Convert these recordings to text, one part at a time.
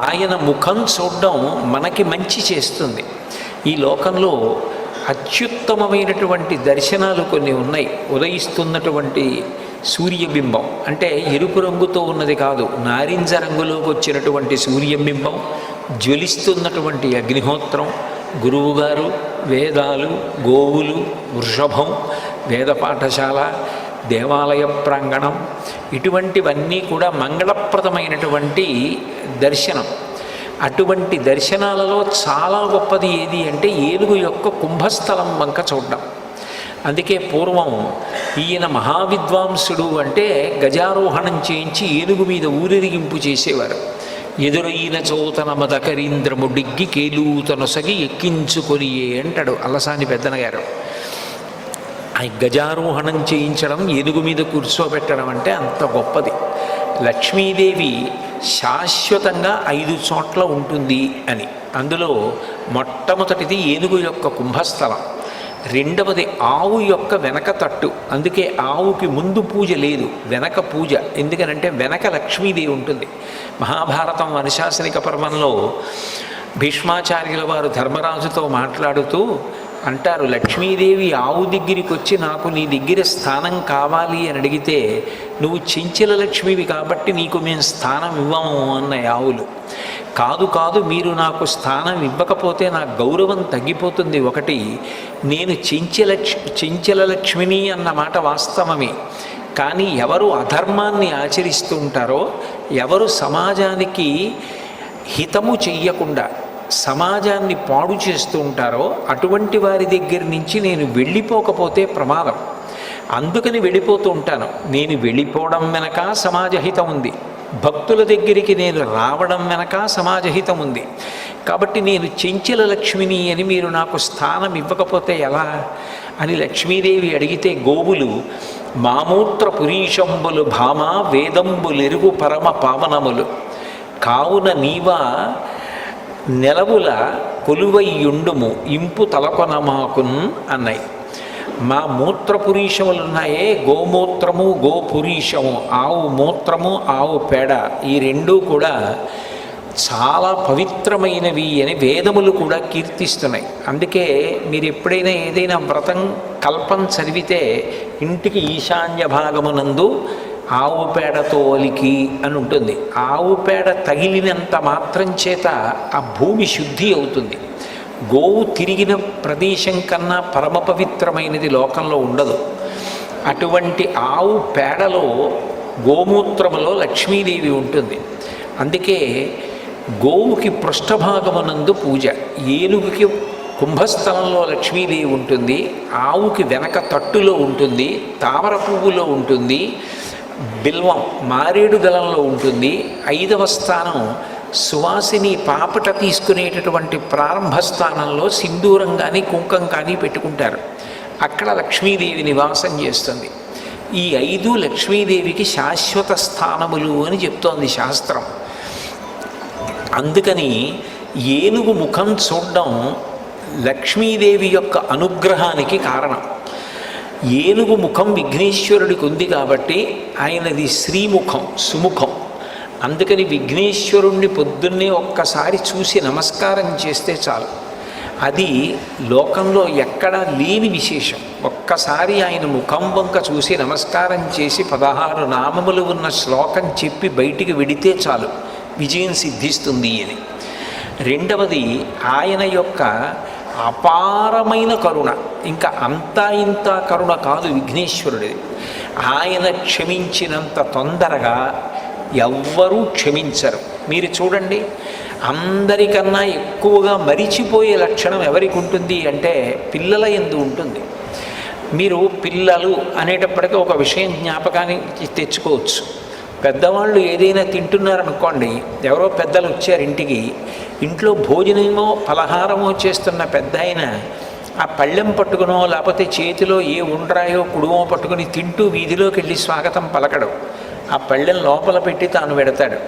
ఆయన ముఖం చూడడం మనకి మంచి చేస్తుంది. ఈ లోకంలో అత్యుత్తమమైనటువంటి దర్శనాలు కొన్ని ఉన్నాయి. ఉదయిస్తున్నటువంటి సూర్యబింబం అంటే ఎరుపు రంగుతో ఉన్నది కాదు, నారింజ రంగులోకి వచ్చినటువంటి సూర్యబింబం, జ్వలిస్తున్నటువంటి అగ్నిహోత్రం, గురువుగారు, వేదాలు, గోవులు, వృషభం, వేద పాఠశాల, దేవాలయ ప్రాంగణం, ఇటువంటివన్నీ కూడా మంగళప్రదమైనటువంటి దర్శనం. అటువంటి దర్శనాలలో చాలా గొప్పది ఏది అంటే ఏనుగు యొక్క కుంభస్థలం వంక చూడడం. అందుకే పూర్వం ఈయన మహావిద్వాంసుడు అంటే గజారోహణం చేయించి ఏనుగు మీద ఊరేగింపు చేసేవారు. ఎదురైన చోతన మదకరీంద్రము డిగ్గి కేలూతనొసగి ఎక్కించుకొనియే అంటాడు అల్లసాని పెద్దనగారు. ఆ గజారోహణం చేయించడం, ఏనుగు మీద కూర్చోబెట్టడం అంటే అంత గొప్పది. లక్ష్మీదేవి శాశ్వతంగా 5 చోట్ల ఉంటుంది అని. అందులో మొట్టమొదటిది ఏనుగు యొక్క కుంభస్థలం, రెండవది ఆవు యొక్క వెనక తట్టు. అందుకే ఆవుకి ముందు పూజ లేదు, వెనక పూజ. ఎందుకనంటే వెనక లక్ష్మీదేవి ఉంటుంది. మహాభారతం అనుశాసనిక పర్వంలో భీష్మాచార్యుల వారు ధర్మరాజుతో మాట్లాడుతూ అంటారు, లక్ష్మీదేవి ఆవు దగ్గరికి వచ్చి నాకు నీ దగ్గర స్థానం కావాలి అని అడిగితే, నువ్వు చెంచల లక్ష్మివి కాబట్టి నీకు మేము స్థానం ఇవ్వము అన్నాయి ఆవులు. కాదు కాదు, మీరు నాకు స్థానం ఇవ్వకపోతే నా గౌరవం తగ్గిపోతుంది. ఒకటి, నేను చెంచల లక్ష్మిని అన్న మాట వాస్తవమే. కానీ ఎవరు అధర్మాన్ని ఆచరిస్తూ ఉంటారో, ఎవరు సమాజానికి హితము చెయ్యకుండా సమాజాన్ని పాడు చేస్తూ ఉంటారో అటువంటి వారి దగ్గర నుంచి నేను వెళ్ళిపోకపోతే ప్రమాదం. అందుకని వెళ్ళిపోతూ ఉంటాను. నేను వెళ్ళిపోవడం వెనక సమాజహితం ఉంది, భక్తుల దగ్గరికి నేను రావడం వెనక సమాజహితం ఉంది. కాబట్టి నేను చెంచల లక్ష్మిని అని మీరు నాకు స్థానం ఇవ్వకపోతే ఎలా అని లక్ష్మీదేవి అడిగితే, గోవులు మామూత్ర పురీషంబులు భామ వేదంబులెరుగు పరమ పావనములు కావున నీవా నెలవుల కొలువయ్యుండుము ఇంపు తలకొనమాకున్ అన్నాయి. మా మూత్రపురీషములున్నాయే, గోమూత్రము గోపురీషము, ఆవు మూత్రము ఆవు పేడ, ఈ రెండూ కూడా చాలా పవిత్రమైనవి అని వేదములు కూడా కీర్తిస్తున్నాయి. అందుకే మీరు ఎప్పుడైనా ఏదైనా వ్రతం కల్పం చదివితే ఇంటికి ఈశాన్య భాగమునందు ఆవు పేడతో ఒలికి అని ఉంటుంది. ఆవు పేడ తగిలినంత మాత్రం చేత ఆ భూమి శుద్ధి అవుతుంది. గోవు తిరిగిన ప్రదేశం కన్నా పరమ పవిత్రమైనది లోకంలో ఉండదు. అటువంటి ఆవు పేడలో, గోమూత్రములో లక్ష్మీదేవి ఉంటుంది. అందుకే గోవుకి పృష్ఠభాగమునందు పూజ, ఏనుగుకి కుంభస్థలంలో లక్ష్మీదేవి ఉంటుంది, ఆవుకి వెనక తట్టులో ఉంటుంది, తామర పువ్వులో ఉంటుంది, బిల్వం మారేడు దళంలో ఉంటుంది. 5వ స్థానం సువాసిని పాపట తీసుకునేటటువంటి ప్రారంభ స్థానంలో సింధూరం కానీ కుంకం కానీ పెట్టుకుంటారు. అక్కడ లక్ష్మీదేవి నివాసం చేస్తుంది. ఈ 5 లక్ష్మీదేవికి శాశ్వత స్థానములు అని చెప్తోంది శాస్త్రం. అందుకని ఏనుగు ముఖం చూడడం లక్ష్మీదేవి యొక్క అనుగ్రహానికి కారణం. ఏనుగు ముఖం విఘ్నేశ్వరుడికి ఉంది కాబట్టి ఆయనది శ్రీముఖం, సుముఖం. అందుకని విఘ్నేశ్వరుణ్ణి పొద్దున్నే ఒక్కసారి చూసి నమస్కారం చేస్తే చాలు. అది లోకంలో ఎక్కడా లేని విశేషం. ఒక్కసారి ఆయన ముఖం వంక చూసి నమస్కారం చేసి 16 నామములు ఉన్న శ్లోకం చెప్పి బయటికి వెడితే చాలు, విజయం సిద్ధిస్తుంది అని. రెండవది ఆయన యొక్క అపారమైన కరుణ. ఇంకా అంతా ఇంత కరుణ కాదు విఘ్నేశ్వరుడిది. ఆయన క్షమించినంత తొందరగా ఎవ్వరూ క్షమించరు. మీరు చూడండి, అందరికన్నా ఎక్కువగా మరిచిపోయే లక్షణం ఎవరికి ఉంటుంది అంటే పిల్లల యందు ఉంటుంది. మీరు పిల్లలు అనేటప్పటికీ ఒక విషయం జ్ఞాపకానికి తెచ్చుకోవచ్చు. పెద్దవాళ్ళు ఏదైనా తింటున్నారనుకోండి, ఎవరో పెద్దలు వచ్చారు ఇంటికి, ఇంట్లో భోజనమో పలహారమో చేస్తున్న పెద్ద ఆయన ఆ పళ్ళెం పట్టుకునో లేకపోతే చేతిలో ఏ ఉండ్రాయో కుడుమో పట్టుకుని తింటూ వీధిలోకి వెళ్ళి స్వాగతం పలకడు. ఆ పళ్ళెం లోపల పెట్టి తాను పెడతాడు.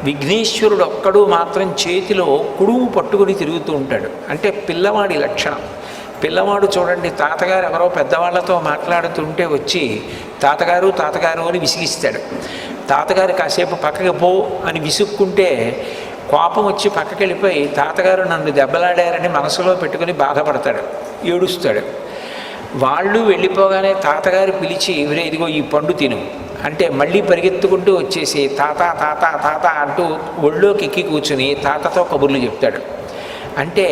విఘ్నేశ్వరుడు ఒక్కడు మాత్రం చేతిలో కుడుము పట్టుకుని తిరుగుతూ ఉంటాడు. అంటే పిల్లవాడి లక్షణం. పిల్లవాడు చూడండి, తాతగారు ఎవరో పెద్దవాళ్లతో మాట్లాడుతుంటే వచ్చి తాతగారు తాతగారు అని విసిగిస్తాడు. తాతగారు కాసేపు పక్కకి పో అని విసుక్కుంటే కోపం వచ్చి పక్కకి వెళ్ళిపోయి తాతగారు నన్ను దెబ్బలాడారని మనసులో పెట్టుకుని బాధపడతాడు, ఏడుస్తాడు. వాళ్ళు వెళ్ళిపోగానే తాతగారు పిలిచి ఇవరే ఇదిగో ఈ పండు తిను అంటే మళ్ళీ పరిగెత్తుకుంటూ వచ్చేసి తాత తాత తాత అంటూ ఒళ్ళోకి ఎక్కి కూర్చుని తాతతో కబుర్లు చెప్తాడు. అంటే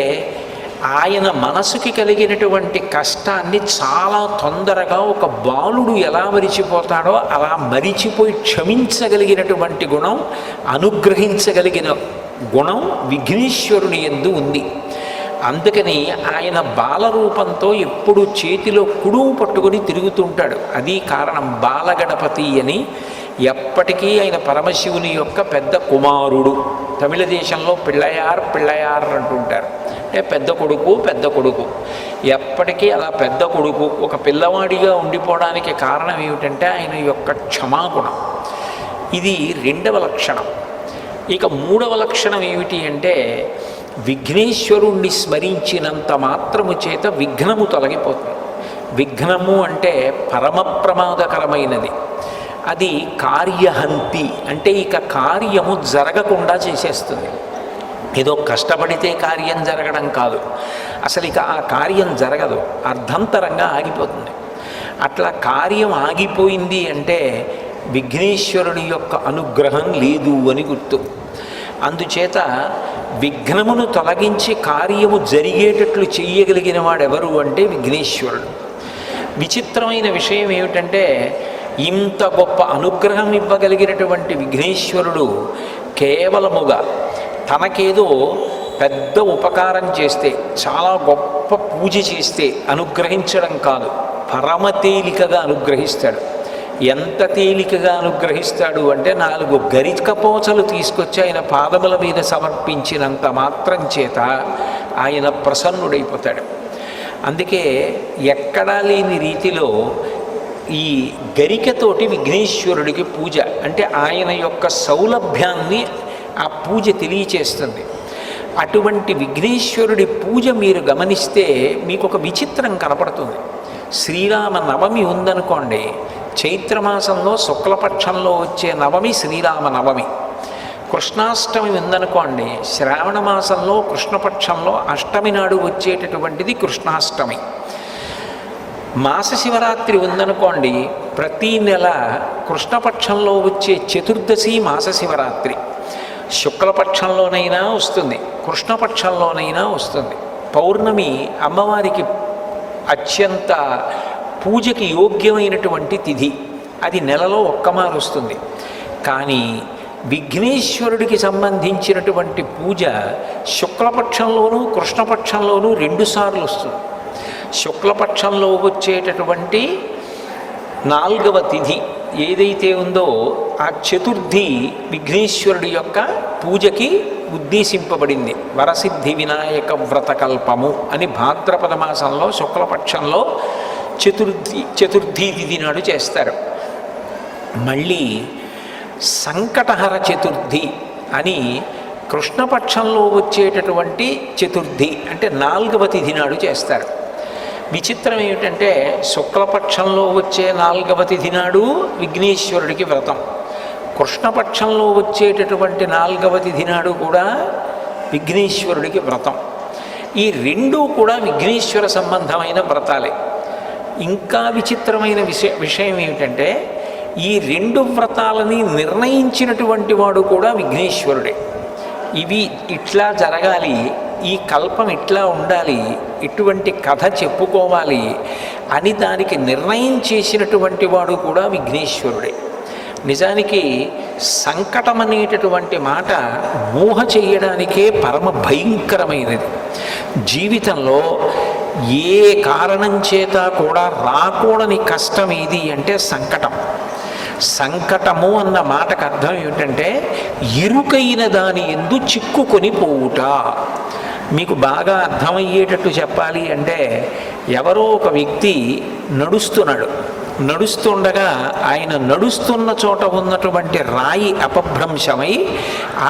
ఆయన మనసుకి కలిగినటువంటి కష్టాన్ని చాలా తొందరగా ఒక బాలుడు ఎలా మరిచిపోతాడో అలా మరిచిపోయి క్షమించగలిగినటువంటి గుణం, అనుగ్రహించగలిగిన గుణం విఘ్నేశ్వరుని యందు ఉంది. అందుకని ఆయన బాలరూపంతో ఎప్పుడు చేతిలో కుడుము పట్టుకుని తిరుగుతుంటాడు. అది కారణం. బాలగణపతి అని ఎప్పటికీ ఆయన పరమశివుని యొక్క పెద్ద కుమారుడు. తమిళ దేశంలో పిళ్ళయార్ పిళ్ళయార్ అంటుంటారు, అంటే పెద్ద కొడుకు పెద్ద కొడుకు. ఎప్పటికీ అలా పెద్ద కొడుకు ఒక పిల్లవాడిగా ఉండిపోవడానికి కారణం ఏమిటంటే ఆయన యొక్క క్షమాగుణం. ఇది రెండవ లక్షణం. ఇక మూడవ లక్షణం ఏమిటి అంటే విఘ్నేశ్వరుణ్ణి స్మరించినంత మాత్రము చేత విఘ్నము తొలగిపోతుంది. విఘ్నము అంటే పరమ ప్రమాదకరమైనది. అది కార్యహంతి, అంటే ఇక కార్యము జరగకుండా చేసేస్తుంది. ఏదో కష్టపడితే కార్యం జరగడం కాదు, అసలు ఇక ఆ కార్యం జరగదు, అర్ధంతరంగా ఆగిపోతుంది. అట్లా కార్యం ఆగిపోయింది అంటే విఘ్నేశ్వరుని యొక్క అనుగ్రహం లేదు అని గుర్తు. అందుచేత విఘ్నమును తొలగించి కార్యము జరిగేటట్లు చెయ్యగలిగిన వాడెవరు అంటే విఘ్నేశ్వరుడు. విచిత్రమైన విషయం ఏమిటంటే ఇంత గొప్ప అనుగ్రహం ఇవ్వగలిగినటువంటి విఘ్నేశ్వరుడు కేవలముగా తనకేదో పెద్ద ఉపకారం చేస్తే, చాలా గొప్ప పూజ చేస్తే అనుగ్రహించడం కాదు, పరమ తేలికగా అనుగ్రహిస్తాడు. ఎంత తేలికగా అనుగ్రహిస్తాడు అంటే 4 గరికపోచలు తీసుకొచ్చి ఆయన పాదముల మీద సమర్పించినంత మాత్రం చేత ఆయన ప్రసన్నుడైపోతాడు. అందుకే ఎక్కడా లేని రీతిలో ఈ గరికతోటి విఘ్నేశ్వరుడికి పూజ, అంటే ఆయన యొక్క సౌలభ్యాన్ని ఆ పూజ తెలియచేస్తుంది. అటువంటి విఘ్నేశ్వరుడి పూజ మీరు గమనిస్తే మీకు ఒక విచిత్రం కనపడుతుంది. శ్రీరామ నవమి ఉందనుకోండి, చైత్రమాసంలో శుక్లపక్షంలో వచ్చే నవమి శ్రీరామ నవమి. కృష్ణాష్టమి ఉందనుకోండి, శ్రావణ మాసంలో కృష్ణపక్షంలో అష్టమి నాడు వచ్చేటటువంటిది కృష్ణాష్టమి. మాస శివరాత్రి ఉందనుకోండి, ప్రతీ నెల కృష్ణపక్షంలో వచ్చే చతుర్దశి మాస శివరాత్రి. శుక్లపక్షంలోనైనా వస్తుంది, కృష్ణపక్షంలోనైనా వస్తుంది. పౌర్ణమి అమ్మవారికి అత్యంత పూజకి యోగ్యమైనటువంటి తిథి, అది నెలలో ఒక్కమారు వస్తుంది. కానీ విఘ్నేశ్వరుడికి సంబంధించినటువంటి పూజ శుక్లపక్షంలోనూ కృష్ణపక్షంలోనూ 2 సార్లు వస్తుంది. శుక్లపక్షంలో వచ్చేటటువంటి 4వ తిథి ఏదైతే ఉందో ఆ చతుర్థి విఘ్నేశ్వరుడి యొక్క పూజకి ఉద్దేశింపబడింది. వరసిద్ధి వ్రతకల్పము అని భాద్రపద మాసంలో శుక్లపక్షంలో చతుర్థి తిథి నాడు చేస్తారు. మళ్ళీ సంకటహర చతుర్థి అని కృష్ణపక్షంలో వచ్చేటటువంటి చతుర్థి అంటే 4వ తిథి నాడు చేస్తారు. విచిత్రం ఏమిటంటే శుక్లపక్షంలో వచ్చే 4వ తిథి నాడు విఘ్నేశ్వరుడికి వ్రతం, కృష్ణపక్షంలో వచ్చేటటువంటి 4వ తిథి నాడు కూడా విఘ్నేశ్వరుడికి వ్రతం. ఈ 2 కూడా విఘ్నేశ్వర సంబంధమైన వ్రతాలే. ఇంకా విచిత్రమైన విషయం ఏమిటంటే ఈ 2 వ్రతాలని నిర్ణయించినటువంటి వాడు కూడా విఘ్నేశ్వరుడే. ఇవి ఇట్లా జరగాలి, ఈ కల్పం ఇట్లా ఉండాలి, ఇటువంటి కథ చెప్పుకోవాలి అని దానికి నిర్ణయం చేసినటువంటి వాడు కూడా విఘ్నేశ్వరుడే. నిజానికి సంకటం అనేటటువంటి మాట ఊహ చేయడానికే పరమ భయంకరమైనది. జీవితంలో ఏ కారణం చేత కూడా రాకూడని కష్టం ఏది అంటే సంకటం. సంకటము అన్న మాటకు అర్థం ఏమిటంటే ఇరుకైన దాని యందు చిక్కుకొని పోవుట. మీకు బాగా అర్థమయ్యేటట్టు చెప్పాలి అంటే ఎవరో ఒక వ్యక్తి నడుస్తుండగా ఆయన నడుస్తున్న చోట ఉన్నటువంటి రాయి అపభ్రంశమై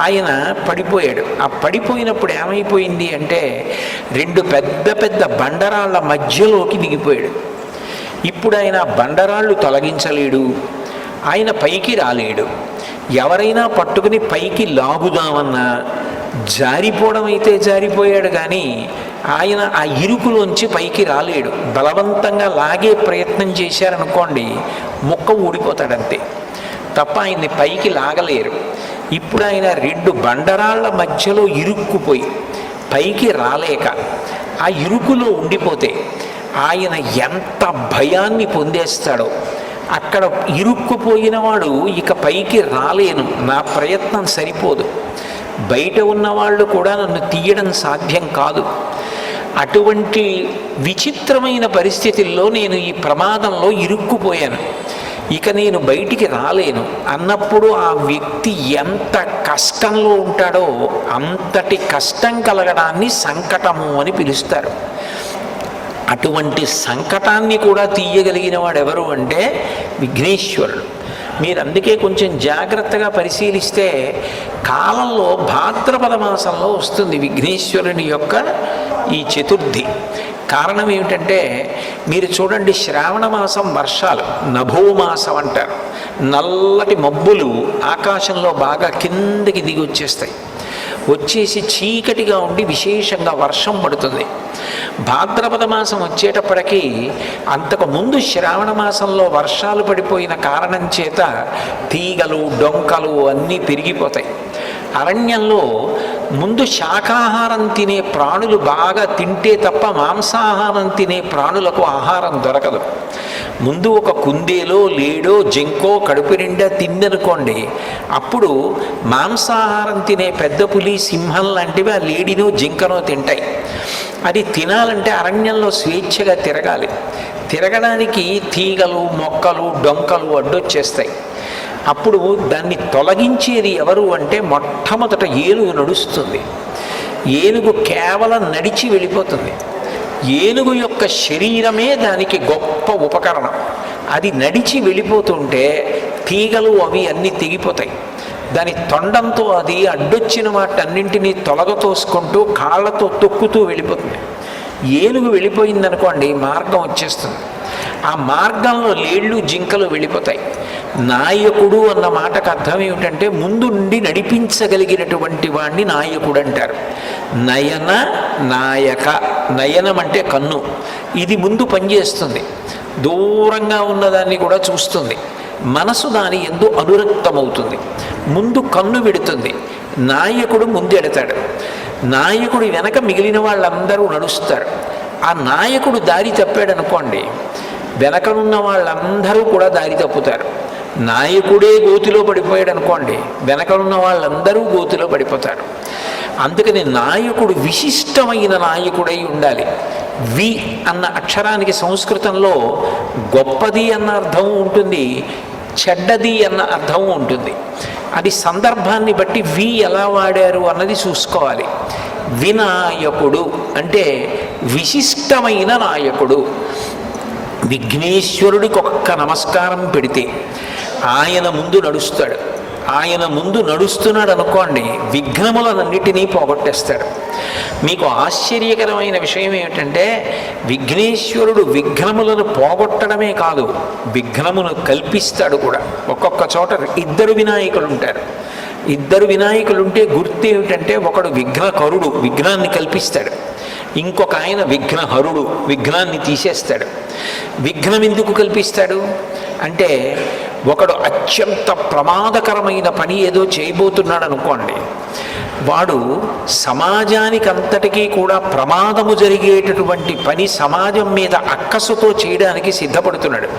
ఆయన పడిపోయాడు. ఆ పడిపోయినప్పుడు ఏమైపోయింది అంటే 2 పెద్ద పెద్ద బండరాళ్ళ మధ్యలోకి దిగిపోయాడు. ఇప్పుడు ఆయన బండరాళ్ళు తొలగించలేడు, ఆయన పైకి రాలేడు. ఎవరైనా పట్టుకుని పైకి లాగుదామన్నా జారిపోవడం అయితే జారిపోయాడు, కానీ ఆయన ఆ ఇరుకులోంచి పైకి రాలేడు. బలవంతంగా లాగే ప్రయత్నం చేశారనుకోండి, ముక్క ఊడిపోతాడంతే తప్ప ఆయన్ని పైకి లాగలేరు. ఇప్పుడు ఆయన రెండు బండరాళ్ల మధ్యలో ఇరుక్కుపోయి పైకి రాలేక ఆ ఇరుకులో ఉండిపోతే ఆయన ఎంత భయాన్ని పొందేస్తాడో. అక్కడ ఇరుక్కుపోయిన వాడు ఇక పైకి రాలేను, నా ప్రయత్నం సరిపోదు, బయట ఉన్నవాళ్ళు కూడా నన్ను తీయడం సాధ్యం కాదు, అటువంటి విచిత్రమైన పరిస్థితుల్లో నేను ఈ ప్రమాదంలో ఇరుక్కుపోయాను, ఇక నేను బయటికి రాలేను అన్నప్పుడు ఆ వ్యక్తి ఎంత కష్టంలో ఉంటాడో అంతటి కష్టం కలగడాన్ని సంకటము అని పిలుస్తారు. అటువంటి సంకటాన్ని కూడా తీయగలిగిన వాడు ఎవరు అంటే విఘ్నేశ్వరుడు. మీరు అందుకే కొంచెం జాగ్రత్తగా పరిశీలిస్తే కాలంలో భాద్రపద మాసంలో వస్తుంది విఘ్నేశ్వరుని యొక్క ఈ చతుర్థి. కారణం ఏమిటంటే మీరు చూడండి, శ్రావణ మాసం వర్షాలు, నభోమాసం అంటారు, నల్లటి మబ్బులు ఆకాశంలో బాగా కిందకి దిగి వచ్చేస్తాయి, వచ్చేసి చీకటిగా ఉండి విశేషంగా వర్షం పడుతుంది. భాద్రపద మాసం వచ్చేటప్పటికీ అంతకుముందు శ్రావణ మాసంలో వర్షాలు పడిపోయిన కారణం చేత తీగలు డొంకలు అన్నీ పెరిగిపోతాయి. అరణ్యంలో ముందు శాకాహారం తినే ప్రాణులు బాగా తింటే తప్ప మాంసాహారం తినే ప్రాణులకు ఆహారం దొరకదు. ముందు ఒక కుందేలో లేడో జింకో కడుపు నిండా తిందనుకోండి, అప్పుడు మాంసాహారం తినే పెద్ద పులి సింహం లాంటివి ఆ లేడినో జింకనో తింటాయి. అది తినాలంటే అరణ్యంలో స్వేచ్ఛగా తిరగాలి. తిరగడానికి తీగలు మొక్కలు డొంకలు అడ్డొచ్చేస్తాయి. అప్పుడు దాన్ని తొలగించేది ఎవరు అంటే మొట్టమొదట ఏనుగు నడుస్తుంది. ఏనుగు కేవలం నడిచి వెళ్ళిపోతుంది. ఏనుగు యొక్క శరీరమే దానికి గొప్ప ఉపకరణం. అది నడిచి వెళ్ళిపోతుంటే తీగలు అవి అన్నీ తెగిపోతాయి. దాని తొండంతో అది అడ్డొచ్చిన వాటన్నింటినీ తొలగతోసుకుంటూ కాళ్ళతో తొక్కుతూ వెళ్ళిపోతుంది. ఏనుగు వెళ్ళిపోయిందనుకోండి, మార్గం వచ్చేస్తుంది. ఆ మార్గంలో లేళ్ళు జింకలు వెళ్ళిపోతాయి. నాయకుడు అన్న మాటకు అర్థం ఏమిటంటే ముందు నుండి నడిపించగలిగినటువంటి వాడిని నాయకుడు అంటారు. నయన నాయక, నయనం అంటే కన్ను, ఇది ముందు పనిచేస్తుంది, దూరంగా ఉన్నదాన్ని కూడా చూస్తుంది, మనసు దాని యందు అనురక్తమవుతుంది, ముందు కన్ను పెడుతుంది. నాయకుడు ముందు ఎడతాడు, నాయకుడు వెనక మిగిలిన వాళ్ళందరూ నడుస్తారు. ఆ నాయకుడు దారి తప్పాడు అనుకోండి, వెనకనున్న వాళ్ళందరూ కూడా దారి తప్పుతారు. నాయకుడే గోతిలో పడిపోయాడు అనుకోండి, వెనకనున్న వాళ్ళందరూ గోతిలో పడిపోతారు. అందుకని నాయకుడు విశిష్టమైన నాయకుడై ఉండాలి. వి అన్న అక్షరానికి సంస్కృతంలో గొప్పది అన్న అర్థం ఉంటుంది, చెడ్డది అన్న అర్థం ఉంటుంది. అది సందర్భాన్ని బట్టి వి ఎలా వాడారు అన్నది చూసుకోవాలి. వినాయకుడు అంటే విశిష్టమైన నాయకుడు. విఘ్నేశ్వరుడికి ఒక్క నమస్కారం పెడితే ఆయన ముందు నడుస్తాడు. ఆయన ముందు నడుస్తున్నాడు అనుకోండి, విఘ్నములన్నిటినీ పోగొట్టేస్తాడు. మీకు ఆశ్చర్యకరమైన విషయం ఏమిటంటే విఘ్నేశ్వరుడు విఘ్నములను పోగొట్టడమే కాదు, విఘ్నమును కల్పిస్తాడు కూడా. ఒక్కొక్క చోట ఇద్దరు వినాయకులు ఉంటారు. ఇద్దరు వినాయకులు ఉంటే గుర్తు ఏమిటంటే ఒకడు విఘ్నకరుడు, విఘ్నాన్ని కల్పిస్తాడు, ఇంకొక ఆయన విఘ్నహరుడు, విఘ్నాన్ని తీసేస్తాడు. విఘ్నం ఎందుకు కల్పిస్తాడు అంటే ఒకడు అత్యంత ప్రమాదకరమైన పని ఏదో చేయబోతున్నాడు అనుకోండి, వాడు సమాజానికి అంతటికీ కూడా ప్రమాదము జరిగేటటువంటి పని సమాజం మీద అక్కసుతో చేయడానికి సిద్ధపడుతున్నాడు.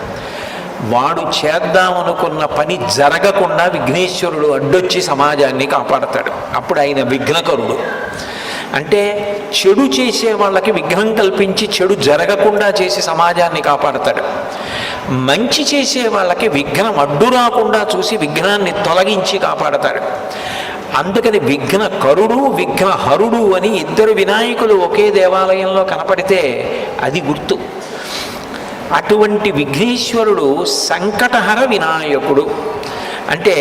వాడు చేద్దామనుకున్న పని జరగకుండా విఘ్నేశ్వరుడు అడ్డొచ్చి సమాజాన్ని కాపాడతాడు. అప్పుడు ఆయన విఘ్నకరుడు. అంటే చెడు చేసే వాళ్ళకి విఘ్నం కల్పించి చెడు జరగకుండా చేసి సమాజాన్ని కాపాడతాడు. మంచి చేసే వాళ్ళకి విఘ్నం అడ్డు రాకుండా చూసి విఘ్నాన్ని తొలగించి కాపాడతాడు. అందుకని విఘ్నకరుడు విఘ్నహరుడు అని ఇద్దరు వినాయకులు ఒకే దేవాలయంలో కనపడితే అది గుర్తు. అటువంటి విఘ్నేశ్వరుడు సంకటహర వినాయకుడు. అంటే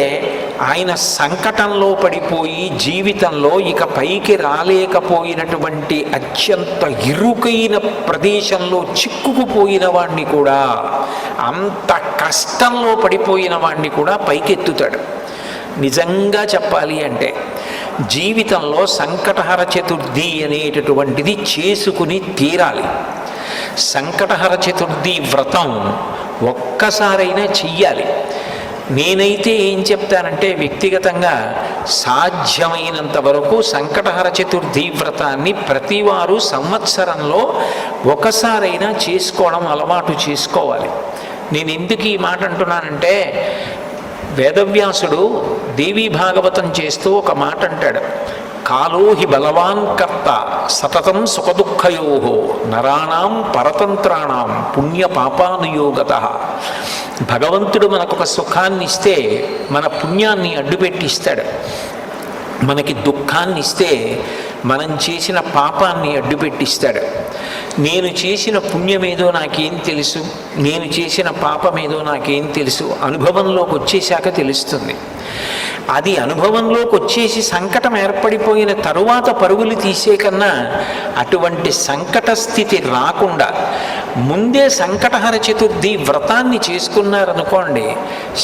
ఆయన సంకటంలో పడిపోయి జీవితంలో ఇక పైకి రాలేకపోయినటువంటి అత్యంత ఇరుకైన ప్రదేశంలో చిక్కుకుపోయిన వాడిని కూడా, అంత కష్టంలో పడిపోయిన వాడిని కూడా పైకెత్తుతాడు. నిజంగా చెప్పాలి అంటే జీవితంలో సంకటహర చతుర్థి అనేటటువంటిది చేసుకుని తీరాలి. సంకటహర చతుర్థి వ్రతం ఒక్కసారైనా చెయ్యాలి. నేనైతే ఏం చెప్తానంటే వ్యక్తిగతంగా సాధ్యమైనంత వరకు సంకటహర చతుర్థి వ్రతాన్ని ప్రతివారు సంవత్సరంలో ఒకసారైనా చేసుకోవడం అలవాటు చేసుకోవాలి. నేను ఎందుకు ఈ మాట అంటున్నానంటే, వేదవ్యాసుడు దేవీ భాగవతం చేస్తూ ఒక మాట అంటాడు, కాలో హి బలవాన్ కర్త సతతం సుఖదుఃఖయో నరాణం పరతంత్రాణం పుణ్యపాపానుయోగత. భగవంతుడు మనకొక సుఖాన్ని ఇస్తే మన పుణ్యాన్ని అడ్డుపెట్టిస్తాడు, మనకి దుఃఖాన్ని ఇస్తే మనం చేసిన పాపాన్ని అడ్డుపెట్టిస్తాడు. నేను చేసిన పుణ్యమేదో నాకేం తెలుసు, నేను చేసిన పాపమేదో నాకేం తెలుసు, అనుభవంలోకి వచ్చేశాక తెలుస్తుంది. అది అనుభవంలోకి వచ్చేసి సంకటం ఏర్పడిపోయిన తరువాత పరుగులు తీసే కన్నా అటువంటి సంకట స్థితి రాకుండా ముందే సంకటహర చతుర్థి వ్రతాన్ని చేసుకున్నారనుకోండి,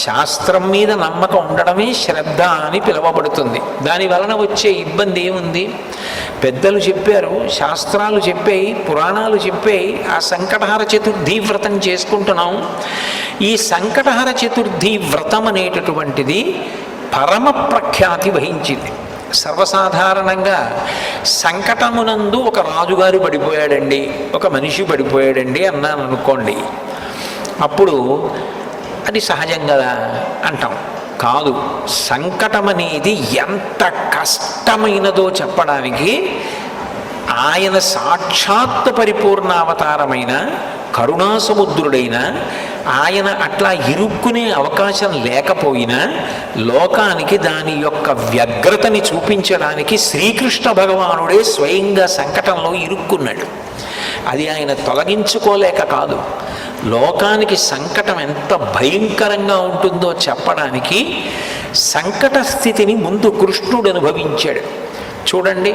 శాస్త్రం మీద నమ్మకం ఉండడమే శ్రద్ధ అని పిలువబడుతుంది. దాని వలన వచ్చే ఇబ్బంది ఏముంది? పెద్దలు చెప్పారు, శాస్త్రాలు చెప్పాయి, పురాణాలు చెప్పాయి, ఆ సంకటహర చతుర్థి వ్రతం చేసుకుంటున్నాం. ఈ సంకటహర చతుర్థి వ్రతం అనేటటువంటిది పరమ ప్రఖ్యాతి వహించింది. సర్వసాధారణంగా సంకటమునందు ఒక రాజుగారు పడిపోయాడండి, ఒక మనిషి పడిపోయాడండి అన్నాను అనుకోండి, అప్పుడు అది సహజం కదా అంటాం. కాదు, సంకటం అనేది ఎంత కష్టమైనదో చెప్పడానికి ఆయన సాక్షాత్ పరిపూర్ణావతారమైన కరుణాసముద్రుడైన ఆయన అట్లా ఇరుక్కునే అవకాశం లేకపోయినా లోకానికి దాని యొక్క వ్యగ్రతని చూపించడానికి శ్రీకృష్ణ భగవానుడే స్వయంగా సంకటంలో ఇరుక్కున్నాడు. అది ఆయన తొలగించుకోలేక కాదు, లోకానికి సంకటం ఎంత భయంకరంగా ఉంటుందో చెప్పడానికి సంకట స్థితిని ముందు కృష్ణుడు అనుభవించాడు. చూడండి,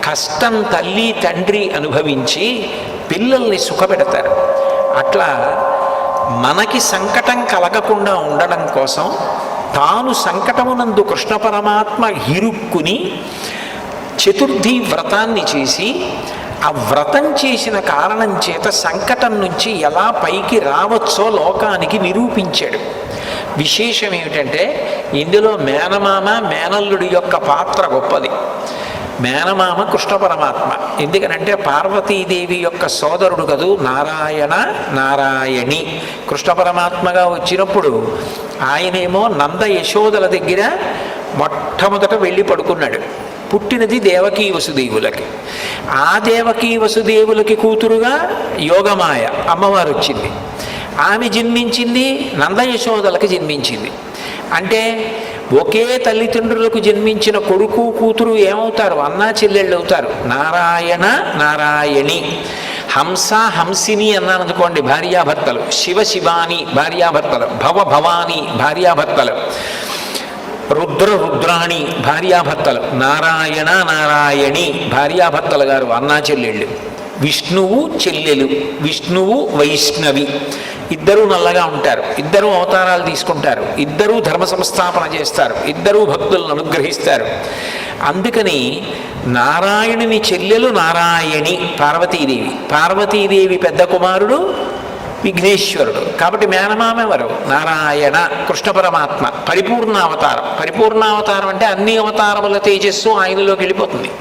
కష్టం తల్లి తండ్రి అనుభవించి పిల్లల్ని సుఖపెడతారు. అట్లా మనకి సంకటం కలగకుండా ఉండడం కోసం తాను సంకటమునందు కృష్ణ పరమాత్మ ఇరుక్కుని చతుర్థి వ్రతాన్ని చేసి, ఆ వ్రతం చేసిన కారణం చేత సంకటం నుంచి ఎలా పైకి రావచ్చో లోకానికి నిరూపించాడు. విశేషం ఏమిటంటే, ఇందులో మేనమామ మేనల్లుడి యొక్క పాత్ర గొప్పది. మేనమామ కృష్ణ పరమాత్మ, ఎందుకనంటే పార్వతీదేవి యొక్క సోదరుడు కదూ నారాయణ నారాయణి. కృష్ణ పరమాత్మగా వచ్చినప్పుడు ఆయనేమో నంద యశోదల దగ్గర మొట్టమొదట వెళ్ళి పడుకున్నాడు. పుట్టినది దేవకీ వసుదేవులకి. ఆ దేవకీ వసుదేవులకి కూతురుగా యోగమాయ అమ్మవారు వచ్చింది. ఆమె జన్మించింది నంద యశోదలకి జన్మించింది. అంటే ఒకే తల్లిదండ్రులకు జన్మించిన కొడుకు కూతురు ఏమవుతారు? అన్నా చెల్లెళ్ళు అవుతారు. నారాయణ నారాయణి. హంస హంసిని అన్నాను అనుకోండి, భార్యాభర్తలు. శివ శివాని భార్యాభర్తలు. భవ భవాని భార్యాభర్తలు. రుద్ర రుద్రాణి భార్యాభర్తలు. నారాయణ నారాయణి భార్యాభర్తలు గారు అన్నా చెల్లెళ్ళు. విష్ణువు చెల్లెలు. విష్ణువు వైష్ణవి. ఇద్దరూ నల్లగా ఉంటారు, ఇద్దరూ అవతారాలు తీసుకుంటారు, ఇద్దరూ ధర్మ సంస్థాపన చేస్తారు, ఇద్దరూ భక్తులను అనుగ్రహిస్తారు. అందుకని నారాయణుని చెల్లెలు నారాయణి పార్వతీదేవి. పార్వతీదేవి పెద్ద కుమారుడు విఘ్నేశ్వరుడు. కాబట్టి మేనమామ ఎవరు? నారాయణ కృష్ణ పరమాత్మ. పరిపూర్ణావతారం. పరిపూర్ణావతారం అంటే అన్ని అవతారముల తేజస్సు ఆయనలోకి వెళ్ళిపోతుంది.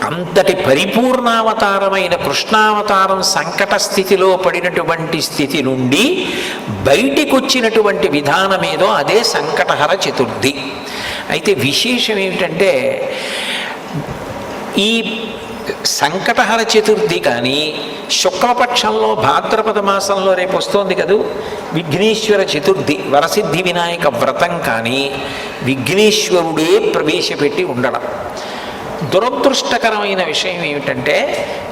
అంతటి పరిపూర్ణావతారమైన కృష్ణావతారం సంకట స్థితిలో పడినటువంటి స్థితి నుండి బయటికి వచ్చినటువంటి విధానమేదో అదే సంకటహర చతుర్థి. అయితే విశేషం ఏమిటంటే, ఈ సంకటహర చతుర్థి కానీ శుక్లపక్షంలో భాద్రపద మాసంలో రేపు వస్తోంది కదూ విఘ్నేశ్వర చతుర్థి, వరసిద్ధి వినాయక వ్రతం కానీ విఘ్నేశ్వరుడే ప్రవేశపెట్టి ఉండడం. దురదృష్టకరమైన విషయం ఏమిటంటే,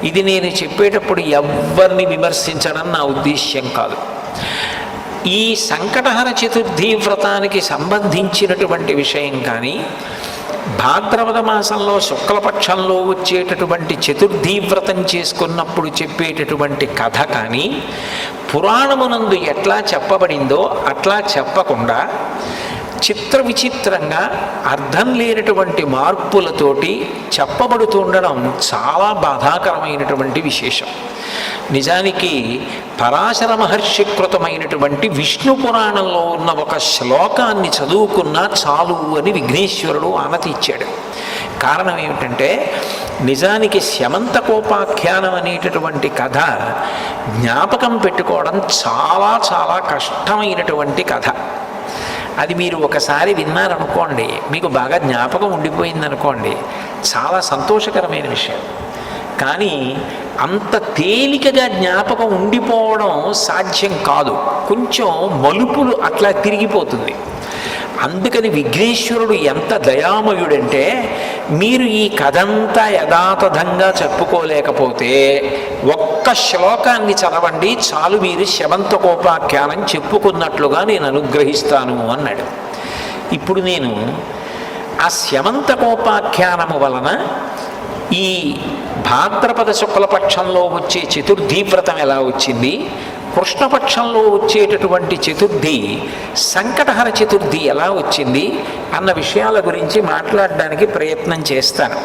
ఇది నేను చెప్పేటప్పుడు ఎవరిని విమర్శించడం నా ఉద్దేశ్యం కాదు. ఈ సంకటహర చతుర్థి వ్రతానికి సంబంధించినటువంటి విషయం కానీ, భాద్రపద మాసంలో శుక్లపక్షంలో వచ్చేటటువంటి చతుర్థి వ్రతం చేసుకున్నప్పుడు చెప్పేటటువంటి కథ కానీ పురాణమునందు ఎట్లా చెప్పబడిందో అట్లా చెప్పకుండా చిత్ర విచిత్రంగా అర్థం లేనటువంటి మార్పులతోటి చెప్పబడుతుండడం చాలా బాధాకరమైనటువంటి విశేషం. నిజానికి పరాశర మహర్షి కృతమైనటువంటి విష్ణు పురాణంలో ఉన్న ఒక శ్లోకాన్ని చదువుకున్నా చాలు అని విఘ్నేశ్వరుడు ఆనతి ఇచ్చాడు. కారణం ఏమిటంటే, నిజానికి శమంతకోపాఖ్యానం అనేటటువంటి కథ జ్ఞాపకం పెట్టుకోవడం చాలా చాలా కష్టమైనటువంటి కథ. అది మీరు ఒకసారి విన్నారనుకోండి, మీకు బాగా జ్ఞాపకం ఉండిపోయిందనుకోండి, చాలా సంతోషకరమైన విషయం. కానీ అంత తేలికగా జ్ఞాపకం ఉండిపోవడం సాధ్యం కాదు. కొంచెం మలుపులు అట్లా తిరిగిపోతుంది. అందుకని విఘ్నేశ్వరుడు ఎంత దయామయుడంటే, మీరు ఈ కథంతా యథాతథంగా చెప్పుకోలేకపోతే ఒక్క శ్లోకాన్ని చదవండి చాలు, మీరు శమంతకోపాఖ్యానం చెప్పుకున్నట్లుగా నేను అనుగ్రహిస్తాను అన్నాడు. ఇప్పుడు నేను ఆ శమంతకోపాఖ్యానము వలన ఈ భాద్రపద శుక్లపక్షంలో వచ్చే చతుర్థీ వ్రతం ఎలా వచ్చింది, కృష్ణపక్షంలో వచ్చేటటువంటి చతుర్థి సంకటహర చతుర్థి ఎలా వచ్చింది అన్న విషయాల గురించి మాట్లాడడానికి ప్రయత్నం చేస్తాను.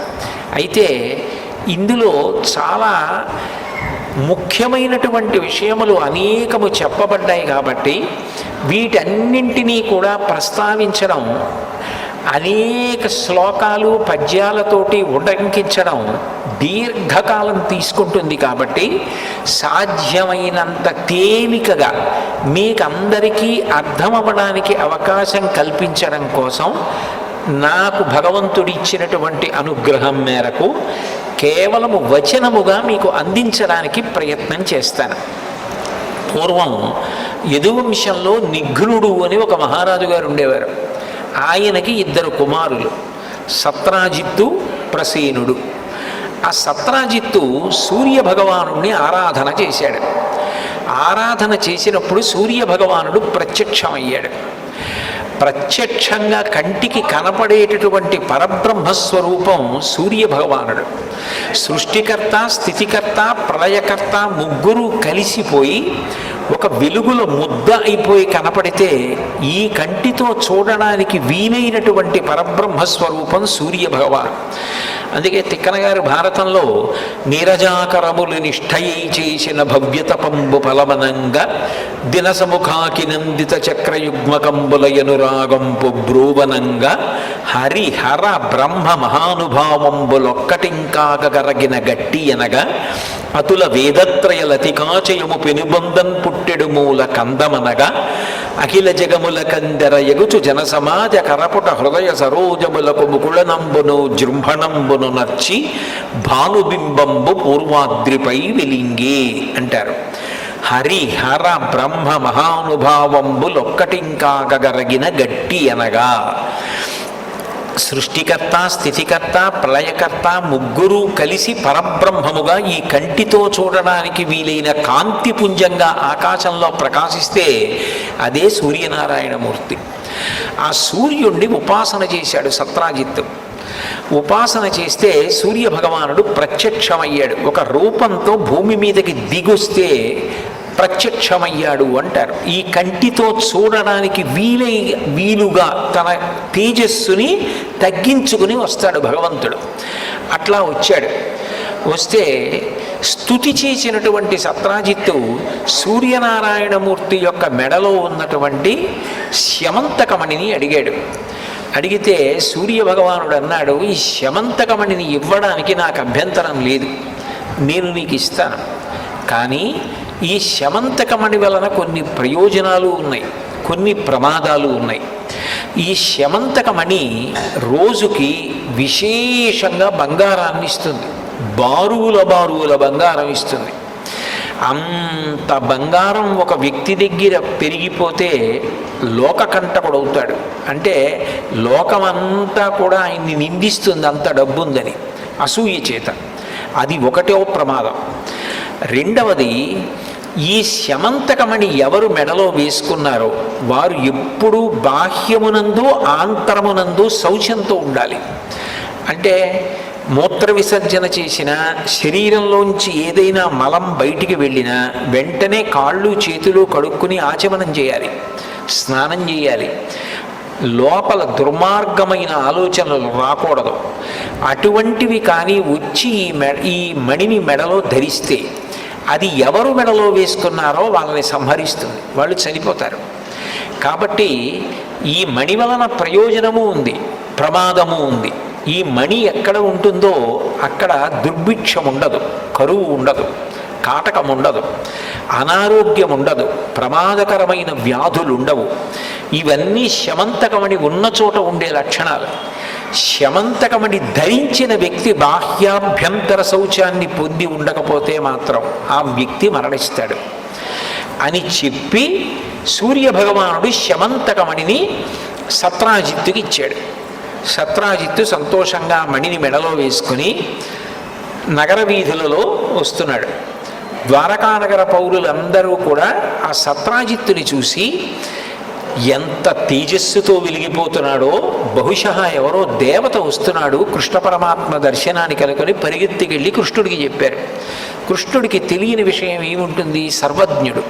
అయితే ఇందులో చాలా ముఖ్యమైనటువంటి విషయములు అనేకము చెప్పబడ్డాయి కాబట్టి వీటన్నింటినీ కూడా ప్రస్తావించడం, అనేక శ్లోకాలు పద్యాలతోటి ఉటంకించడం దీర్ఘకాలం తీసుకుంటుంది. కాబట్టి సాధ్యమైనంత తేలికగా మీకందరికీ అర్థమవ్వడానికి అవకాశం కల్పించడం కోసం నాకు భగవంతుడిచ్చినటువంటి అనుగ్రహం మేరకు కేవలము వచనముగా మీకు అందించడానికి ప్రయత్నం చేస్తాను. పూర్వం యదువంశంలో నిఘ్నుడు అని ఒక మహారాజు గారు ఉండేవారు. ఆయనకి 2 కుమారులు, సత్రాజిత్తు, ప్రసేనుడు. ఆ సత్రాజిత్తు సూర్య భగవానుడిని ఆరాధన చేశాడు. ఆరాధన చేసినప్పుడు సూర్య భగవానుడు ప్రత్యక్షమయ్యాడు. ప్రత్యక్షంగా కంటికి కనపడేటటువంటి పరబ్రహ్మస్వరూపం సూర్య భగవానుడు. సృష్టికర్త, స్థితికర్త, ప్రళయకర్త ముగ్గురు కలిసిపోయి ఒక వెలుగుల ముద్ద అయిపోయి కనపడితే ఈ కంటితో చూడడానికి వీలైనటువంటి పరబ్రహ్మస్వరూపం సూర్య భగవాన్. అందుకే తిక్కన గారు భారతంలో నీరజాకరములు నిష్ఠయై చేసిన భవ్యతపంబు ఫలమనంగా దినసముఖాకి నందిత చక్రయుగ్మకంబులయనురాగంపు బ్రూవనంగా హరిహర బ్రహ్మ మహానుభావంబులొక్కటింకాగరగిన గట్టి అనగా అతుల వేదత్రయ లతికాచయము పెనుబంధం పుట్టెడు మూల కందమనగా అఖిల జగముల కందర ఎగుచు జనసమాజ కరపుట హృదయ సరోజములకు ముకుళనంబును జృంభణంబును నర్చి భానుబింబంబు పూర్వాద్రిపై వెలింగే అంటారు. హరిహర బ్రహ్మ మహానుభావంబులొక్కటింకాగరగిన గట్టి అనగా సృష్టికర్త, స్థితికర్త, ప్రళయకర్త ముగ్గురు కలిసి పరబ్రహ్మముగా ఈ కంటితో చూడడానికి వీలైన కాంతిపుంజంగా ఆకాశంలో ప్రకాశిస్తే అదే సూర్యనారాయణమూర్తి. ఆ సూర్యుణ్ణి ఉపాసన చేశాడు సత్రాజిత్తు. ఉపాసన చేస్తే సూర్య భగవానుడు ప్రత్యక్షమయ్యాడు. ఒక రూపంతో భూమి మీదకి దిగొస్తే ప్రత్యక్షమయ్యాడు అంటారు. ఈ కంటితో చూడడానికి వీలుగా తన తేజస్సుని తగ్గించుకుని వస్తాడు భగవంతుడు. అట్లా వచ్చాడు. వస్తే స్తుతి చేసినటువంటి సత్రాజిత్తు సూర్యనారాయణమూర్తి యొక్క మెడలో ఉన్నటువంటి శమంతకమణిని అడిగాడు. అడిగితే సూర్య భగవానుడు అన్నాడు, ఈ శమంతకమణిని ఇవ్వడానికి నాకు అభ్యంతరం లేదు, నేను నీకు ఇస్తాను. కానీ ఈ శమంతకమణి వలన కొన్ని ప్రయోజనాలు ఉన్నాయి, కొన్ని ప్రమాదాలు ఉన్నాయి. ఈ శమంతకమణి రోజుకి విశేషంగా బంగారాన్ని ఇస్తుంది, బారువుల బంగారం ఇస్తుంది. అంత బంగారం ఒక వ్యక్తి దగ్గర పెరిగిపోతే లోకకంటకుడవుతాడు. అంటే లోకమంతా కూడా ఆయన్ని నిందిస్తుంది, అంత డబ్బుందని అసూయ చేత. అది ఒకటో ప్రమాదం. రెండవది, ఈ శమంతకమణి ఎవరు మెడలో వేసుకున్నారో వారు ఎప్పుడూ బాహ్యమునందు ఆంతరమునందు శౌచంతో ఉండాలి. అంటే మూత్ర విసర్జన చేసిన, శరీరంలోంచి ఏదైనా మలం బయటికి వెళ్ళినా వెంటనే కాళ్ళు చేతులు కడుక్కుని ఆచమనం చేయాలి, స్నానం చేయాలి. లోపల దుర్మార్గమైన ఆలోచనలు రాకూడదు. అటువంటివి కానీ వచ్చి ఈ మణిని మెడలో ధరిస్తే అది ఎవరు మెడలో వేసుకున్నారో వాళ్ళని సంహరిస్తుంది, వాళ్ళు చనిపోతారు. కాబట్టి ఈ మణి వలన ప్రయోజనము ఉంది, ప్రమాదము ఉంది. ఈ మణి ఎక్కడ ఉంటుందో అక్కడ దుర్భిక్షం ఉండదు, కరువు ఉండదు, కాటకం ఉండదు, అనారోగ్యం ఉండదు, ప్రమాదకరమైన వ్యాధులు ఉండవు. ఇవన్నీ శమంతకమణి ఉన్న చోట ఉండే లక్షణాలు. శమంతకమణి ధరించిన వ్యక్తి బాహ్యాభ్యంతర శౌచాన్ని పొంది ఉండకపోతే మాత్రం ఆ వ్యక్తి మరణిస్తాడు అని చెప్పి సూర్యభగవానుడు శమంతకమణిని సత్రాజిత్తుకి ఇచ్చాడు. సత్రాజిత్తు సంతోషంగా మణిని మెడలో వేసుకుని నగర వీధులలో వస్తున్నాడు. ద్వారకానగర పౌరులందరూ కూడా ఆ సత్రాజిత్తుని చూసి ఎంత తేజస్సుతో వెలిగిపోతున్నాడో, బహుశः ఎవరో దేవత వస్తున్నాడు కృష్ణ పరమాత్మ దర్శనానికి అనుకొని పరిగెత్తికెళ్ళి కృష్ణుడికి చెప్పారు. కృష్ణుడికి తెలియని విషయం ఏముంటుంది? సర్వజ్ఞుడు.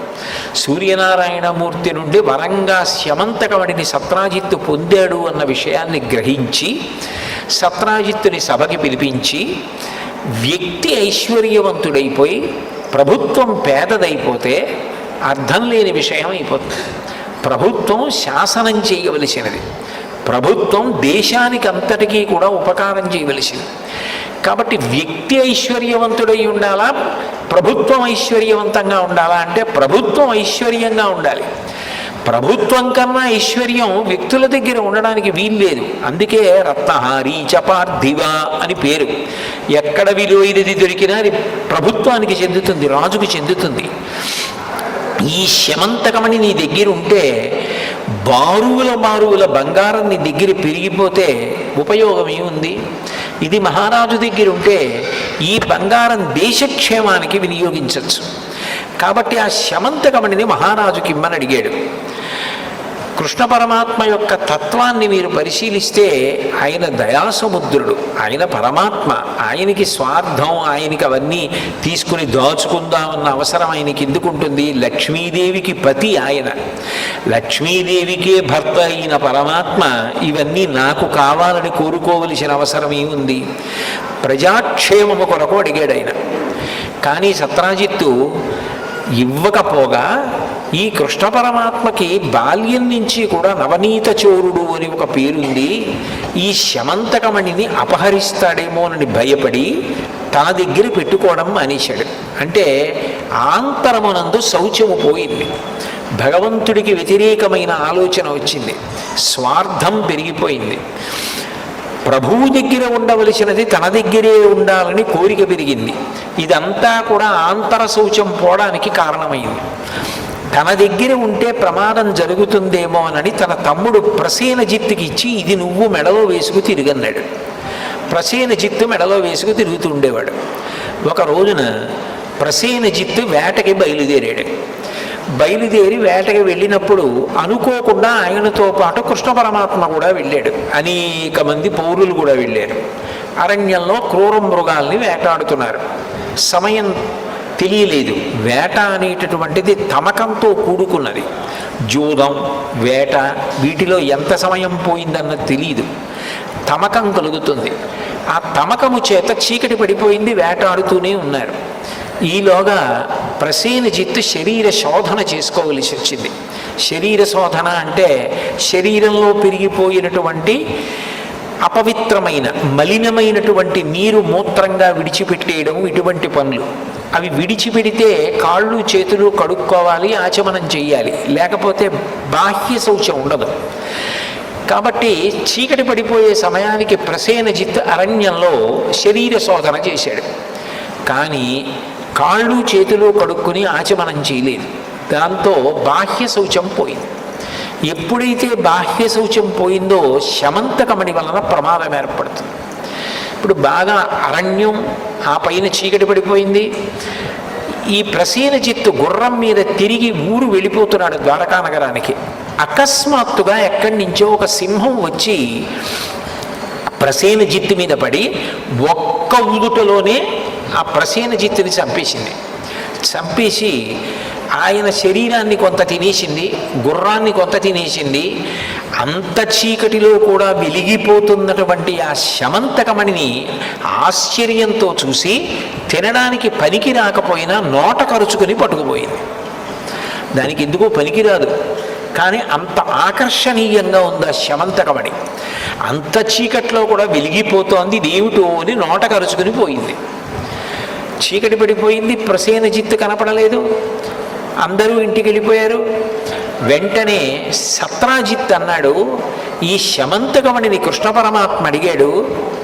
సూర్యనారాయణమూర్తి నుండి వరంగా శమంతకమణిని సత్రాజిత్తు పొందాడు అన్న విషయాన్ని గ్రహించి సత్రాజిత్తుని సభకి పిలిపించి, వ్యక్తి ఐశ్వర్యవంతుడైపోయి ప్రభుత్వం పేదదైపోతే అర్థం లేని విషయం అయిపోతుంది. ప్రభుత్వం శాసనం చేయవలసినది, ప్రభుత్వం దేశానికి అంతటికీ కూడా ఉపకారం చేయవలసింది. కాబట్టి వ్యక్తి ఐశ్వర్యవంతుడై ఉండాలా, ప్రభుత్వం ఐశ్వర్యవంతంగా ఉండాలా అంటే ప్రభుత్వం ఐశ్వర్యంగా ఉండాలి. ప్రభుత్వం కన్నా ఐశ్వర్యం వ్యక్తుల దగ్గర ఉండడానికి వీల్లేదు. అందుకే రత్నహారి చపార్థివ అని పేరు. ఎక్కడ విలువైనది దొరికినా అది ప్రభుత్వానికి చెందుతుంది, రాజుకు చెందుతుంది. ఈ శమంతకమణి నీ దగ్గర ఉంటే బారువుల బంగారం నీ దగ్గర పెరిగిపోతే ఉపయోగం ఏముంది? ఇది మహారాజు దగ్గర ఉంటే ఈ బంగారం దేశక్షేమానికి వినియోగించవచ్చు. కాబట్టి ఆ శమంతకమణిని మహారాజుకి ఇమ్మని అడిగాడు. కృష్ణ పరమాత్మ యొక్క తత్వాన్ని మీరు పరిశీలిస్తే ఆయన దయాసముద్రుడు, ఆయన పరమాత్మ. ఆయనకి స్వార్థం, ఆయనకి అవన్నీ తీసుకుని దాచుకుందామన్న అవసరం ఆయనకి ఎందుకు ఉంటుంది? లక్ష్మీదేవికి పతి ఆయన, లక్ష్మీదేవికే భర్త అయిన పరమాత్మ ఇవన్నీ నాకు కావాలని కోరుకోవలసిన అవసరం ఏముంది? ప్రజాక్షేమము కొరకు అడిగాడు ఆయన. కానీ సత్రాజిత్తు ఇవ్వకపోగా ఈ కృష్ణ పరమాత్మకి బాల్యం నుంచి కూడా నవనీత చోరుడు అని ఒక పేరుంది. ఈ శమంతకమణిని అపహరిస్తాడేమోనని భయపడి తన దగ్గర పెట్టుకోవడం మానేశాడు. అంటే ఆంతరమునందు శౌచము పోయింది, భగవంతుడికి వ్యతిరేకమైన ఆలోచన వచ్చింది, స్వార్థం పెరిగిపోయింది. ప్రభువు దగ్గర ఉండవలసినది తన దగ్గరే ఉండాలని కోరిక పెరిగింది. ఇదంతా కూడా ఆంతర శౌచం పోవడానికి కారణమైంది. తన దగ్గర ఉంటే ప్రమాదం జరుగుతుందేమోనని తన తమ్ముడు ప్రసేనజిత్తుకి ఇచ్చి ఇది నువ్వు మెడలో వేసుకు తిరిగన్నాడు. ప్రసేనజిత్తు మెడలో వేసుకు తిరుగుతూ ఉండేవాడు. ఒక రోజున ప్రసేనజిత్తు వేటకి బయలుదేరాడు. బయలుదేరి వేటకి వెళ్ళినప్పుడు అనుకోకుండా ఆయనతో పాటు కృష్ణ పరమాత్మ కూడా వెళ్ళాడు. అనేక మంది పౌరులు కూడా వెళ్ళారు. అరణ్యంలో క్రూర మృగాల్ని వేటాడుతున్నారు. సమయం తెలియలేదు. వేట అనేటటువంటిది తమకంతో కూడుకున్నది. జూదం, వేట, వీటిలో ఎంత సమయం పోయిందన్నది తెలియదు, తమకం కలుగుతుంది. ఆ తమకము చేత చీకటి పడిపోయింది, వేటాడుతూనే ఉన్నారు. ఈలోగా ప్రసేనజిత్తు శరీర శోధన చేసుకోవలసి వచ్చింది. శరీర శోధన అంటే శరీరంలో పెరిగిపోయినటువంటి అపవిత్రమైన మలినమైనటువంటి నీరు మూత్రంగా విడిచిపెట్టేయడం, ఇటువంటి పనులు. అవి విడిచిపెడితే కాళ్ళు చేతులు కడుక్కోవాలి, ఆచమనం చెయ్యాలి, లేకపోతే బాహ్య శౌచం ఉండదు. కాబట్టి చీకటి పడిపోయే సమయానికి ప్రసేనజిత్ అరణ్యంలో శరీర శోధన చేశాడు. కానీ కాళ్ళు చేతులు కడుక్కుని ఆచమనం చేయలేదు. దాంతో బాహ్య శౌచం పోయింది. ఎప్పుడైతే బాహ్య శౌచం పోయిందో శమంతకమణి వలన ప్రమాదం ఏర్పడుతుంది. ఇప్పుడు బాగా అరణ్యం, ఆ పైన చీకటి పడిపోయింది. ఈ ప్రసేనజిత్తు గుర్రం మీద తిరిగి ఊరు వెళ్ళిపోతున్నాడు ద్వారకా నగరానికి. అకస్మాత్తుగా ఎక్కడి నుంచో ఒక సింహం వచ్చి ప్రసేనజిత్తు మీద పడి ఒక్క ఊదుటలోనే ఆ ప్రసేనజిత్తుని చంపేసింది. చంపేసి ఆయన శరీరాన్ని కొంత తినేసింది, గుర్రాన్ని కొంత తినేసింది. అంత చీకటిలో కూడా వెలిగిపోతున్నటువంటి ఆ శమంతకమణిని ఆశ్చర్యంతో చూసి తినడానికి పనికి రాకపోయినా నోట కరుచుకుని పట్టుకుపోయింది. దానికి ఎందుకో పనికిరాదు, కానీ అంత ఆకర్షణీయంగా ఉంది ఆ శమంతకమణి. అంత చీకట్లో కూడా వెలిగిపోతోంది, ఇదేమిటో అని నోట కరుచుకుని పోయింది. చీకటి పడిపోయింది, ప్రసేనజిత్తు కనపడలేదు, అందరూ ఇంటికి వెళ్ళిపోయారు. వెంటనే సత్రాజిత్ అన్నాడు, ఈ శమంతకమణిని కృష్ణ పరమాత్మ అడిగాడు,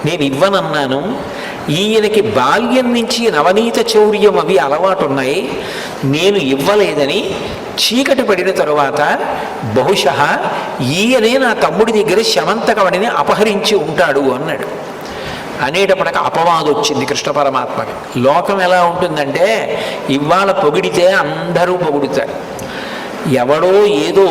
నేను ఇవ్వనన్నాను. ఈయనకి బాల్యం నుంచి నవనీత చౌర్యం అవి అలవాటు ఉన్నాయి, నేను ఇవ్వలేదని చీకటి పడిన తరువాత బహుశः ఈయనే నా తమ్ముడి దగ్గర శమంతకమణిని అపహరించి ఉంటాడు అన్నాడు. అనేటప్పటికి అపవాదం వచ్చింది కృష్ణ పరమాత్మకి. లోకం ఎలా ఉంటుందంటే ఇవాళ పొగిడితే అందరూ పొగుడుతారు, ఎవడో ఏదో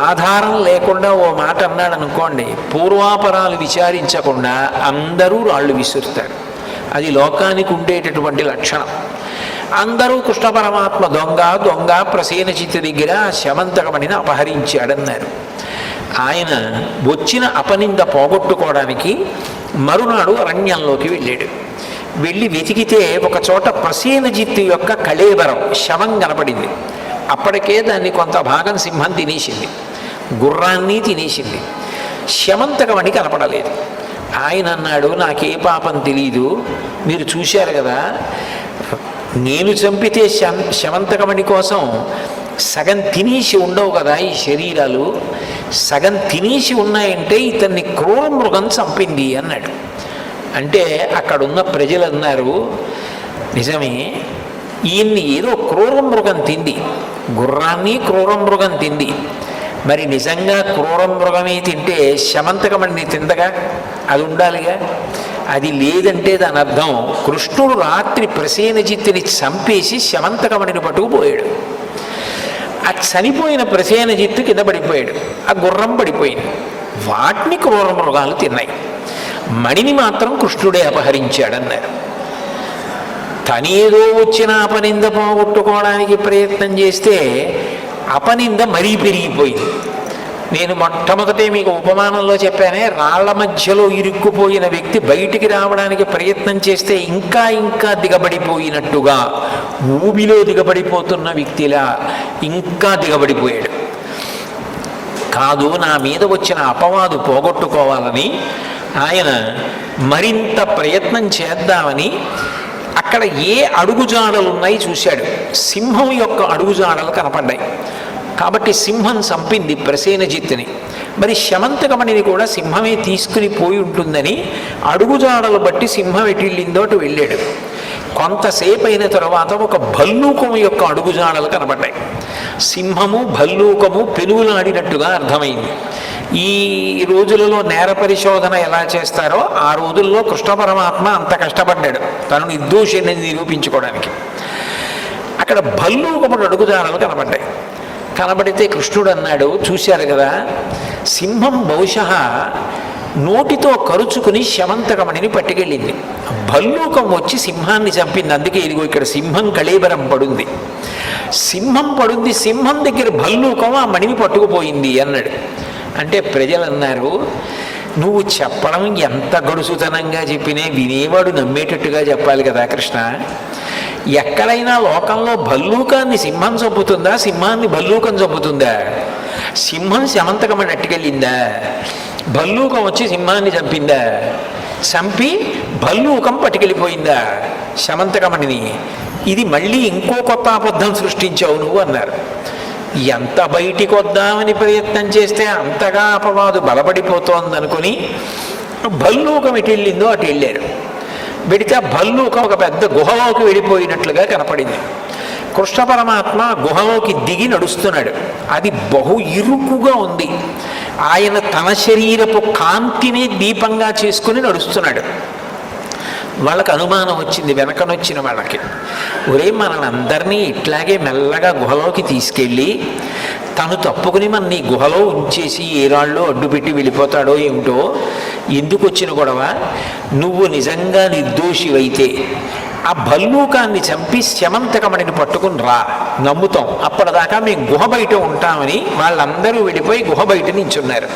ఆధారం లేకుండా ఓ మాట అన్నాడు అనుకోండి, పూర్వాపరాలు విచారించకుండా అందరూ రాళ్ళు విసురుతారు. అది లోకానికి ఉండేటటువంటి లక్షణం. అందరూ కృష్ణ పరమాత్మ దొంగ దొంగ ప్రసేనజిత్తు దగ్గర శమంతకమణిని అపహరించాడన్నారు. ఆయన వచ్చిన అపనింద పోగొట్టుకోవడానికి మరునాడు అరణ్యంలోకి వెళ్ళాడు. వెళ్ళి వెతికితే ఒక చోట ప్రసేనజిత్తు యొక్క కళేబరం శవం కనపడింది. అప్పటికే దాన్ని కొంత భాగం సింహం తినేసింది, గుర్రాన్ని తినేసింది, శమంతకమణి కనపడలేదు. ఆయన అన్నాడు, నాకే పాపం తెలీదు, మీరు చూశారు కదా, నేను చంపితే శమంతకమణి కోసం సగం తినేసి ఉండవు కదా ఈ శరీరాలు, సగం తినేసి ఉన్నాయంటే ఇతన్ని క్రూర మృగం చంపింది అన్నాడు. అంటే అక్కడున్న ప్రజలు అన్నారు, నిజమే, ఈయన్ని ఏదో క్రూర మృగం తింది, గుర్రాన్ని క్రూర మృగం తింది. మరి నిజంగా క్రూర మృగమే తింటే శమంతకమణిని తిందగా, అది ఉండాలిగా. అది లేదంటే దాని అర్థం కృష్ణుడు రాత్రి ప్రసేనజిత్తుని చంపేసి శమంతకమణిని పట్టుకుపోయాడు. ఆ చనిపోయిన ప్రసేనజిత్తు కింద పడిపోయాడు, ఆ గుర్రం పడిపోయింది. వాటిని క్రూర మృగాలు తిన్నాయి, మణిని మాత్రం కృష్ణుడే అపహరించాడన్నారు. తనేదో వచ్చిన అపనింద పోగొట్టుకోవడానికి ప్రయత్నం చేస్తే అపనింద మరీ పెరిగిపోయింది. నేను మొట్టమొదటే మీకు ఉపమానంలో చెప్పానే, రాళ్ల మధ్యలో ఇరుక్కుపోయిన వ్యక్తి బయటికి రావడానికి ప్రయత్నం చేస్తే ఇంకా ఇంకా దిగబడిపోయినట్టుగా, ఊబిలో దిగబడిపోతున్న వ్యక్తిలా ఇంకా దిగబడిపోయాడు. కాదు, నా మీద వచ్చిన అపవాదు పోగొట్టుకోవాలని ఆయన మరింత ప్రయత్నం చేద్దామని అక్కడ ఏ అడుగుజాడలు ఉన్నాయి చూశాడు. సింహం యొక్క అడుగుజాడలు కనపడ్డాయి. కాబట్టి సింహం చంపింది ప్రసేనజిత్తుని. మరి శమంతకమణిని కూడా సింహమే తీసుకుని పోయి ఉంటుందని అడుగుజాడలు బట్టి సింహం ఎటిళ్ళిందో అటు వెళ్ళాడు. కొంతసేపు అయిన తర్వాత ఒక భల్లూకము యొక్క అడుగుజాడలు కనబడ్డాయి. సింహము భల్లూకము పెనుగులాడినట్టుగా అర్థమైంది. ఈ రోజులలో నేర పరిశోధన ఎలా చేస్తారో ఆ రోజుల్లో కృష్ణ పరమాత్మ అంత కష్టపడ్డాడు తను నిర్దోషిని నిరూపించుకోవడానికి. అక్కడ భల్లూకముడు అడుగుజాడలు కనబడ్డాయి. కనబడితే కృష్ణుడు అన్నాడు, చూశారు కదా, సింహం బహుశः నోటితో కరుచుకుని శమంతకమణిని పట్టుకెళ్ళింది. భల్లూకం వచ్చి సింహాన్ని చంపింది. అందుకే ఇదిగో ఇక్కడ సింహం కళేబరం పడుంది. సింహం పడుంది, సింహం దగ్గర భల్లూకం ఆ మణిని పట్టుకుపోయింది అన్నాడు. అంటే ప్రజలు అన్నారు, నువ్వు చెప్పడం ఎంత గడుసుతనంగా చెప్పినే వినేవాడు నమ్మేటట్టుగా చెప్పాలి కదా కృష్ణ. ఎక్కడైనా లోకంలో భల్లూకాన్ని సింహం చంపుతుందా, సింహాన్ని భల్లూకం చంపుతుందా? సింహం శమంతకమణి అట్టుకెళ్ళిందా? భల్లూకం వచ్చి సింహాన్ని చంపిందా? చంపి భల్లూకం పట్టుకెళ్ళిపోయిందా శమంతకమణిని? ఇది మళ్ళీ ఇంకో కొత్త అబద్ధం సృష్టించావు నువ్వు అన్నారు. ఎంత బయటికి వద్దామని ప్రయత్నం చేస్తే అంతగా అపవాదు బలపడిపోతోందనుకుని భల్లూకం ఎటు వెళ్ళిందో అటు వెళ్ళారు. వెడితే ఆ భల్లూకం ఒక పెద్ద గుహలోకి వెళ్ళిపోయినట్లుగా కనపడింది. కృష్ణ పరమాత్మ గుహలోకి దిగి నడుస్తున్నాడు. అది బహు ఇరుకుగా ఉంది. ఆయన తన శరీరపు కాంతిని దీపంగా చేసుకుని నడుస్తున్నాడు. వాళ్ళకి అనుమానం వచ్చింది, వెనకనొచ్చిన వాళ్ళకి, ఒరే మనల్ని ఇట్లాగే మెల్లగా గుహలోకి తీసుకెళ్ళి తను తప్పుకుని మన నీ గుహలో ఉంచేసి ఏ రాళ్ళు అడ్డుపెట్టి వెళ్ళిపోతాడో ఏమిటో, ఎందుకు వచ్చిన గొడవ? నువ్వు నిజంగా నిర్దోషివైతే ఆ భల్లూకాన్ని చంపి శమంతకమణిని పట్టుకుని రా, నమ్ముతాం, అప్పటిదాకా మేము గుహ బయట ఉంటామని వాళ్ళందరూ వెళ్ళిపోయి గుహ బయట నించున్నారు.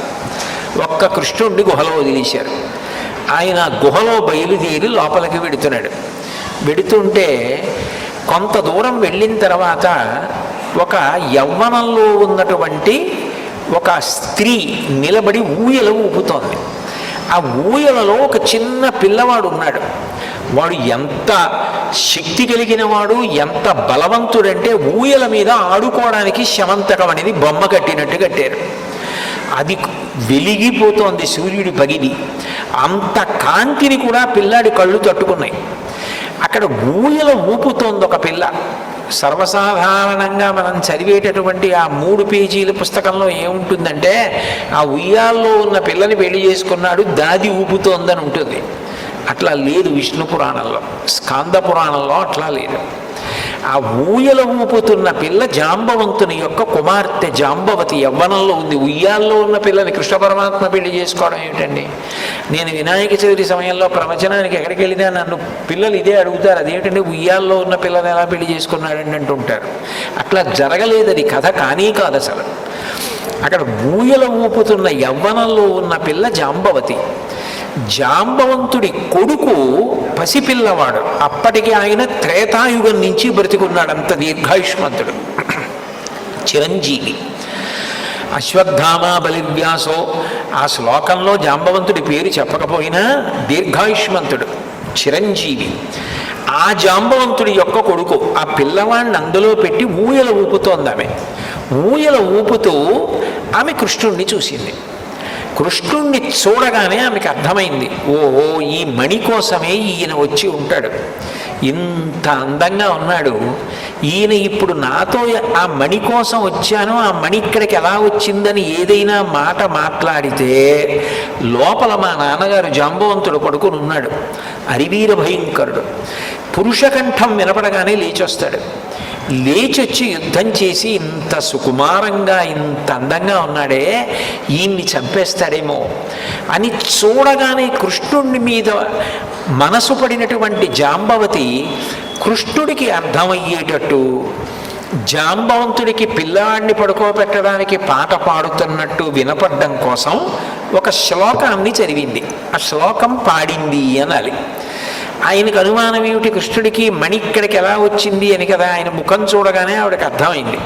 ఒక్క కృష్ణుడిని గుహలో వదిలేశారు. ఆయన గుహలో బయలుదేరి లోపలికి వెడుతున్నాడు. వెడుతుంటే కొంత దూరం వెళ్ళిన తర్వాత ఒక యవ్వనంలో ఉన్నటువంటి ఒక స్త్రీ నిలబడి ఊయల ఊపుతోంది. ఆ ఊయలలో ఒక చిన్న పిల్లవాడు ఉన్నాడు. వాడు ఎంత శక్తి కలిగిన వాడు, ఎంత బలవంతుడంటే ఊయల మీద ఆడుకోవడానికి శమంతకం అనేది బొమ్మ కట్టినట్టు కట్టారు. అది వెలిగిపోతోంది సూర్యుడి పగిలి. అంత కాంతిని కూడా పిల్లాడి కళ్ళు తట్టుకున్నాయి. అక్కడ ఊయల ఊపుతోంది ఒక పిల్ల. సర్వసాధారణంగా మనం చదివేటటువంటి ఆ 3 పేజీల పుస్తకంలో ఏముంటుందంటే ఆ ఉయ్యాల్లో ఉన్న పిల్లని పెళ్లి చేసుకున్నాడు, దాది ఊపుతోందని ఉంటుంది. అట్లా లేదు విష్ణు పురాణంలో, స్కాంద పురాణంలో అట్లా లేదు. ఆ ఊయల ఊపుతున్న పిల్ల జాంబవంతుని యొక్క కుమార్తె జాంబవతి యవ్వనంలో ఉంది. ఉయ్యాల్లో ఉన్న పిల్లని కృష్ణ పరమాత్మ పెళ్లి చేసుకోవడం ఏమిటండి? నేను వినాయక చవితి సమయంలో ప్రవచనానికి ఎక్కడికి వెళ్ళినా నన్ను పిల్లలు ఇదే అడుగుతారు, అదేమిటండి ఉయ్యాల్లో ఉన్న పిల్లని ఎలా పెళ్లి చేసుకున్నాడండి అంటుంటారు. అట్లా జరగలేదు, అది కథ కానీ కాదు అసలు. అక్కడ ఊయల ఊపుతున్న యవ్వనంలో ఉన్న పిల్ల జాంబవతి. జాంబవంతుడి కొడుకు పసిపిల్లవాడు. అప్పటికి ఆయన త్రేతాయుగం నుంచి బ్రతికున్నాడు, అంత దీర్ఘాయుష్మంతుడు, చిరంజీవి. అశ్వత్థామ బలివ్యాసో ఆ శ్లోకంలో జాంబవంతుడి పేరు చెప్పకపోయినా దీర్ఘాయుష్మంతుడు, చిరంజీవి. ఆ జాంబవంతుడి యొక్క కొడుకు. ఆ పిల్లవాడిని అందులో పెట్టి ఊయల ఊపుతోంది ఆమె. ఊయల ఊపుతూ ఆమె కృష్ణుణ్ణి చూసింది. కృష్ణుణ్ణి చూడగానే ఆమెకు అర్థమైంది, ఓహో ఈ మణి కోసమే ఈయన వచ్చి ఉంటాడు, ఇంత అందంగా ఉన్నాడు ఈయన. ఇప్పుడు నాతో ఆ మణి కోసం వచ్చాను, ఆ మణి ఇక్కడికి ఎలా వచ్చిందని ఏదైనా మాట మాట్లాడితే లోపల మా నాన్నగారు జాంబవంతుడు పడుకుని ఉన్నాడు, అరివీర భయంకరుడు. పురుషకంఠం వినపడగానే లేచొస్తాడు. లేచొచ్చి యుద్ధం చేసి ఇంత సుకుమారంగా ఇంత అందంగా ఉన్నాడే, ఈయన్ని చంపేస్తాడేమో అని చూడగానే కృష్ణుడి మీద మనసు పడినటువంటి జాంబవతి కృష్ణుడికి అర్థమయ్యేటట్టు జాంబవంతుడికి పిల్లాడిని పడుకోబెట్టడానికి పాట పాడుతున్నట్టు వినపడడం కోసం ఒక శ్లోకాన్ని చదివింది. ఆ శ్లోకం పాడింది అనాలి. ఆయనకు అనుమానం ఏమిటి, కృష్ణుడికి మణి ఇక్కడికి ఎలా వచ్చింది అని కదా. ఆయన ముఖం చూడగానే ఆవిడకి అర్థమైంది.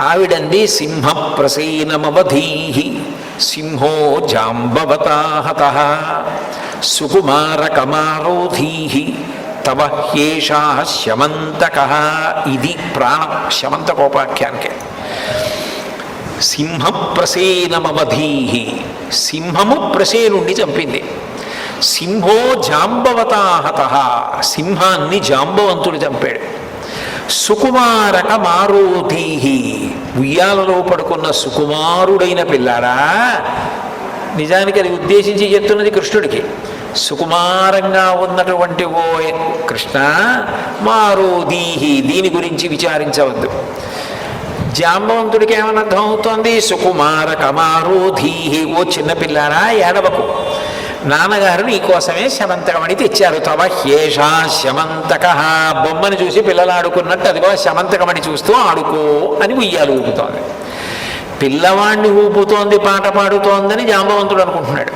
ఆవిడంది సింహ ప్రసీనమవధీహి సింహో జాంబవతాహతః సుకుమార కమారోధీహి తవ హ్యేషా శమంతకః. ఇది ప్రాణం శమంతకోపాఖ్యానికే. సింహ ప్రసేనమవధీహి, సింహము ప్రసేనుణ్ణి చంపింది. సింహో జాంబవతాహతః, సింహాన్ని జాంబవంతుడు చంపాడు. సుకుమారక మారోధీహి, ఉయ్యాలలో పడుకున్న సుకుమారుడైన పిల్లాడా. నిజానికి అది ఉద్దేశించి చెప్తున్నది కృష్ణుడికి. సుకుమారంగా ఉన్నటువంటి ఓ కృష్ణ, మారోధీహి, దీని గురించి విచారించవద్దు. జాంబవంతుడికి ఏమని అర్థం అవుతోంది? సుకుమారక మారోధీహి, ఓ చిన్నపిల్లాడా ఏడవకు, నాన్నగారు నీకోసమే శమంతకమణి తెచ్చారు. తవ హ్యేషా శమంతకః, బొమ్మని చూసి పిల్లలు ఆడుకున్నట్టు అదిగో శమంతకమణి చూస్తూ ఆడుకో అని ఉయ్యాలు ఊపుతోంది. పిల్లవాడిని ఊపుతోంది, పాట పాడుతోందని జాంబవంతుడు అనుకుంటున్నాడు.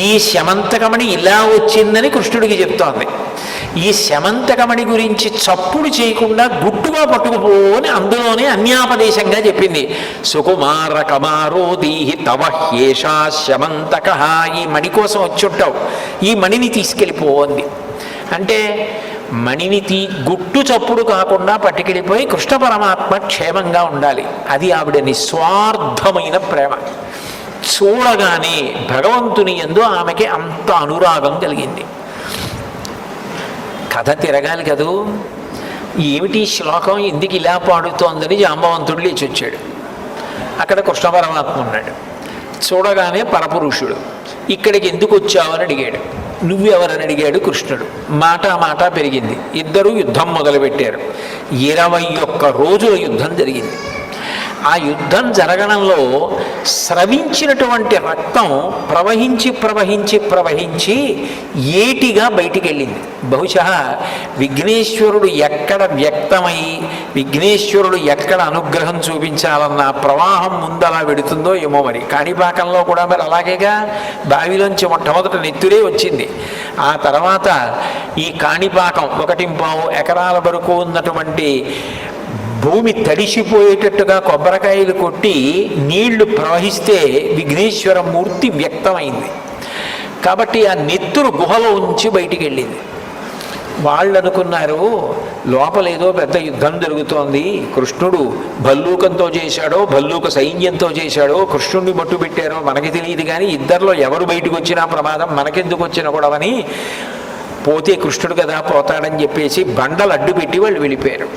ఈ శమంతకమణి ఇలా వచ్చిందని కృష్ణుడికి చెప్తోంది. ఈ శమంతకమణి గురించి చప్పుడు చేయకుండా గుట్టుగా పట్టుకుపోని అందులోనే అన్యాపదేశంగా చెప్పింది. సుకుమార కమారోధీహి తవ హ్యేషా శమంతకః, ఈ మణి కోసం వచ్చుంటావు, ఈ మణిని తీసుకెళ్ళిపోంది. అంటే మణిని గుట్టు చప్పుడు కాకుండా పట్టుకెళ్ళిపోయి కృష్ణ పరమాత్మ క్షేమంగా ఉండాలి. అది ఆవిడ నిస్వార్థమైన ప్రేమ. చూడగానే భగవంతుని యందు ఆమెకి అంత అనురాగం కలిగింది. కథ తిరగాలి కదూ. ఏమిటి శ్లోకం ఎందుకు ఇలా పాడుతోందని జాంబవంతుడు లేచొచ్చాడు. అక్కడ కృష్ణ పరమాత్మ ఉన్నాడు. చూడగానే పరపురుషుడు. ఇక్కడికి ఎందుకు వచ్చావని అడిగాడు. నువ్వెవరని అడిగాడు కృష్ణుడు. మాట పెరిగింది. ఇద్దరూ యుద్ధం మొదలుపెట్టారు. 21 రోజుల యుద్ధం జరిగింది. ఆ యుద్ధం జరగడంలో స్రవించినటువంటి రక్తం ప్రవహించి ప్రవహించి ప్రవహించి ఏటిగా బయటికి వెళ్ళింది. బహుశా విఘ్నేశ్వరుడు ఎక్కడ వ్యక్తమై విఘ్నేశ్వరుడు ఎక్కడ అనుగ్రహం చూపించాలన్న ప్రవాహం ముందలా వెడుతుందో ఏమో మరి. కాణిపాకంలో కూడా మరి అలాగేగా, బావిలోంచి మొట్టమొదట నెత్తురే వచ్చింది. ఆ తర్వాత ఈ కాణిపాకం 1.5 ఎకరాల వరకు ఉన్నటువంటి భూమి తడిసిపోయేటట్టుగా కొబ్బరికాయలు కొట్టి నీళ్లు ప్రవహిస్తే విఘ్నేశ్వర మూర్తి వ్యక్తమైంది. కాబట్టి ఆ నెత్తురు గుహలో ఉంచి బయటికి వెళ్ళింది. వాళ్ళు అనుకున్నారు లోపలేదో పెద్ద యుద్ధం జరుగుతోంది, కృష్ణుడు భల్లూకంతో చేశాడో భల్లూక సైన్యంతో చేశాడో కృష్ణుడిని మట్టు పెట్టారో మనకి తెలియదు, కానీ ఇద్దరిలో ఎవరు బయటకు వచ్చినా ప్రమాదం, మనకెందుకు వచ్చిన గొడవని, పోతే కృష్ణుడు కదా పోతాడని చెప్పేసి బండలు అడ్డు పెట్టి వాళ్ళు వెళ్ళిపోయారు.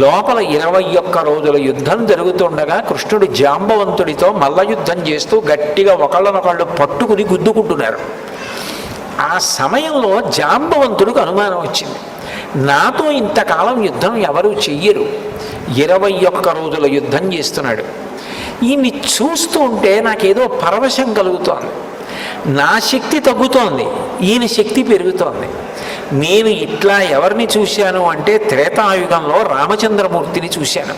లోపల 21 రోజుల యుద్ధం జరుగుతుండగా కృష్ణుడు జాంబవంతుడితో మల్ల యుద్ధం చేస్తూ గట్టిగా ఒకళ్ళనొకళ్ళు పట్టుకుని గుద్దుకుంటున్నారు. ఆ సమయంలో జాంబవంతుడికి అనుమానం వచ్చింది, నాతో ఇంతకాలం యుద్ధం ఎవరు చెయ్యరు, 21 రోజుల యుద్ధం చేస్తున్నాడు, ఈయన్ని చూస్తూ ఉంటే నాకేదో పరవశం కలుగుతోంది, నా శక్తి తగ్గుతోంది, ఈయన శక్తి పెరుగుతోంది. నేను ఇట్లా ఎవరిని చూశాను అంటే త్రేతాయుగంలో రామచంద్రమూర్తిని చూశాను,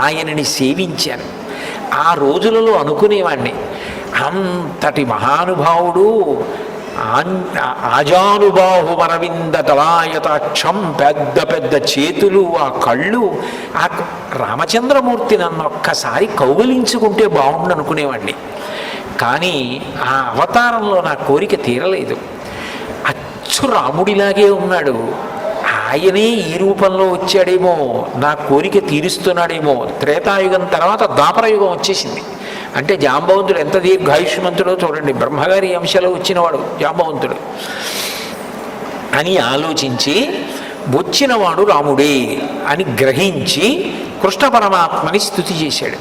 ఆయనని సేవించాను. ఆ రోజులలో అనుకునేవాణ్ణి, అంతటి మహానుభావుడు, ఆజానుబాహు వరవింద దళాయతాక్షం, పెద్ద పెద్ద చేతులు, ఆ కళ్ళు, ఆ రామచంద్రమూర్తి నన్ను ఒక్కసారి కౌగలించుకుంటే బాగుండు అనుకునేవాడిని. కానీ ఆ అవతారంలో నా కోరిక తీరలేదు. అచ్చు రాముడిలాగే ఉన్నాడు, ఆయనే ఈ రూపంలో వచ్చాడేమో, నా కోరిక తీరుస్తున్నాడేమో. త్రేతాయుగం తర్వాత ద్వాపరయుగం వచ్చేసింది. అంటే జాంబవంతుడు ఎంత దీర్ఘాయుష్మంతుడో చూడండి, బ్రహ్మగారి అంశలో వచ్చినవాడు జాంబవంతుడు అని ఆలోచించి వచ్చినవాడు రాముడే అని గ్రహించి కృష్ణ పరమాత్మని స్తుతి చేశాడు.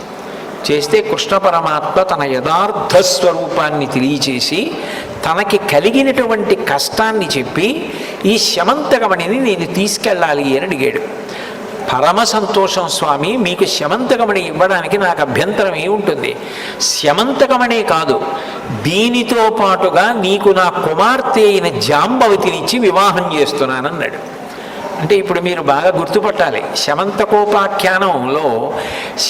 చేస్తే కృష్ణ పరమాత్మ తన యథార్థ స్వరూపాన్ని తెలియచేసి తనకి కలిగినటువంటి కష్టాన్ని చెప్పి ఈ శమంతకమణిని నేను తీసుకెళ్ళాలి అని అడిగాడు. పరమ సంతోషం స్వామి, మీకు శమంతకమణి ఇవ్వడానికి నాకు అభ్యంతరం ఏముంటుంది, శమంతకమణే కాదు దీనితో పాటుగా నీకు నా కుమార్తె అయిన జాంబవతినిచ్చి వివాహం చేస్తున్నానన్నాడు. అంటే ఇప్పుడు మీరు బాగా గుర్తుపట్టాలి, శమంతకోపాఖ్యానంలో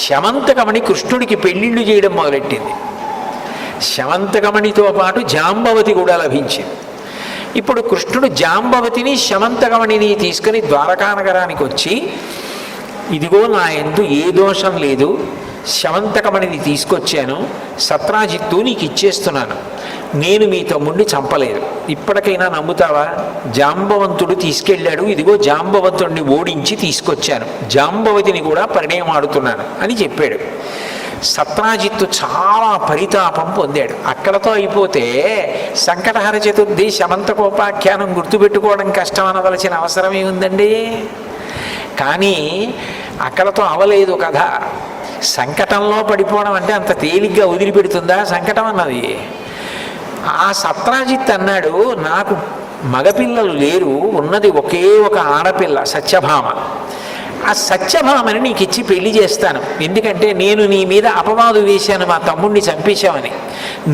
శమంతకమణి కృష్ణుడికి పెళ్ళిళ్ళు చేయడం మొదలెట్టింది. శమంతకమణితో పాటు జాంబవతి కూడా లభించింది. ఇప్పుడు కృష్ణుడు జాంబవతిని శమంతకమణిని తీసుకుని ద్వారకానగరానికి వచ్చి, ఇదిగో నా యందు ఏ దోషం లేదు, శమంతకమణిని తీసుకొచ్చాను, సత్రాజిత్తు నీకు ఇచ్చేస్తున్నాను, నేను మీ తమ్ముడిని చంపలేదు, ఇప్పటికైనా నమ్ముతావా? జాంబవంతుడు తీసుకెళ్ళాడు, ఇదిగో జాంబవంతుడిని ఓడించి తీసుకొచ్చాను, జాంబవతిని కూడా పరిణయమాడుతున్నాను అని చెప్పాడు. సత్రాజిత్తు చాలా పరితాపం పొందాడు. అక్కడతో అయిపోతే సంకటహర చతుర్థి శమంతకోపాఖ్యానం గుర్తుపెట్టుకోవడం కష్టం అనవలసిన అవసరం ఏముందండి? కానీ అక్కడతో అవలేదు కథ. సంకటంలో పడిపోవడం అంటే అంత తేలిగ్గా వదిలిపెడుతుందా సంకటం అన్నది? ఆ సత్రాజిత్ అన్నాడు, నాకు మగపిల్లలు లేరు, ఉన్నది ఒకే ఒక ఆడపిల్ల సత్యభామ, ఆ సత్యభామని నీకు ఇచ్చి పెళ్లి చేస్తాను, ఎందుకంటే నేను నీ మీద అపవాదు వేశాను, మా తమ్ముడిని చంపేశావని,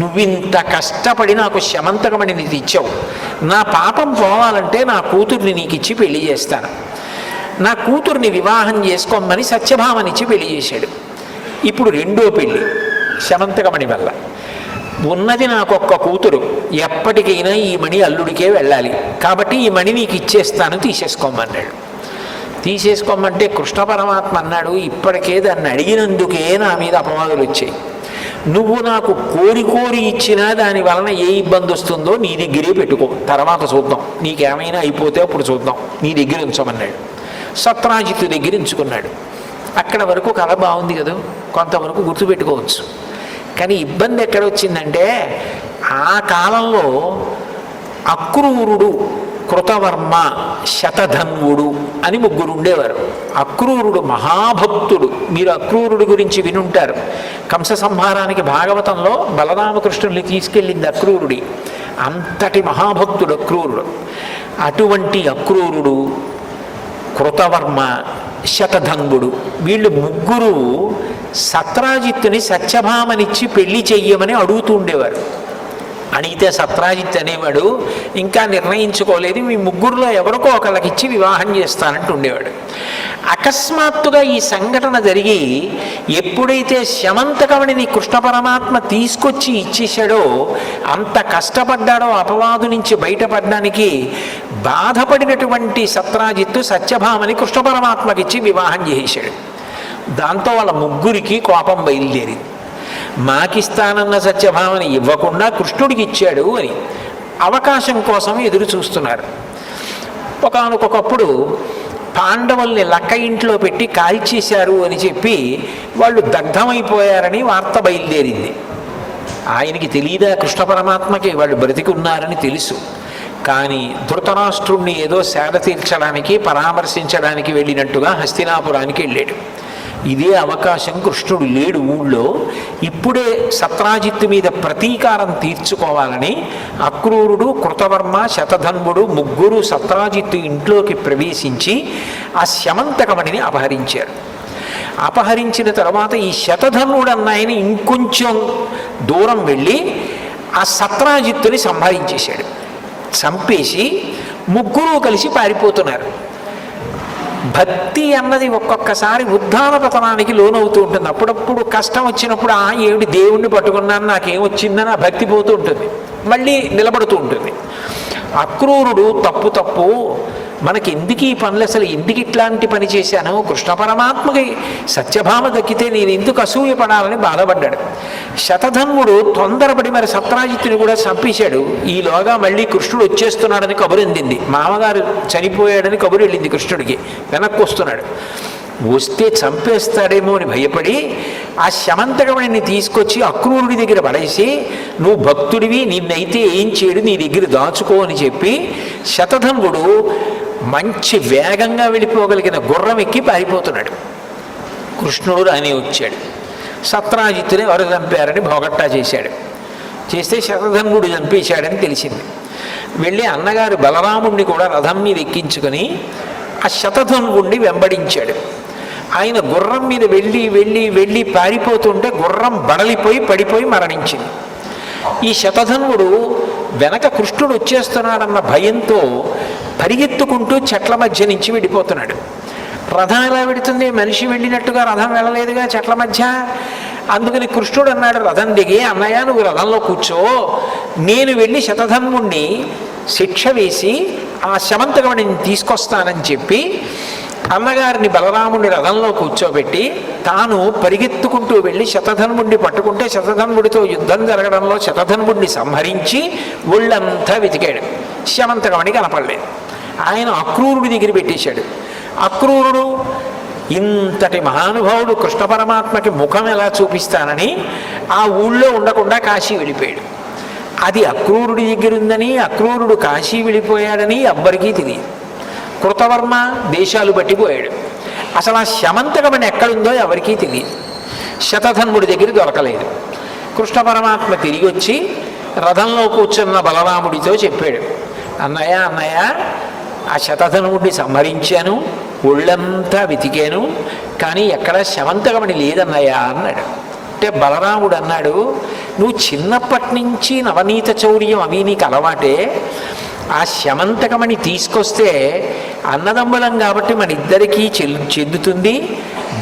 నువ్వింత కష్టపడి నాకు శమంతకమణి నీకు ఇచ్చావు, నా పాపం పోవాలంటే నా కూతుర్ని నీకు ఇచ్చి పెళ్లి చేస్తాను, నా కూతుర్ని వివాహం చేసుకోమని సత్యభామనిచ్చి పెళ్లి చేశాడు. ఇప్పుడు రెండో పెళ్ళి శమంతకమణి వల్ల. ఉన్నది నాకొక్క కూతురు, ఎప్పటికైనా ఈ మణి అల్లుడికే వెళ్ళాలి, కాబట్టి ఈ మణి నీకు ఇచ్చేస్తాను, తీసేసుకోమన్నాడు. తీసేసుకోమంటే కృష్ణ పరమాత్మ అన్నాడు, ఇప్పటికే దాన్ని అడిగినందుకే నా మీద అపవాదులు వచ్చాయి, నువ్వు నాకు కోరి కోరి ఇచ్చినా దాని వలన ఏ ఇబ్బంది వస్తుందో నీ దగ్గరే పెట్టుకో, తర్వాత చూద్దాం, నీకేమైనా అయిపోతే అప్పుడు చూద్దాం, నీ దగ్గర ఉంచమన్నాడు. సత్రాజిత్తు దగ్గర ఉంచుకున్నాడు. అక్కడ వరకు కథ బాగుంది కదా, కొంతవరకు గుర్తుపెట్టుకోవచ్చు. కానీ ఇబ్బంది ఎక్కడ వచ్చిందంటే, ఆ కాలంలో అక్రూరుడు, కృతవర్మ, శతధన్వుడు అని ముగ్గురు ఉండేవారు. అక్రూరుడు మహాభక్తుడు, మీరు అక్రూరుడి గురించి వినుంటారు. కంస సంహారానికి భాగవతంలో బలరామకృష్ణుల్ని తీసుకెళ్ళింది అక్రూరుడి, అంతటి మహాభక్తుడు అక్రూరుడు. అటువంటి అక్రూరుడు, కృతవర్మ, శతధన్వుడు, వీళ్ళు ముగ్గురు సత్రాజిత్తుని సత్యభామనిచ్చి పెళ్లి చెయ్యమని అడుగుతూ ఉండేవారు. అడిగితే సత్రాజిత్ అనేవాడు ఇంకా నిర్ణయించుకోలేదు, మీ ముగ్గురులో ఎవరికో ఒకళ్ళకి ఇచ్చి వివాహం చేస్తానంటూ ఉండేవాడు. అకస్మాత్తుగా ఈ సంఘటన జరిగి ఎప్పుడైతే శమంతకమణిని కృష్ణ పరమాత్మ తీసుకొచ్చి ఇచ్చేశాడో, అంత కష్టపడ్డాడో అపవాదు నుంచి బయటపడడానికి, బాధపడినటువంటి సత్రాజిత్తు సత్యభామని కృష్ణ పరమాత్మకి ఇచ్చి వివాహం చేసేశాడు. దాంతో వాళ్ళ ముగ్గురికి కోపం బయలుదేరింది. మాకిస్తానన్న సత్యభామని ఇవ్వకుండా కృష్ణుడికి ఇచ్చాడు అని అవకాశం కోసం ఎదురు చూస్తున్నారు. ఒకానొకప్పుడు పాండవుల్ని లక్క ఇంట్లో పెట్టి కాల్చేశారు అని చెప్పి వాళ్ళు దగ్ధమైపోయారని వార్త బయలుదేరింది. ఆయనకి తెలియదా కృష్ణ పరమాత్మకి వాళ్ళు బ్రతికి ఉన్నారని తెలుసు. కానీ ధృతరాష్ట్రుణ్ణి ఏదో సేద తీర్చడానికి పరామర్శించడానికి వెళ్ళినట్టుగా హస్తినాపురానికి వెళ్ళాడు. ఇదే అవకాశం, కృష్ణుడు లేడు ఊళ్ళో, ఇప్పుడే సత్రాజిత్తు మీద ప్రతీకారం తీర్చుకోవాలని అక్రూరుడు, కృతవర్మ, శతధన్వుడు ముగ్గురు సత్రాజిత్తు ఇంట్లోకి ప్రవేశించి ఆ శమంతకమణిని అపహరించారు. అపహరించిన తర్వాత ఈ శతధన్వుడు అన్నాయని ఇంకొంచెం దూరం వెళ్ళి ఆ సత్రాజిత్తుని సంహరించేశాడు. చంపేసి ముగ్గురు కలిసి పారిపోతున్నారు. భక్తి అన్నది ఒక్కొక్కసారి ఉద్ధాన పతనానికి లోనవుతూ ఉంటుంది. అప్పుడప్పుడు కష్టం వచ్చినప్పుడు ఏమిటి దేవుణ్ణి పట్టుకున్నాను నాకేమొచ్చిందని ఆ భక్తి పోతూ ఉంటుంది, మళ్ళీ నిలబడుతూ ఉంటుంది. అక్రూరుడు తప్పు మనకి ఎందుకు ఈ పనులు, అసలు ఎందుకు ఇట్లాంటి పని చేశాను, కృష్ణ పరమాత్మకి సత్యభామ దక్కితే నేను ఎందుకు అసూయపడాలని బాధపడ్డాడు. శతధన్వుడు తొందరపడి మరి సత్రాజిత్తుని కూడా చంపేశాడు. ఈలోగా మళ్ళీ కృష్ణుడు వచ్చేస్తున్నాడని కబురు అందింది. మామగారు చనిపోయాడని కబురు వెళ్ళింది కృష్ణుడికి. వెనక్కి వస్తున్నాడు. వస్తే చంపేస్తాడేమో అని భయపడి ఆ శమంతకమణిని తీసుకొచ్చి అక్రూరుడి దగ్గర పడేసి, నువ్వు భక్తుడివి, నిన్నైతే ఏం చేయడు, నీ దగ్గర దాచుకో అని చెప్పి శతధన్వుడు మంచి వేగంగా వెళ్ళిపోగలిగిన గుర్రం ఎక్కి పారిపోతున్నాడు. కృష్ణుడు రాని వచ్చాడు. సత్రాజిత్తుని ఎవరు చంపారని భోగట్టా చేశాడు. చేస్తే శతధన్వుడు చంపేశాడని తెలిసింది. వెళ్ళి అన్నగారు బలరాముణ్ణి కూడా రథం మీద ఎక్కించుకొని ఆ శతధన్వుణ్ణి వెంబడించాడు. ఆయన గుర్రం మీద వెళ్ళి వెళ్ళి వెళ్ళి పారిపోతుంటే గుర్రం బడలిపోయి పడిపోయి మరణించింది. ఈ శతధన్వుడు వెనక కృష్ణుడు వచ్చేస్తున్నాడన్న భయంతో పరిగెత్తుకుంటూ చెట్ల మధ్య నుంచి వెళ్ళిపోతున్నాడు. రథం ఎలా వెడుతుంది, మనిషి వెళ్ళినట్టుగా రథం వెళ్ళలేదుగా చెట్ల మధ్య. అందుకని కృష్ణుడు అన్నాడు రథం దిగి, అన్నయ్య నువ్వు రథంలో కూర్చో, నేను వెళ్ళి శతధన్వుణ్ణి శిక్ష వేసి ఆ శమంతకమణిని తీసుకొస్తానని చెప్పి అన్నగారిని బలరాముడిని రథంలో కూర్చోబెట్టి తాను పరిగెత్తుకుంటూ వెళ్ళి శతధన్వుడిని పట్టుకుంటే శతధన్వుడితో యుద్ధం జరగడంలో శతధన్వుడిని సంహరించి ఒళ్ళంతా వెతికాడు. శమంతకమణి కనపడలేదు. ఆయన అక్రూరుడి దగ్గర పెట్టేశాడు. అక్రూరుడు ఇంతటి మహానుభావుడు కృష్ణ పరమాత్మకి ముఖం ఎలా చూపిస్తానని ఆ ఊళ్ళో ఉండకుండా కాశీ వెళ్ళిపోయాడు. అది అక్రూరుడి దగ్గర ఉందని, అక్రూరుడు కాశీ వెళ్ళిపోయాడని ఎవ్వరికీ తెలియదు. కృతవర్మ దేశాలు బట్టిపోయాడు. అసలు ఆ శమంతకమణి ఎక్కడుందో ఎవరికీ తెలియదు. శతధన్వుడి దగ్గర దొరకలేదు. కృష్ణ పరమాత్మ తిరిగి వచ్చి రథంలో కూర్చున్న బలరాముడితో చెప్పాడు, అన్నయ్య అన్నయ్య ఆ శతధన్వుడిని సంహరించాను, ఒళ్ళంతా వెతికాను, కానీ ఎక్కడ శమంతకమణి లేదన్నయ్య అన్నాడు. అంటే బలరాముడు అన్నాడు, నువ్వు చిన్నప్పటి నుంచి నవనీత చౌర్యం అవి నీకు అలవాటే, ఆ శమంతకమణి తీసుకొస్తే అన్నదమ్ములం కాబట్టి మన ఇద్దరికీ చెందుతుంది,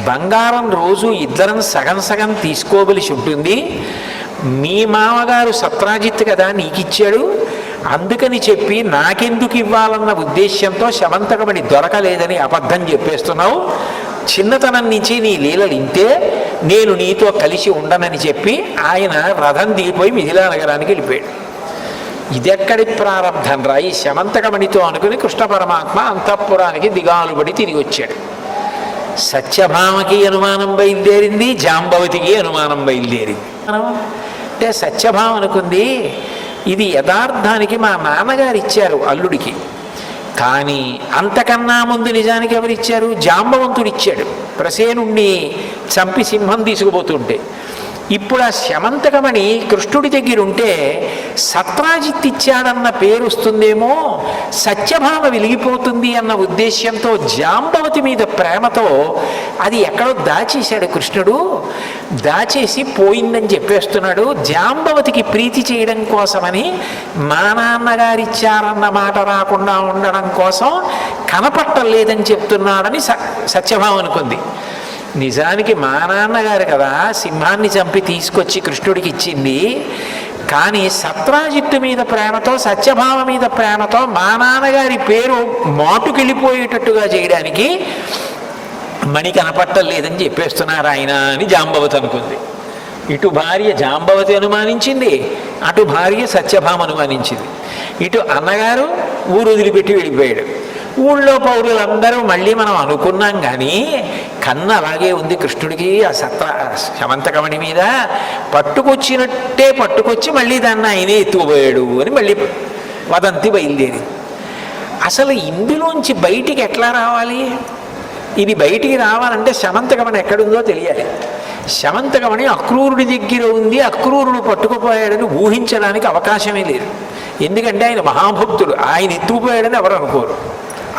బంగారం రోజు ఇద్దరం సగం సగం తీసుకోవలసి ఉంటుంది, మీ మామగారు సత్రాజిత్ కదా నీకిచ్చాడు, అందుకని చెప్పి నాకెందుకు ఇవ్వాలన్న ఉద్దేశ్యంతో శమంతకమణి దొరకలేదని అబద్ధం చెప్పేస్తున్నావు, చిన్నతనం నుంచి నీ లీలలు ఇంతే, నేను నీతో కలిసి ఉండనని చెప్పి ఆయన రథం దిగిపోయి మిథిలా నగరానికి వెళ్ళిపోయాడు. ఇదెక్కడి ప్రారంభం రా, ఈ శమంతకమణితో అనుకుని కృష్ణ పరమాత్మ అంతఃపురానికి దిగాలుబడి తిరిగి వచ్చాడు. సత్యభామకి అనుమానం బయలుదేరింది, జాంబవతికి అనుమానం బయలుదేరింది. అంటే సత్యభామ అనుకుంది, ఇది యథార్థానికి మా నాన్నగారు ఇచ్చారు అల్లుడికి, కానీ అంతకన్నా ముందు నిజానికి ఎవరిచ్చారు, జాంబవంతుడు ఇచ్చాడు. ప్రసేనుణ్ణి చంపి సింహం తీసుకుపోతుంటే ఇప్పుడు ఆ శమంతకమణి కృష్ణుడి దగ్గర ఉంటే సత్రాజిత్ ఇచ్చాడన్న పేరు వస్తుందేమో, సత్యభామ వెలిగిపోతుంది అన్న ఉద్దేశ్యంతో జాంబవతి మీద ప్రేమతో అది ఎక్కడో దాచేశాడు కృష్ణుడు. దాచేసి పోయిందని చెప్పేస్తున్నాడు. జాంబవతికి ప్రీతి చేయడం కోసమని మా నాన్నగారిచ్చారన్న మాట రాకుండా ఉండడం కోసం కనపట్టలేదని చెప్తున్నాడని సత్యభామ అనుకుంది. నిజానికి మా నాన్నగారు కదా సింహాన్ని చంపి తీసుకొచ్చి కృష్ణుడికి ఇచ్చింది. కానీ సత్రాజిత్తు మీద ప్రేమతో, సత్యభామ మీద ప్రేమతో మా నాన్నగారి పేరు మాటుకెళ్ళిపోయేటట్టుగా చేయడానికి మణి కనపట్టలేదని చెప్పేస్తున్నారు ఆయన అని జాంబవతి అనుకుంది. ఇటు భార్య జాంబవతి అనుమానించింది, అటు భార్య సత్యభామ అనుమానించింది. ఇటు అన్నగారు ఊరు వదిలిపెట్టి వెళ్ళిపోయాడు. ఊళ్ళో పౌరులందరూ మళ్ళీ మనం అనుకున్నాం కానీ కన్ను అలాగే ఉంది కృష్ణుడికి ఆ శమంతకమణి మీద. పట్టుకొచ్చినట్టే పట్టుకొచ్చి మళ్ళీ దాన్ని ఆయనే ఎత్తుకుపోయాడు అని మళ్ళీ వదంతి బయలుదేరి. అసలు ఇందులోంచి బయటికి ఎట్లా రావాలి? ఇది బయటికి రావాలంటే శమంతకమణి ఎక్కడుందో తెలియాలి. శమంతకమణి అక్రూరుడి దగ్గర ఉంది, అక్రూరుడు పట్టుకుపోయాడని ఊహించడానికి అవకాశమే లేదు. ఎందుకంటే ఆయన మహాభక్తుడు, ఆయన ఎత్తుకుపోయాడని ఎవరు అనుకోరు.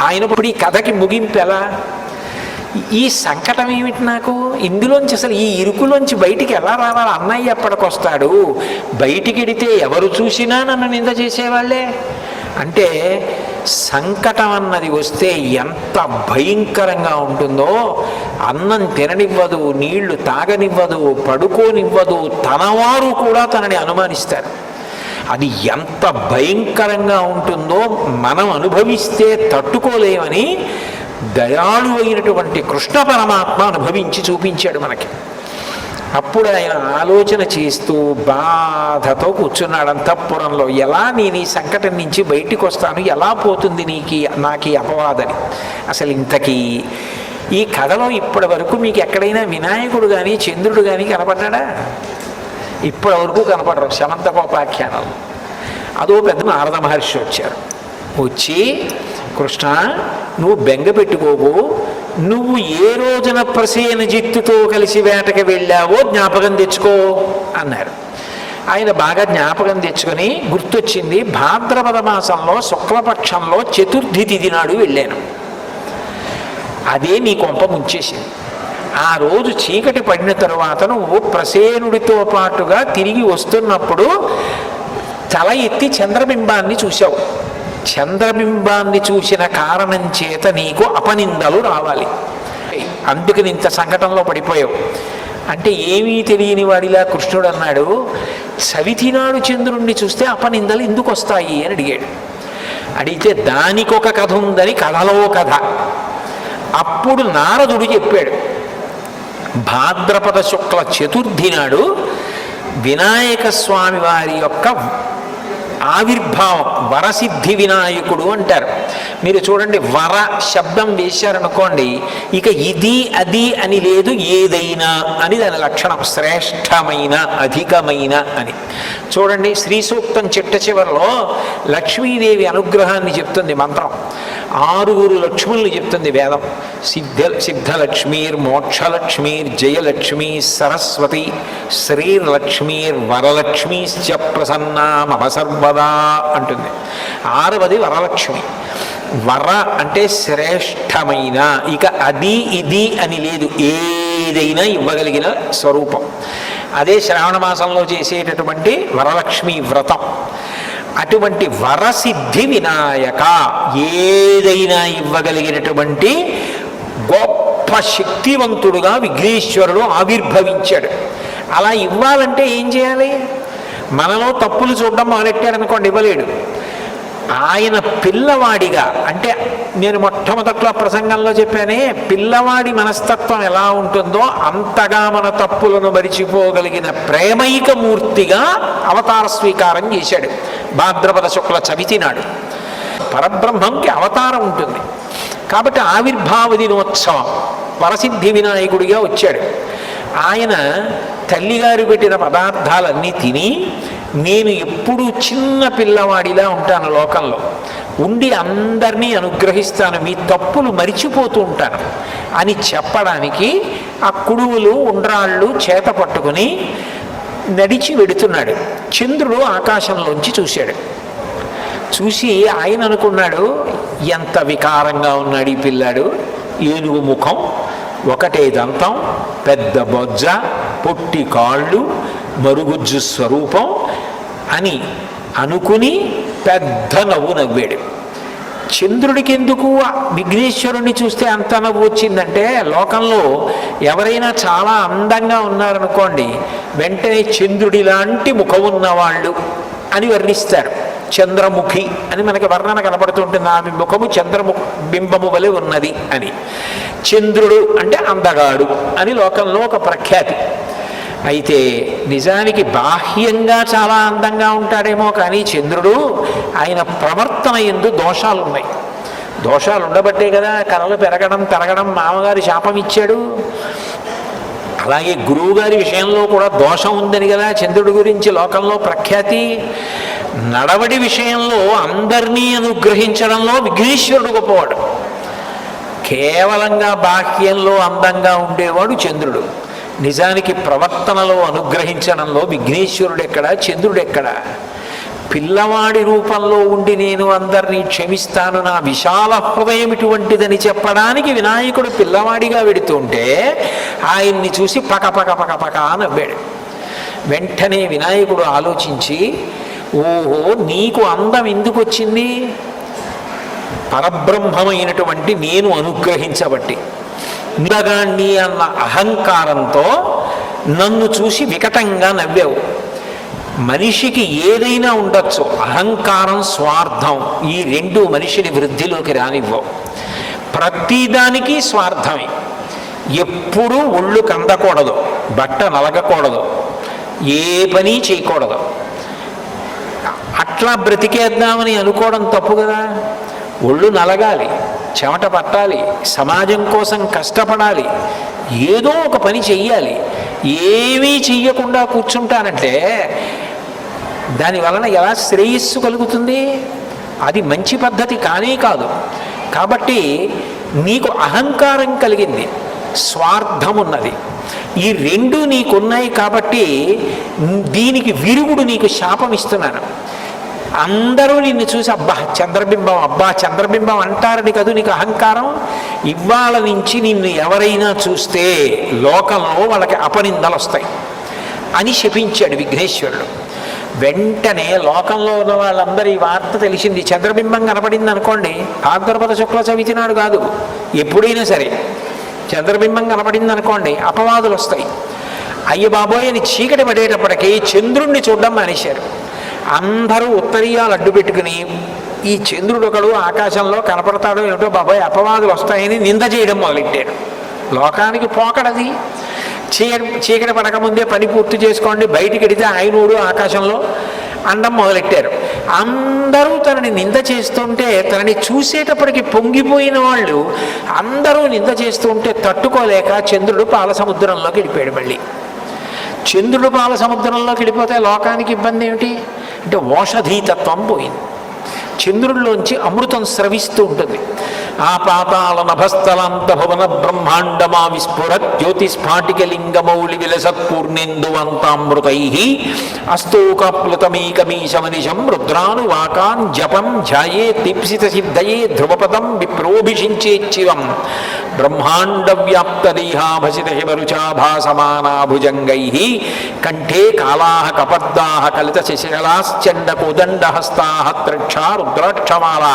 ఆయన ఇప్పుడు ఈ కథకి ముగింపు ఎలా? ఈ సంకటం ఏమిటి నాకు? ఇందులోంచి అసలు ఈ ఇరుకులోంచి బయటికి ఎలా రావాలి? అన్నయ్య ఎప్పటికొస్తాడు? బయటికి వెడితే ఎవరు చూసినా నన్ను నింద చేసేవాళ్ళే. అంటే సంకటం అన్నది వస్తే ఎంత భయంకరంగా ఉంటుందో. అన్నం తిననివ్వదు, నీళ్లు తాగనివ్వదు, పడుకోనివ్వదు, తనవారు కూడా తనని అనుమానిస్తారు. అది ఎంత భయంకరంగా ఉంటుందో మనం అనుభవిస్తే తట్టుకోలేమని దయాళు అయినటువంటి కృష్ణ పరమాత్మ అనుభవించి చూపించాడు మనకి. అప్పుడు ఆయన ఆలోచన చేస్తూ బాధతో కూర్చున్నాడు అంతఃపురంలో. ఎలా నేను ఈ సంకటం నుంచి బయటికి వస్తాను, ఎలా పోతుంది నాకు ఈ అపవాదని. అసలు ఇంతకీ ఈ కథలో ఇప్పటి వరకు మీకు ఎక్కడైనా వినాయకుడు కానీ చంద్రుడు కానీ కనపడ్డా? ఇప్పటి వరకు కనపడరు శమంతకోపాఖ్యానాలు. అదో పెద్ద నారద మహర్షి వచ్చారు. వచ్చి కృష్ణ నువ్వు బెంగ పెట్టుకోవు, నువ్వు ఏ రోజున ప్రసేనజిత్తుతో కలిసి వేటకి వెళ్ళావో జ్ఞాపకం తెచ్చుకో అన్నారు. ఆయన బాగా జ్ఞాపకం తెచ్చుకొని గుర్తొచ్చింది, భాద్రపద మాసంలో శుక్లపక్షంలో చతుర్థి తిథి నాడు వెళ్ళాను. అదే నీ కొంప ముంచేసింది. ఆ రోజు చీకటి పడిన తరువాత నువ్వు ప్రసేనుడితో పాటుగా తిరిగి వస్తున్నప్పుడు తల ఎత్తి చంద్రబింబాన్ని చూశావు. చంద్రబింబాన్ని చూసిన కారణం చేత నీకు అపనిందలు రావాలి, అందుకని ఇంత సంకటంలో పడిపోయావు. అంటే ఏమీ తెలియని వాడిలా కృష్ణుడు అన్నాడు, చవితినాడు చంద్రుణ్ణి చూస్తే అపనిందలు ఎందుకు వస్తాయి అని అడిగాడు. అడిగితే దానికొక కథ ఉందని కథలో కథ. అప్పుడు నారదుడు చెప్పాడు, భాద్రపద శుక్ల చతుర్థి నాడు వినాయక స్వామి వారి యొక్క ఆవిర్భావం, వరసిద్ధి వినాయకుడు అంటారు. మీరు చూడండి, వర శబ్దం వేశారనుకోండి, ఇక ఇది అది అని లేదు, ఏదైనా అని దాని లక్షణం. శ్రేష్టమైన, అధికమైన అని. చూడండి, శ్రీ సూక్తం చిట్ట చివరిలో లక్ష్మీదేవి అనుగ్రహాన్ని చెప్తుంది మంత్రం. 6 లక్ష్ముల్ని చెప్తుంది వేదం. సిద్ధలక్ష్మీర్, మోక్షలక్ష్మీర్, జయలక్ష్మీ, సరస్వతి, శ్రీర్లక్ష్మీర్, వరలక్ష్మీశ్చ ప్రసన్నా మమ సర్వదా అంటుంది. 6వది వరలక్ష్మి. వర అంటే శ్రేష్టమైన, ఇక అది ఇది అని లేదు, ఏదైనా ఇవ్వగలిగిన స్వరూపం. అదే శ్రావణ మాసంలో చేసేటటువంటి వరలక్ష్మి వ్రతం. అటువంటి వరసిద్ధి వినాయక, ఏదైనా ఇవ్వగలిగినటువంటి గొప్ప శక్తివంతుడుగా విఘ్నేశ్వరుడు ఆవిర్భవించాడు. అలా ఇవ్వాలంటే ఏం చేయాలి? మనలో తప్పులు చూడడం మొదలెట్టాడు అనుకోండి, ఇవ్వలేడు. ఆయన పిల్లవాడిగా, అంటే నేను మొట్టమొదట్లో ప్రసంగంలో చెప్పానే, పిల్లవాడి మనస్తత్వం ఎలా ఉంటుందో అంతగా మన తప్పులను మరిచిపోగలిగిన ప్రేమైక మూర్తిగా అవతార స్వీకారం చేశాడు భాద్రపద శుక్ల చవితి నాడు. పరబ్రహ్మంకి అవతారం ఉంటుంది కాబట్టి ఆవిర్భావ దినోత్సవం వరసిద్ధి వినాయకుడిగా వచ్చాడు. ఆయన తల్లిగారు పెట్టిన పదార్థాలన్నీ తిని, నేను ఎప్పుడూ చిన్న పిల్లవాడిలా ఉంటాను లోకంలో, ఉండి అందరినీ అనుగ్రహిస్తాను, మీ తప్పులు మరిచిపోతూ ఉంటాను అని చెప్పడానికి ఆ కుడువులు ఉండ్రాళ్ళు చేత పట్టుకుని నడిచి వెడుతున్నాడు. చంద్రుడు ఆకాశంలోంచి చూశాడు. చూసి ఆయన అనుకున్నాడు, ఎంత వికారంగా ఉన్నాడు ఈ పిల్లాడు, ఏనుగు ముఖం, ఒకటే దంతం, పెద్ద బొజ్జ, పొట్టి కాళ్ళు, మరుగుజ్జు స్వరూపం అని అనుకుని పెద్ద నవ్వు నవ్వాడు. చంద్రుడికి ఎందుకు విఘ్నేశ్వరుణ్ణి చూస్తే అంత నవ్వు వచ్చిందంటే, లోకంలో ఎవరైనా చాలా అందంగా ఉన్నారనుకోండి, వెంటనే చంద్రుడి లాంటి ముఖం ఉన్నవాళ్ళు అని వర్ణిస్తారు. చంద్రముఖి అని మనకి వర్ణన కనపడుతుంటుంది, ఆమె ముఖము బింబము వలె ఉన్నది అని. చంద్రుడు అంటే అందగాడు అని లోకంలో ఒక ప్రఖ్యాతి. అయితే నిజానికి బాహ్యంగా చాలా అందంగా ఉంటాడేమో కానీ చంద్రుడు ఆయన ప్రవర్తన యందు దోషాలు ఉన్నాయి. దోషాలు ఉండబట్టే కదా కళలు పెరగడం తరగడం మామగారి శాపం ఇచ్చాడు. అలాగే గురువుగారి విషయంలో కూడా దోషం ఉందని కదా చంద్రుడి గురించి లోకంలో ప్రఖ్యాతి. నడవడి విషయంలో అందరినీ అనుగ్రహించడంలో విఘ్నేశ్వరుడు గొప్పవాడు. కేవలంగా బాహ్యంలో అందంగా ఉండేవాడు చంద్రుడు. నిజానికి ప్రవర్తనలో అనుగ్రహించడంలో విఘ్నేశ్వరుడు ఎక్కడ, చంద్రుడు ఎక్కడ? పిల్లవాడి రూపంలో ఉండి నేను అందరినీ క్షమిస్తాను, నా విశాల హృదయం ఇటువంటిదని చెప్పడానికి వినాయకుడు పిల్లవాడిగా వెడుతుంటే ఆయన్ని చూసి పక పక పక పక నవ్వాడు. వెంటనే వినాయకుడు ఆలోచించి, ఓహో నీకు అందం ఎందుకు వచ్చింది? పరబ్రహ్మమైనటువంటి నేను అనుగ్రహించబట్టి. నిలగాణ్ణి అన్న అహంకారంతో నన్ను చూసి వికటంగా నవ్వావు. మనిషికి ఏదైనా ఉండొచ్చు, అహంకారం స్వార్థం ఈ రెండు మనిషిని వృద్ధిలోకి రానివ్వవు. ప్రతిదానికి స్వార్థమే. ఎప్పుడూ ఒళ్ళు కందకూడదు, బట్ట నలగకూడదు, ఏ పని చేయకూడదు. అట్లా బ్రతికేద్దామని అనుకోవడం తప్పు కదా. ఒళ్ళు నలగాలి, చెమట పట్టాలి, సమాజం కోసం కష్టపడాలి, ఏదో ఒక పని చెయ్యాలి. ఏమీ చెయ్యకుండా కూర్చుంటానంటే దానివలన ఎలా శ్రేయస్సు కలుగుతుంది? అది మంచి పద్ధతి కానే కాదు. కాబట్టి నీకు అహంకారం కలిగింది, స్వార్థం ఉన్నది, ఈ రెండు నీకున్నాయి. కాబట్టి దీనికి విరుగుడు నీకు శాపం ఇస్తున్నాను. అందరూ నిన్ను చూసి అబ్బా చంద్రబింబం, అబ్బా చంద్రబింబం అంటారని కదూ నీకు అహంకారం. ఇవాళ నుంచి నిన్ను ఎవరైనా చూస్తే లోకంలో వాళ్ళకి అపనిందలు వస్తాయి అని శపించాడు విఘ్నేశ్వరుడు. వెంటనే లోకంలో ఉన్న వాళ్ళందరూ ఈ వార్త తెలిసింది. చంద్రబింబం కనపడింది అనుకోండి, భాద్రపద శుక్ల చవితి నాడు కాదు, ఎప్పుడైనా సరే చంద్రబింబం కనపడింది అనుకోండి అపవాదులు వస్తాయి. అయ్య బాబోయ్ అని చీకటి పడేటప్పటికీ చంద్రుణ్ణి చూడడం మానేశారు. అందరూ ఉత్తరీయాలు అడ్డు పెట్టుకుని ఈ చంద్రుడు ఒకడు ఆకాశంలో కనపడతాడో ఏమిటో బాబాయ్ అపవాదులు వస్తాయని నింద చేయడం మొదలెట్టాడు. లోకానికి పోకడది. చీకటి పడకముందే పని పూర్తి చేసుకోండి, బయటికి వెడితే ఆయనోడు ఆకాశంలో అండం మొదలెట్టారు. అందరూ తనని నింద చేస్తుంటే తనని చూసేటప్పటికి పొంగిపోయిన వాళ్ళు అందరూ నింద చేస్తుంటే తట్టుకోలేక చంద్రుడు పాల సముద్రంలోకి వెళ్ళిపోయాడు. మళ్ళీ చంద్రుడు పాల సముద్రంలోకి వెళ్ళిపోతే లోకానికి ఇబ్బంది ఏమిటి అంటే ఓషధీతత్వం పోయింది. చంద్రుడిలోంచి అమృతం స్రవిస్తూ ఉంటుంది. ఆ పాతాల నభస్థలాంత భువన బ్రహ్మాండమా విస్ఫురత్ జ్యోతిస్ఫాటికలింగమౌళి విలసత్పూర్ణేందువంతామృతై అస్తోకప్లుతమీకమీశమనిశం రుద్రానువాకాన్ జపం ధ్యాయే దీప్సిత సిద్ధయే ధ్రువపదం విప్రోభిషించేచ్చివం బ్రహ్మాండ వ్యాప్త దేహాభసిత హిమరుచాభాసమానాభుజంగై కంఠే కాళాః కపర్దాః కలిత శశికళాశ్చండ కోదండహస్తాః త్రక్షా రుద్రాక్షమాల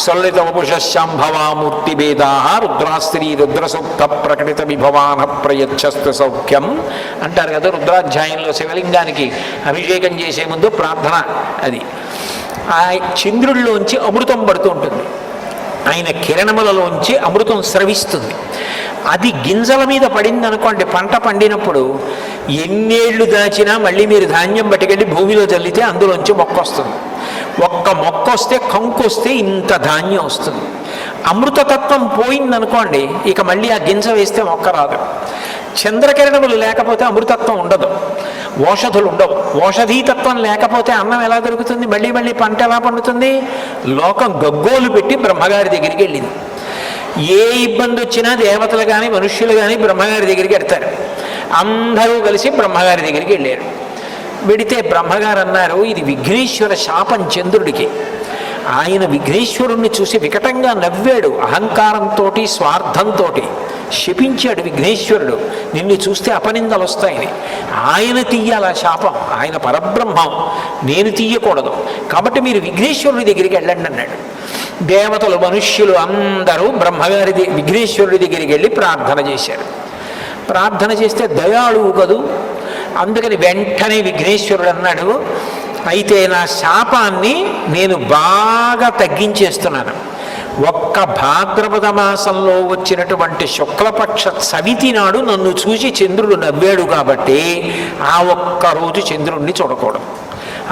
సల్లిత వపుషశాంభవామూర్తిభేదాః రుద్రాస్త్రీ రుద్రసూక్త ప్రకటిత విభవాన ప్రయచ్చస్తు సౌఖ్యం అంటారు కదా. రుద్రాధ్యాయంలో శివలింగానికి అభిషేకం చేసే ముందు ప్రార్థన అది. ఆ చంద్రుడిలోంచి అమృతం పడుతూ ఉంటుంది, ఆయన కిరణములలోంచి అమృతం స్రవిస్తుంది. అది గింజల మీద పడింది అనుకోండి, పంట పండినప్పుడు ఎన్నేళ్లు దాచినా మళ్ళీ మీరు ధాన్యం పట్టుకెళ్ళి భూమిలో చల్లితే అందులోంచి మొక్క వస్తుంది. ఒక్క మొక్క వస్తే కంకు వస్తే ఇంత ధాన్యం వస్తుంది. అమృతతత్వం పోయిందనుకోండి, ఇక మళ్ళీ ఆ గింజ వేస్తే మొక్క రాదు. చంద్రకిరణములు లేకపోతే అమృతత్వం ఉండదు, ఓషధులు ఉండవు. ఓషధీతత్వం లేకపోతే అన్నం ఎలా దొరుకుతుంది? మళ్ళీ మళ్ళీ పంట ఎలా పండుతుంది? లోకం గగ్గోలు పెట్టి బ్రహ్మగారి దగ్గరికి వెళ్ళింది. ఏ ఇబ్బంది వచ్చినా దేవతలు కానీ మనుష్యులు కానీ బ్రహ్మగారి దగ్గరికి వెళ్తారు. అందరూ కలిసి బ్రహ్మగారి దగ్గరికి వెళ్ళారు. వెడితే బ్రహ్మగారు అన్నారు, ఇది విఘ్నేశ్వర శాపం చంద్రుడికి. ఆయన విఘ్నేశ్వరుణ్ణి చూసి వికటంగా నవ్వాడు, అహంకారంతో స్వార్థంతో శపించాడు విఘ్నేశ్వరుడు, నిన్ను చూస్తే అపనిందలు వస్తాయని. ఆయన తీయాల శాపం, ఆయన పరబ్రహ్మం, నేను తీయకూడదు, కాబట్టి మీరు విఘ్నేశ్వరుడి దగ్గరికి వెళ్ళండి అన్నాడు. దేవతలు మనుష్యులు అందరూ బ్రహ్మగారి విఘ్నేశ్వరుడి దగ్గరికి వెళ్ళి ప్రార్థన చేశారు. ప్రార్థన చేస్తే దయాళువు కదూ, అందుకని వెంటనే విఘ్నేశ్వరుడు అన్నాడు, అయితే నా శాపాన్ని నేను బాగా తగ్గించేస్తున్నాను. ఒక్క భాద్రపద మాసంలో వచ్చినటువంటి శుక్లపక్ష చవితి నాడు నన్ను చూసి చంద్రుడు నవ్వాడు కాబట్టి ఆ ఒక్కరోజు చంద్రుణ్ణి చూడకూడదు.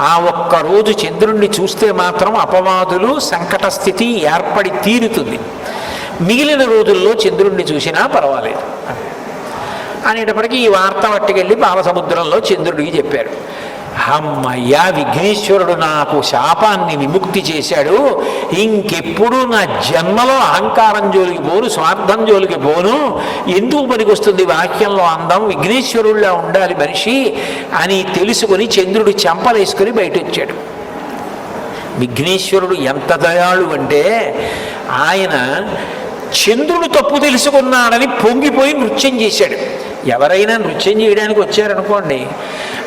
ఆ ఒక్కరోజు చంద్రుణ్ణి చూస్తే మాత్రం అపవాదులు సంకట స్థితి ఏర్పడి తీరుతుంది. మిగిలిన రోజుల్లో చంద్రుణ్ణి చూసినా పర్వాలేదు అనేటప్పటికీ ఈ వార్త పట్టుకెళ్ళి పాలసముద్రంలో చంద్రుడికి చెప్పారు. అమ్మయ్యా, విఘ్నేశ్వరుడు నాకు శాపాన్ని విముక్తి చేశాడు, ఇంకెప్పుడు నా జన్మలో అహంకారం జోలికి పోను, స్వార్థం జోలికి పోను, ఎందుకు పనికొస్తుంది వాక్యంలో అందం, విఘ్నేశ్వరుడిలా ఉండాలి మనిషి అని తెలుసుకుని చంద్రుడు చెంపలేసుకుని బయట వచ్చాడు. విఘ్నేశ్వరుడు ఎంత దయాళు అంటే ఆయన చంద్రుడు తప్పు తెలుసుకున్నాడని పొంగిపోయి నృత్యం చేశాడు. ఎవరైనా నృత్యం చేయడానికి వచ్చారనుకోండి,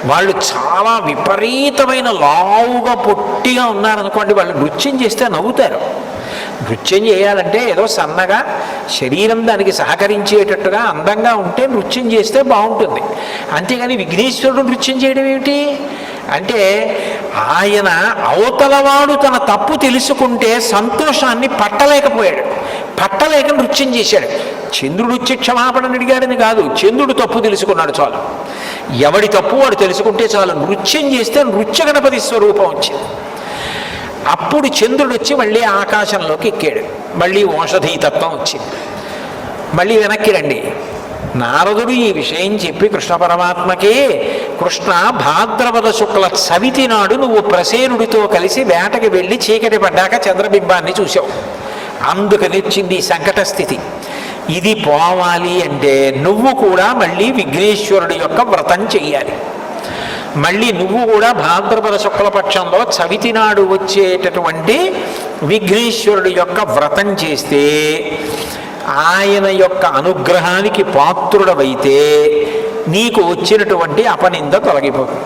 వాళ్ళు చాలా విపరీతమైన లావుగా పొట్టిగా ఉన్నారనుకోండి, వాళ్ళు నృత్యం చేస్తే నవ్వుతారు. నృత్యం చేయాలంటే ఏదో సన్నగా శరీరం దానికి సహకరించేటట్టుగా అందంగా ఉంటే నృత్యం చేస్తే బాగుంటుంది. అంతేగాని విఘ్నేశ్వరుడు నృత్యం చేయడం ఏమిటి అంటే, ఆయన అవతలవాడు తన తప్పు తెలుసుకుంటే సంతోషాన్ని పట్టలేకపోయాడు, పట్టలేక నృత్యం చేశాడు. చంద్రుడు వచ్చి క్షమాపణ అడిగాడని కాదు, చంద్రుడు తప్పు తెలుసుకున్నాడు చాలు. ఎవడి తప్పు వాడు తెలుసుకుంటే చాలు. నృత్యం చేస్తే నృత్య గణపతి స్వరూపం వచ్చింది. అప్పుడు చంద్రుడు వచ్చి మళ్ళీ ఆకాశంలోకి ఎక్కాడు, మళ్ళీ ఓషధీతత్వం వచ్చింది. మళ్ళీ వెనక్కి రండి. నారదుడు ఈ విషయం చెప్పి కృష్ణ పరమాత్మకి, కృష్ణ భాద్రపద శుక్ల చవితి నాడు నువ్వు ప్రసేనుడితో కలిసి వేటకి వెళ్ళి చీకటి పడ్డాక చంద్రబింబాన్ని చూసావు, అందుకని వచ్చింది ఈ సంకట స్థితి. ఇది పోవాలి అంటే నువ్వు కూడా మళ్ళీ విఘ్నేశ్వరుడి యొక్క వ్రతం చెయ్యాలి. మళ్ళీ నువ్వు కూడా భాద్రపద శుక్లపక్షంలో చవితి నాడు వచ్చేటటువంటి విఘ్నేశ్వరుడి యొక్క వ్రతం చేస్తే ఆయన యొక్క అనుగ్రహానికి పాత్రుడవైతే నీకు వచ్చినటువంటి అపనింద తొలగిపోతుంది.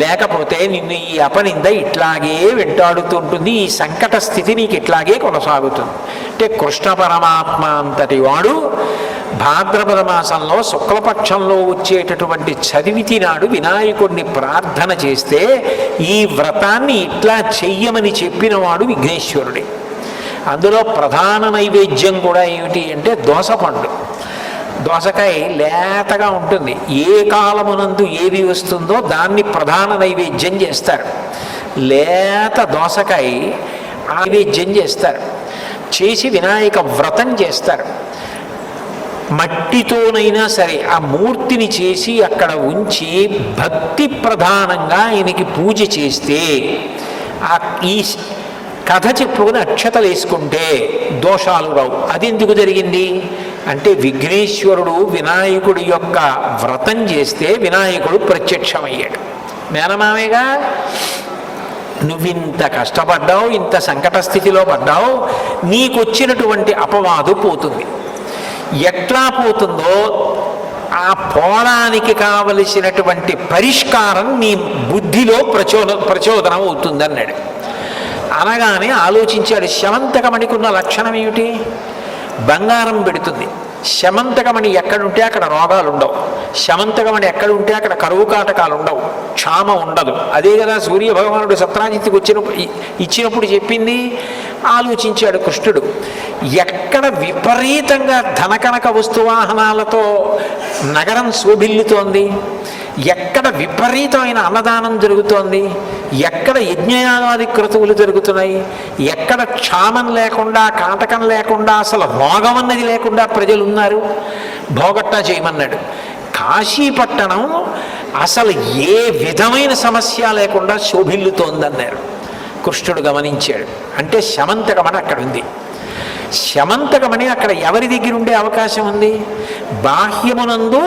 లేకపోతే నిన్ను ఈ అపనింద ఇట్లాగే వెంటాడుతుంటుంది, ఈ సంకట స్థితి నీకు ఇట్లాగే కొనసాగుతుంది. అంటే కృష్ణ పరమాత్మ అంతటి వాడు భాద్రపద మాసంలో శుక్లపక్షంలో వచ్చేటటువంటి చదివితి నాడు వినాయకుడిని ప్రార్థన చేస్తే ఈ వ్రతాన్ని ఇట్లా చెయ్యమని చెప్పినవాడు విఘ్నేశ్వరుడే. అందులో ప్రధాన నైవేద్యం కూడా ఏమిటి అంటే దోసపండు. దోసకాయ లేతగా ఉంటుంది, ఏ కాలమునందు ఏది వస్తుందో దాన్ని ప్రధాన నైవేద్యం చేస్తారు. లేత దోసకాయ నైవేద్యం చేస్తారు, చేసి వినాయక వ్రతం చేస్తారు. మట్టితోనైనా సరే ఆ మూర్తిని చేసి అక్కడ ఉంచి భక్తి ప్రధానంగా ఆయనకి పూజ చేస్తే ఈ కథ చెప్పుకుని అక్షతలు వేసుకుంటే దోషాలు రావు. అది ఎందుకు జరిగింది అంటే విఘ్నేశ్వరుడు వినాయకుడి యొక్క వ్రతం చేస్తే వినాయకుడు ప్రత్యక్షమయ్యాడు. మేనమామేగా, నువ్వింత కష్టపడ్డావు, ఇంత సంకట స్థితిలో పడ్డావు, నీకొచ్చినటువంటి అపవాదు పోతుంది. ఎట్లా పోతుందో ఆ పోవడానికి కావలసినటువంటి పరిష్కారం నీ బుద్ధిలో ప్రచోదనం అవుతుందన్నాడు. అనగానే ఆలోచించాడు, శమంతకమణికి ఉన్న లక్షణం ఏమిటి? బంగారం పెడుతుంది. శమంతకమణి ఎక్కడుంటే అక్కడ రోగాలు ఉండవు, శమంతకమణి ఎక్కడుంటే అక్కడ కరువు కాటకాలు ఉండవు, క్షామం ఉండదు. అదే కదా సూర్య భగవానుడు సత్రాజిత్తుకు ఇచ్చినప్పుడు చెప్పింది. ఆలోచించాడు కృష్ణుడు, ఎక్కడ విపరీతంగా ధనకనక వస్తువాహనాలతో నగరం శోభిల్లుతోంది, ఎక్కడ విపరీతమైన అన్నదానం జరుగుతోంది, ఎక్కడ యజ్ఞయాగాది క్రతువులు జరుగుతున్నాయి, ఎక్కడ క్షామం లేకుండా కాటకం లేకుండా అసలు రోగం అన్నది లేకుండా ప్రజలు ఉన్నారు, భోగట్టా చేయమన్నాడు. కాశీపట్టణం అసలు ఏ విధమైన సమస్య లేకుండా శోభిల్లుతోందన్నారు. కృష్ణుడు గమనించాడు. అంటే శమంతకమణి అక్కడ ఉంది. శమంతకమణి అక్కడ ఎవరి దగ్గర ఉండే అవకాశం ఉంది? బాహ్యమునందు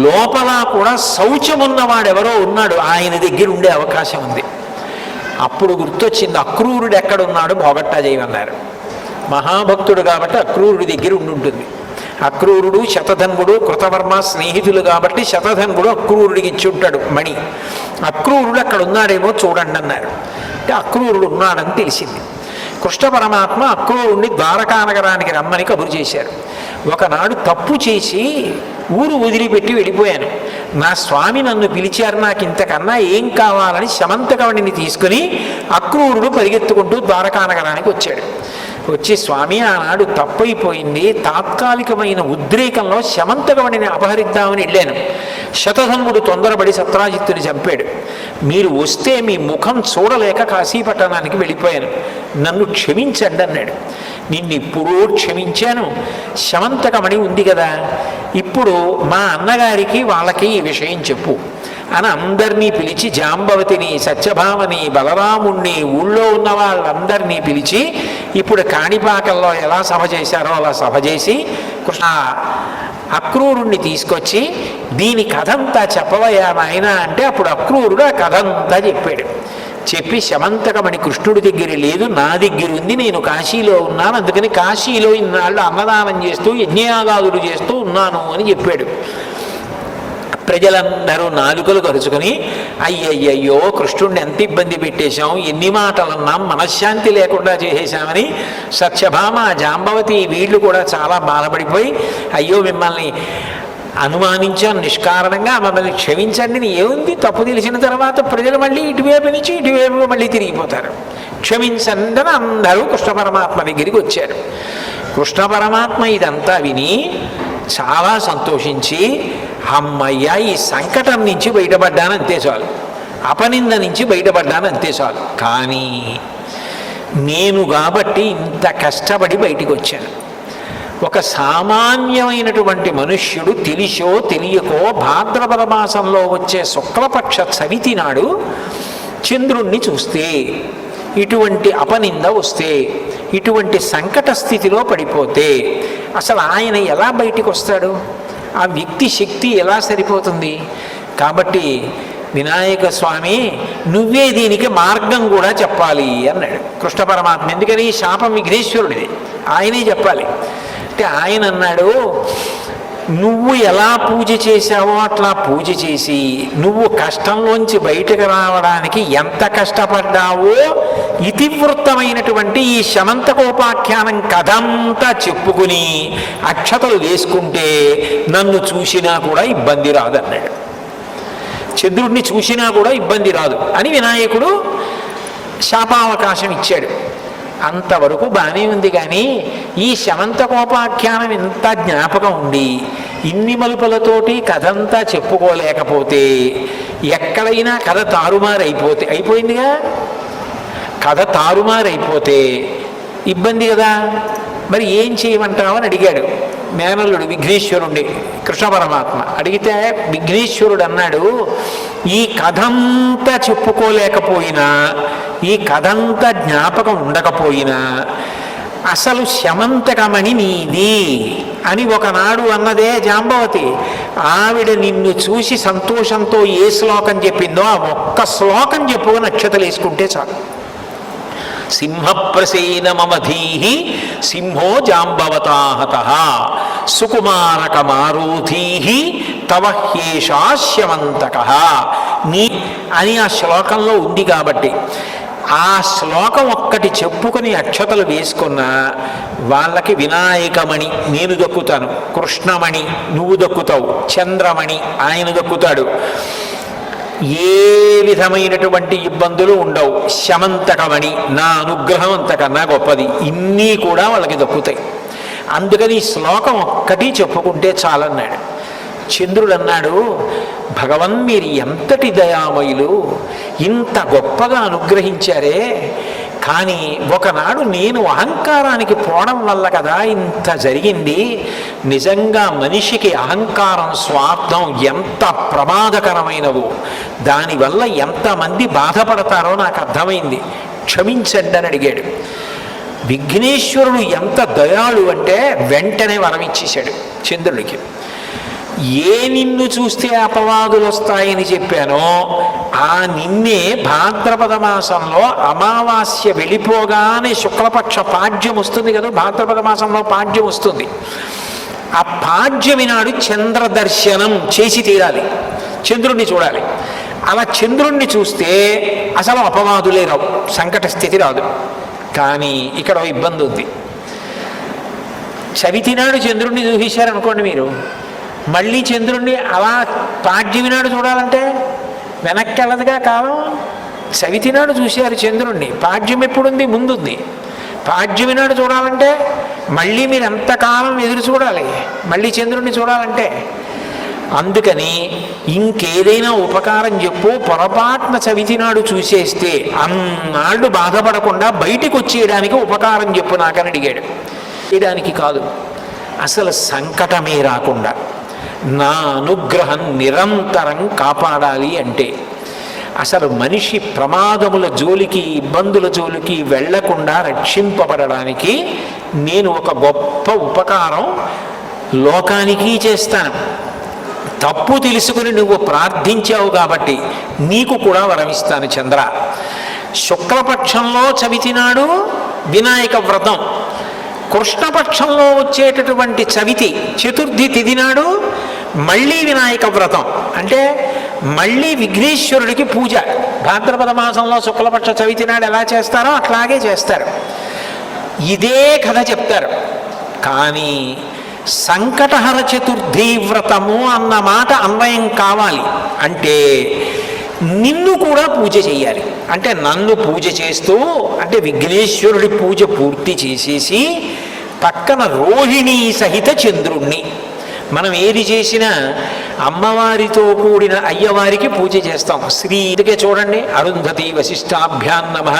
లోపల కూడా శౌచమున్నవాడెవరో ఉన్నాడు, ఆయన దగ్గర ఉండే అవకాశం ఉంది. అప్పుడు గుర్తొచ్చింది, అక్రూరుడు ఎక్కడున్నాడు పోగొట్టా చేయమన్నారు. మహాభక్తుడు కాబట్టి అక్రూరుడి దగ్గర ఉంటుంది. అక్రూరుడు శతధన్వుడు కృతవర్మ స్నేహితులు కాబట్టి శతధన్వుడు అక్రూరుడికి ఇచ్చి ఉంటాడు మణి. అక్రూరుడు అక్కడ ఉన్నాడేమో చూడండి అన్నారు. అంటే అక్రూరుడు ఉన్నాడని తెలిసింది. కృష్ణ పరమాత్మ అక్రూరుడిని ద్వారకా నగరానికి రమ్మని కబురు చేశారు. ఒకనాడు తప్పు చేసి ఊరు వదిలిపెట్టి వెళ్ళిపోయాను, నా స్వామి నన్ను పిలిచారు, నాకు ఇంతకన్నా ఏం కావాలని శమంతకవణిని తీసుకుని అక్రూరుడు పరిగెత్తుకుంటూ ద్వారకా నగరానికి వచ్చాడు. వచ్చి, స్వామి ఆనాడు తప్పైపోయింది, తాత్కాలికమైన ఉద్రేకంలో శమంతకవణిని అపహరిద్దామని వెళ్ళాను, శతధన్వుడు తొందరపడి సత్రాజిత్తుని చంపాడు, మీరు వస్తే మీ ముఖం చూడలేక కాశీపట్టణానికి వెళ్ళిపోయాను, నన్ను క్షమించండి అన్నాడు. నిన్ను ఇప్పుడూ క్షమించాను, శమంతకమణి ఉంది కదా, ఇప్పుడు మా అన్నగారికి వాళ్ళకి ఈ విషయం చెప్పు అని అందరినీ పిలిచి, జాంబవతిని, సత్యభామని, బలరాముణ్ణి, ఊళ్ళో ఉన్న వాళ్ళందరినీ పిలిచి ఇప్పుడు కాణిపాకంలో ఎలా సభ చేశారో అలా సభ చేసి కృష్ణ అక్రూరుణ్ణి తీసుకొచ్చి దీని కథంతా చెప్పవయ్యా నాయన అంటే, అప్పుడు అక్రూరుడు ఆ కథంతా చెప్పాడు. చెప్పి, శమంతకమణి కృష్ణుడి దగ్గర లేదు, నా దగ్గర ఉంది, నేను కాశీలో ఉన్నాను, అందుకని కాశీలో ఇన్నాళ్ళు అన్నదానం చేస్తూ యజ్ఞయాగాదులు చేస్తూ ఉన్నాను అని చెప్పాడు. ప్రజలందరూ నాలుకలు కరుచుకొని, అయ్యయ్యో కృష్ణుడిని ఎంత ఇబ్బంది పెట్టేశాం, ఎన్ని మాటలన్నాం, మనశ్శాంతి లేకుండా చేసేశామని సత్యభామ, జాంబవతి వీళ్ళు కూడా చాలా బాధపడిపోయి, అయ్యో మిమ్మల్ని అనుమానించాం నిష్కారణంగా, మమ్మల్ని క్షమించండి, ఏముంది, తప్పు తెలిసిన తర్వాత ప్రజలు మళ్ళీ ఇటువైపు నుంచి ఇటువైపు మళ్ళీ తిరిగిపోతారు, క్షమించండి అని అందరూ కృష్ణ పరమాత్మ దగ్గరికి వచ్చారు. కృష్ణ పరమాత్మ ఇదంతా విని చాలా సంతోషించి, అమ్మయ్య ఈ సంకటం నుంచి బయటపడ్డాను అంతే చాలు, అపనింద నుంచి బయటపడ్డాను అంతే చాలు, కానీ నేను కాబట్టి ఇంత కష్టపడి బయటికి వచ్చాను. ఒక సామాన్యమైనటువంటి మనుష్యుడు తెలిసో తెలియకో భాద్రపద మాసంలో వచ్చే శుక్లపక్ష చవితి నాడు చంద్రుణ్ణి చూస్తే, ఇటువంటి అపనింద వస్తే, ఇటువంటి సంకట స్థితిలో పడిపోతే అసలు ఆయన ఎలా బయటికి వస్తాడు? ఆ వ్యక్తి శక్తి ఎలా సరిపోతుంది? కాబట్టి వినాయక స్వామి నువ్వే దీనికి మార్గం కూడా చెప్పాలి అన్నాడు కృష్ణ పరమాత్మ. ఎందుకని? శాపం విఘ్నేశ్వరుడిది, ఆయనే చెప్పాలి. అంటే ఆయన అన్నాడు, నువ్వు ఎలా పూజ చేశావో అట్లా పూజ చేసి నువ్వు కష్టంలోంచి బయటకు రావడానికి ఎంత కష్టపడ్డావో ఇతివృత్తమైనటువంటి ఈ శమంతకోపాఖ్యానం కథంతా చెప్పుకుని అక్షతలు వేసుకుంటే నన్ను చూసినా కూడా ఇబ్బంది రాదన్నాడు. చంద్రుడిని చూసినా కూడా ఇబ్బంది రాదు అని వినాయకుడు శాపావకాశం ఇచ్చాడు. అంతవరకు బాగానే ఉంది. కానీ ఈ శమంతకోపాఖ్యానం ఇంత జ్ఞాపకం ఉండి ఇన్ని మలుపులతోటి కథంతా చెప్పుకోలేకపోతే ఎక్కడైనా కథ అయిపోయిందిగా, కథ తారుమారైపోతే ఇబ్బంది కదా, మరి ఏం చేయమంటావు అని అడిగాడు మేనల్లుడు విఘ్నేశ్వరుణ్ణి. కృష్ణ పరమాత్మ అడిగితే విఘ్నేశ్వరుడు అన్నాడు, ఈ కథంతా చెప్పుకోలేకపోయినా, ఈ కథంతా జ్ఞాపకం ఉండకపోయినా అసలు శమంతకమణి నీది అని ఒకనాడు అన్నదే జాంబవతి. ఆవిడ నిన్ను చూసి సంతోషంతో ఏ శ్లోకం చెప్పిందో ఆ ఒక్క శ్లోకం చెప్పుకొని నక్షత్రాలు వేసుకుంటే చాలు. సింహప్రసేనమధీహి సింహో జాంబవతాహత సుకుమారకమారోధీహి తవ హ్యేషాస్యమంతక నీ అని ఆ శ్లోకంలో ఉంది. కాబట్టి ఆ శ్లోకం ఒక్కటి చెప్పుకొని అక్షతలు వేసుకున్న వాళ్ళకి వినాయకమణి నేను దక్కుతాను, కృష్ణమణి నువ్వు దక్కుతావు, చంద్రమణి ఆయన దక్కుతాడు, ఏ విధమైనటువంటి ఇబ్బందులు ఉండవు, శమంతకమణి నా అనుగ్రహం అంతకన్నా గొప్పది, ఇన్నీ కూడా వాళ్ళకి దక్కుతాయి. అందుకని ఈ శ్లోకం ఒక్కటి చెప్పుకుంటే చాలన్నాడు. చంద్రుడు అన్నాడు, భగవన్ మీరు ఎంతటి దయామయులు, ఇంత గొప్పగా అనుగ్రహించారే, కానీ ఒకనాడు నేను అహంకారానికి పోవడం వల్ల కదా ఇంత జరిగింది. నిజంగా మనిషికి అహంకారం, స్వార్థం ఎంత ప్రమాదకరమైనవో, దానివల్ల ఎంతమంది బాధపడతారో నాకు అర్థమైంది, క్షమించండి అని అడిగాడు. విఘ్నేశ్వరుడు ఎంత దయాళు అంటే వెంటనే వరం ఇచ్చేశాడు చంద్రుడికి. ఏ నిన్ను చూస్తే అపవాదులు వస్తాయని చెప్పానో ఆ నిన్నే భాద్రపద మాసంలో అమావాస్య వెళ్ళిపోగానే శుక్లపక్ష పాడ్యం వస్తుంది కదా, భాద్రపద మాసంలో పాడ్యం వస్తుంది. ఆ పాడ్యమి నాడు చంద్ర దర్శనం చేసి తీరాలి, చంద్రుణ్ణి చూడాలి. అలా చంద్రుణ్ణి చూస్తే అసలు అపవాదులే రావు, సంకట స్థితి రాదు. కానీ ఇక్కడ ఇబ్బంది ఉంది. చవితి నాడు చంద్రుణ్ణి చూసేశారనుకోండి మీరు, మళ్ళీ చంద్రుణ్ణి అలా పాడ్యమి నాడు చూడాలంటే వెనక్కి వెళ్ళదుగా కాలం. చవితి నాడు చూశారు చంద్రుణ్ణి, పాడ్యం ఎప్పుడుంది? ముందుంది. పాడ్యమి నాడు చూడాలంటే మళ్ళీ మీరు ఎంతకాలం ఎదురు చూడాలి మళ్ళీ చంద్రుణ్ణి చూడాలంటే. అందుకని ఇంకేదైనా ఉపకారం చెప్పు, పొరపాటున చవితి నాడు చూసేస్తే అన్నాళ్ళు బాధపడకుండా బయటికి వచ్చేయడానికి ఉపకారం చెప్పు నాకని అడిగాడు. చేయడానికి కాదు, అసలు సంకటమే రాకుండా నా అనుగ్రహం నిరంతరం కాపాడాలి అంటే, అసలు మనిషి ప్రమాదముల జోలికి ఇబ్బందుల జోలికి వెళ్లకుండా రక్షింపబడడానికి నేను ఒక గొప్ప ఉపకారం లోకానికి చేస్తాను. తప్పు తెలుసుకుని నువ్వు ప్రార్థించావు కాబట్టి నీకు కూడా వరమిస్తాను చంద్ర. శుక్లపక్షంలో చవితి నాడు వినాయక వ్రతం, కృష్ణపక్షంలో వచ్చేటటువంటి చవితి చతుర్థి తిథి నాడు మళ్ళీ వినాయక వ్రతం, అంటే మళ్ళీ విఘ్నేశ్వరుడికి పూజ. భాద్రపద మాసంలో శుక్లపక్ష చవితి నాడు ఎలా చేస్తారో అట్లాగే చేస్తారు. ఇదే కథ చెప్తారు. కానీ సంకటహర చతుర్థి వ్రతము అన్న మాట అన్వయం కావాలి అంటే నిన్ను కూడా పూజ చేయాలి. అంటే నన్ను పూజ చేస్తూ, అంటే విఘ్నేశ్వరుడి పూజ పూర్తి చేసేసి పక్కన రోహిణీ సహిత చంద్రుణ్ణి, మనం ఏది చేసినా అమ్మవారితో కూడిన అయ్యవారికి పూజ చేస్తాం. శ్రీకే చూడండి, అరుంధతి వశిష్టాభ్యాం నమః,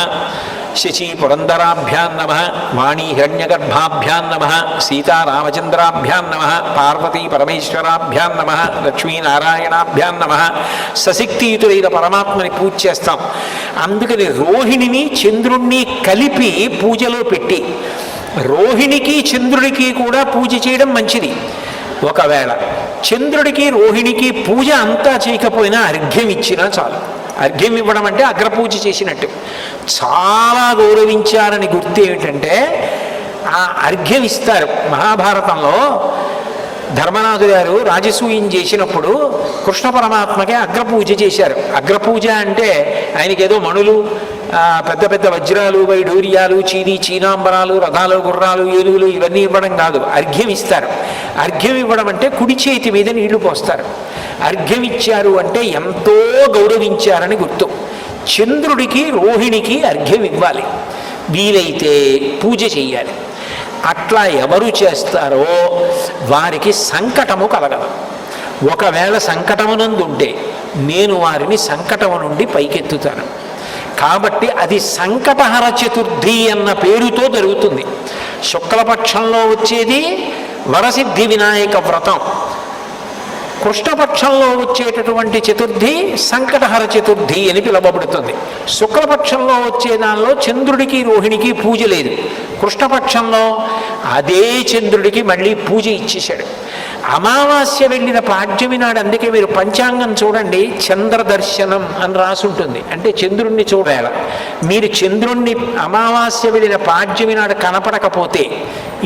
శశి పురంధరాభ్యాం నమః, వాణీ హిరణ్యగర్భాభ్యాం నమః, సీతారామచంద్రాభ్యాం నమః, పార్వతీ పరమేశ్వరాభ్యాం నమః, లక్ష్మీనారాయణాభ్యాం నమః. సశక్తియుతులైన పరమాత్మని పూజ చేస్తాం. అందుకని రోహిణిని చంద్రుణ్ణి కలిపి పూజలో పెట్టి రోహిణికి చంద్రుడికి కూడా పూజ చేయడం మంచిది. ఒకవేళ చంద్రుడికి రోహిణికి పూజ అంతా చేయకపోయినా అర్ఘ్యం ఇచ్చినా చాలు. అర్ఘ్యం ఇవ్వడం అంటే అగ్రపూజ చేసినట్టు. చాలా గౌరవించారని గుర్తు ఏమిటంటే ఆ అర్ఘ్యం ఇస్తారు. మహాభారతంలో ధర్మనాథు గారు రాజసూయం చేసినప్పుడు కృష్ణ పరమాత్మకే అగ్రపూజ చేశారు. అగ్రపూజ అంటే ఆయనకి ఏదో మణులు, పెద్ద పెద్ద వజ్రాలు, వైఢూర్యాలు, చీనాంబరాలు, రథాలు, గుర్రాలు, ఏనుగులు ఇవన్నీ ఇవ్వడం కాదు, అర్ఘ్యం ఇస్తారు. అర్ఘ్యం ఇవ్వడం అంటే కుడి చేతి మీద నీళ్లు పోస్తారు. అర్ఘ్యం ఇచ్చారు అంటే ఎంతో గౌరవించారని గుర్తు. చంద్రుడికి రోహిణికి అర్ఘ్యం ఇవ్వాలి, వీలైతే పూజ చెయ్యాలి. అట్లా ఎవరు చేస్తారో వారికి సంకటము కలగదు. ఒకవేళ సంకటమునందుంటే నేను వారిని సంకటము నుండి పైకెత్తుతాను. కాబట్టి అది సంకటహర చతుర్థి అన్న పేరుతో జరుగుతుంది. శుక్లపక్షంలో వచ్చేది వరసిద్ధి వినాయక వ్రతం, కృష్ణపక్షంలో వచ్చేటటువంటి చతుర్థి సంకటహర చతుర్థి అని పిలువబడుతుంది. శుక్లపక్షంలో వచ్చే దానిలో చంద్రుడికి రోహిణికి పూజ లేదు. కృష్ణపక్షంలో అదే చంద్రుడికి మళ్ళీ పూజ ఇచ్చేశాడు. అమావాస్య వెళ్ళిన పాడ్యమి నాడు, అందుకే మీరు పంచాంగం చూడండి, చంద్ర దర్శనం అని రాసుంటుంది. అంటే చంద్రుణ్ణి చూడాలి. మీరు చంద్రుణ్ణి అమావాస్య వెళ్ళిన పాడ్యమి నాడు కనపడకపోతే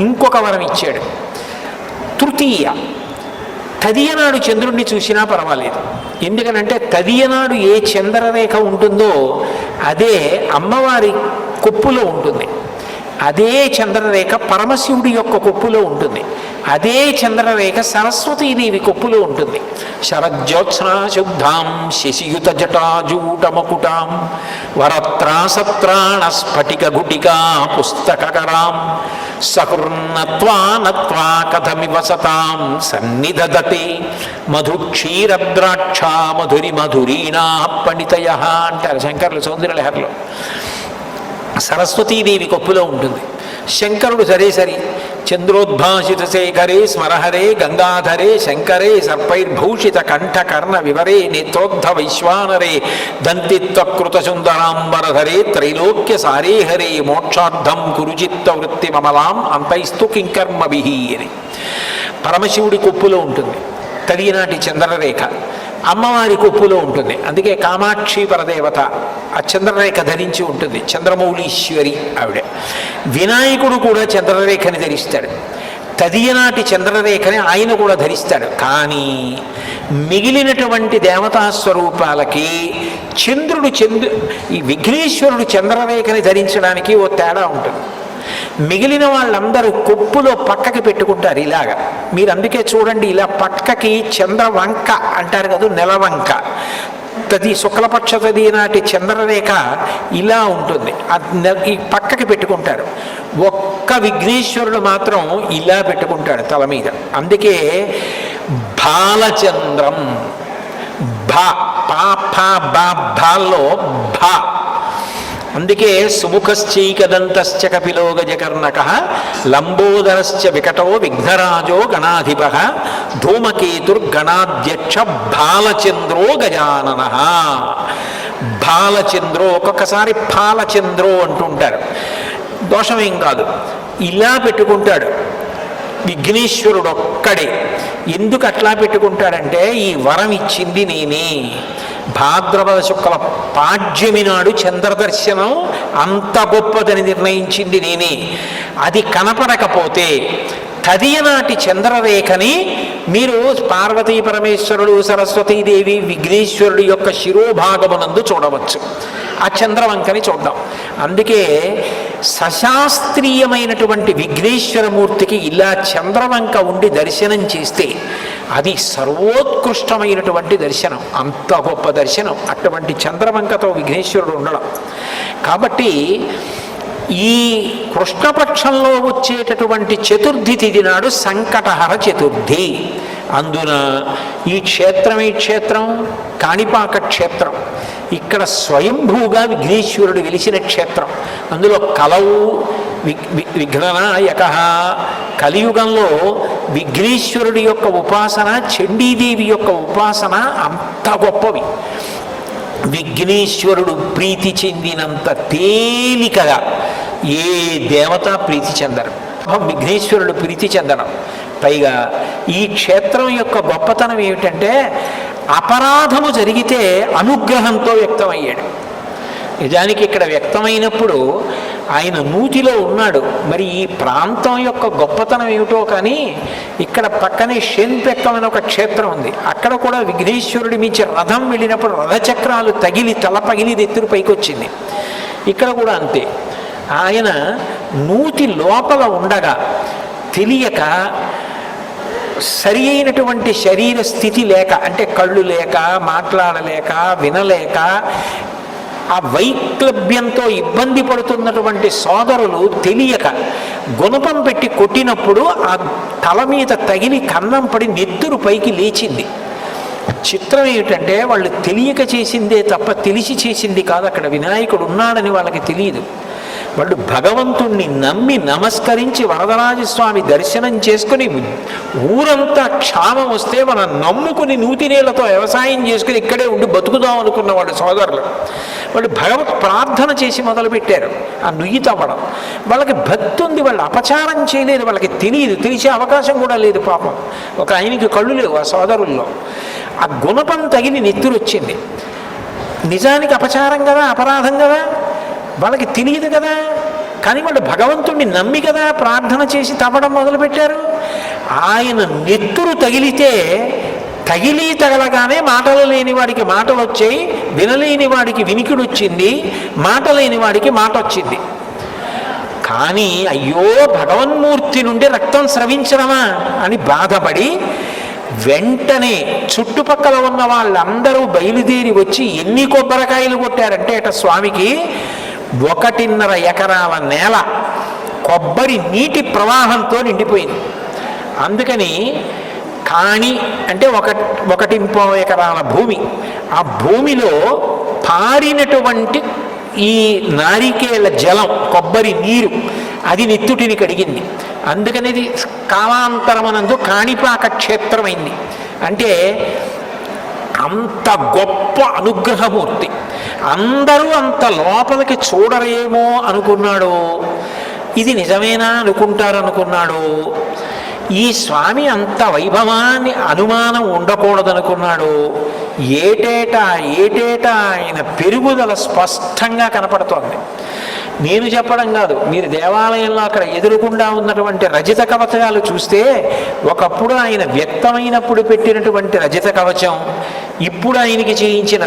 ఇంకొక వరం ఇచ్చాడు. తృతీయ తదియనాడు చంద్రుణ్ణి చూసినా పర్వాలేదు. ఎందుకనంటే తదియనాడు ఏ చంద్రరేఖ ఉంటుందో అదే అమ్మవారి కొప్పులో ఉంటుంది. అదే చంద్రరేఖ పరమశివుడి యొక్క కొప్పులో ఉంటుంది. అదే చంద్రరేఖ సరస్వతీదేవి కొప్పులో ఉంటుంది. శరజ్యోత్స్నా శుద్ధాం శశియుత జటాజూటమకుటాం వరత్రాసత్రాణ స్ఫటిక గుటికా పుస్తకరాం సకృన్నత్వా నత్వా కథమివ సతాం సన్నిధదతే మధుక్షీరద్రాక్ష మధురి మధురీణా పండితయ అంటారు శంకరులు సౌందర్యలహరిలో. సరస్వతీదేవి కొప్పులో ఉంటుంది. శంకరుడు సరే చంద్రోద్భాసిత శేఖరే స్మరహరే గంగాధరే శంకరే సర్పైర్భూషిత కంఠకర్ణ వివరే నేత్రోద్ధ వైశ్వానరే దంతిత్వకృత సుందరాంబరధరే త్రైలోక్య సారే హరే మోక్షార్థం కురుచిత్త వృత్తి మమలాం అంతైస్తు కింకర్మభిః అని పరమశివుడి కొప్పులో ఉంటుంది. తదినాటి చంద్రరేఖ అమ్మవారి కొప్పులో ఉంటుంది. అందుకే కామాక్షి పరదేవత ఆ చంద్రరేఖ ధరించి ఉంటుంది, చంద్రమౌళీశ్వరి ఆవిడ. వినాయకుడు కూడా చంద్రరేఖని ధరిస్తాడు, తదియనాటి చంద్రరేఖని ఆయన కూడా ధరిస్తాడు. కానీ మిగిలినటువంటి దేవతా స్వరూపాలకి ఈ విఘ్నేశ్వరుడు చంద్రరేఖని ధరించడానికి ఓ తేడా ఉంటుంది. మిగిలిన వాళ్ళందరూ కొప్పులో పక్కకి పెట్టుకుంటారు ఇలాగా. మీరు అందుకే చూడండి, ఇలా పక్కకి చంద్రవంక అంటారు కదా, నెలవంక. తది శుక్లపక్ష తది నాటి చంద్రరేఖ ఇలా ఉంటుంది, ఈ పక్కకి పెట్టుకుంటారు. ఒక్క విఘ్నేశ్వరుడు మాత్రం ఇలా పెట్టుకుంటాడు తల మీద. అందుకే బాలచంద్రం, భాల్లో భా. అందుకే సుముఖశ్చైకదంతశ్చ కపిలో గజకర్ణక లంబోదరశ్చ వికటో విఘ్నరాజో గణాధిప ధూమకేతుర్గణాధ్యక్ష బాలచంద్రో గజానన. బాలచంద్రో, ఒక్కొక్కసారి బాలచంద్రో అంటుంటారు, దోషమేం కాదు. ఇలా పెట్టుకుంటాడు విఘ్నేశ్వరుడు ఒక్కడే. ఎందుకు అట్లా పెట్టుకుంటాడంటే, ఈ వరం ఇచ్చింది నేనే. భాద్రపద శుక్ల పాడ్యమి నాడు చంద్రదర్శనం అంత గొప్పదని నిర్ణయించింది నేనే. అది కనపడకపోతే తదియనాటి చంద్రరేఖని మీరు పార్వతీ పరమేశ్వరుడు, సరస్వతీదేవి, విఘ్నేశ్వరుడు యొక్క శిరోభాగమునందు చూడవచ్చు. ఆ చంద్రవంకని చూద్దాం. అందుకే సశాస్త్రీయమైనటువంటి విఘ్నేశ్వరమూర్తికి ఇలా చంద్రవంక ఉండి దర్శనం చేస్తే అది సర్వోత్కృష్టమైనటువంటి దర్శనం, అంత గొప్ప దర్శనం అటువంటి చంద్రవంకతో విఘ్నేశ్వరుడు ఉండడం. కాబట్టి ఈ కృష్ణపక్షంలో వచ్చేటటువంటి చతుర్థి తిథి నాడు సంకటహర చతుర్థి. అందున ఈ క్షేత్రం కాణిపాక క్షేత్రం. ఇక్కడ స్వయంభూగా విఘ్నేశ్వరుడు వెలిసిన క్షేత్రం. అందులో కలవు విఘ్ననాయక. కలియుగంలో విఘ్నేశ్వరుడి యొక్క ఉపాసన, చండీదేవి యొక్క ఉపాసన అంత గొప్పవి. విఘ్నేశ్వరుడు ప్రీతి చెందినంత తేలికగా ఏ దేవత ప్రీతి చెందరు. విఘ్నేశ్వరుడు ప్రీతి చెందడం. పైగా ఈ క్షేత్రం యొక్క గొప్పతనం ఏమిటంటే, అపరాధము జరిగితే అనుగ్రహంతో వ్యక్తమయ్యాడు. నిజానికి ఇక్కడ వ్యక్తమైనప్పుడు ఆయన నూతిలో ఉన్నాడు. మరి ఈ ప్రాంతం యొక్క గొప్పతనం ఏమిటో కానీ, ఇక్కడ పక్కనే షేన్పెక్కం అనే ఒక క్షేత్రం ఉంది. అక్కడ కూడా విఘ్నేశ్వరుడి మించి రథం వెళ్ళినప్పుడు రథచక్రాలు తగిలి తల పగిలి ఎత్తురు పైకి వచ్చింది. ఇక్కడ కూడా అంతే. ఆయన నూతి లోపల ఉండగా తెలియక సరి అయినటువంటి శరీర స్థితి లేక, అంటే కళ్ళు లేక, మాట్లాడలేక, వినలేక, ఆ వైక్లభ్యంతో ఇబ్బంది పడుతున్నటువంటి సోదరులు తెలియక గుణపం పెట్టి కొట్టినప్పుడు ఆ తల మీద తగిలి కన్నం పడి నెత్తురు పైకి లేచింది. చిత్రం ఏమిటంటే, వాళ్ళు తెలియక చేసిందే తప్ప తెలిసి చేసింది కాదు. అక్కడ వినాయకుడు ఉన్నాడని వాళ్ళకి తెలియదు. వాళ్ళు భగవంతుణ్ణి నమ్మి నమస్కరించి వరదరాజస్వామి దర్శనం చేసుకుని ఊరంతా క్షామం వస్తే మనం నమ్ముకుని నూతినేళ్లతో వ్యవసాయం చేసుకుని ఇక్కడే ఉండి బతుకుదాం అనుకున్న వాళ్ళు సోదరులు. వాళ్ళు భగవత్ ప్రార్థన చేసి మొదలుపెట్టారు ఆ నుయ్యి తవ్వడం. వాళ్ళకి భక్తి ఉంది, వాళ్ళు అపచారం చేయలేదు, వాళ్ళకి తెలియదు, తెలిసే అవకాశం కూడా లేదు. పాపం ఒక ఆయనకి కళ్ళు లేవు ఆ సోదరుల్లో. ఆ గుణపం తగిలి నెత్తురు వచ్చింది. నిజానికి అపచారం కదా, అపరాధం కదా, వాళ్ళకి తెలియదు కదా. కానీ వాళ్ళు భగవంతుణ్ణి నమ్మి కదా ప్రార్థన చేసి తవ్వడం మొదలుపెట్టారు. ఆయన నెత్తురు తగిలితే తగలగానే మాటలు లేని వాడికి మాటలు వచ్చాయి, వినలేని వాడికి వినికిడి వచ్చింది, మాట లేని వాడికి మాట వచ్చింది. కానీ అయ్యో భగవన్మూర్తి నుండి రక్తం స్రవించడమా అని బాధపడి వెంటనే చుట్టుపక్కల ఉన్న వాళ్ళందరూ బయలుదేరి వచ్చి ఎన్ని కొబ్బరికాయలు కొట్టారంటే అట స్వామికి 1.5 ఎకరాల నేల కొబ్బరి నీటి ప్రవాహంతో నిండిపోయింది. అందుకని కాణి అంటే 1.5 ఎకరాల భూమి. ఆ భూమిలో పారినటువంటి ఈ నారికేళ జలం, కొబ్బరి నీరు, అది నెత్తుటిని కడిగింది. అందుకని ఇది కాలాంతరమనందు కాణిపాక క్షేత్రమైంది. అంటే అంత గొప్ప అనుగ్రహమూర్తి. అందరూ అంత లోపలికి చూడరేమో అనుకున్నాడు, ఇది నిజమేనా అనుకుంటారు అనుకున్నాడు. ఈ స్వామి అంత వైభవాన్ని అనుమానం ఉండకూడదనుకున్నాడు. ఏటేటా ఏటేటా ఆయన పెరుగుదల స్పష్టంగా కనపడుతోంది. నేను చెప్పడం కాదు, మీరు దేవాలయంలో అక్కడ ఎదురుగుండా ఉన్నటువంటి రజిత కవచాలు చూస్తే ఒకప్పుడు ఆయన వ్యక్తమైనప్పుడు పెట్టినటువంటి రజిత కవచం, ఇప్పుడు ఆయనకి చేయించిన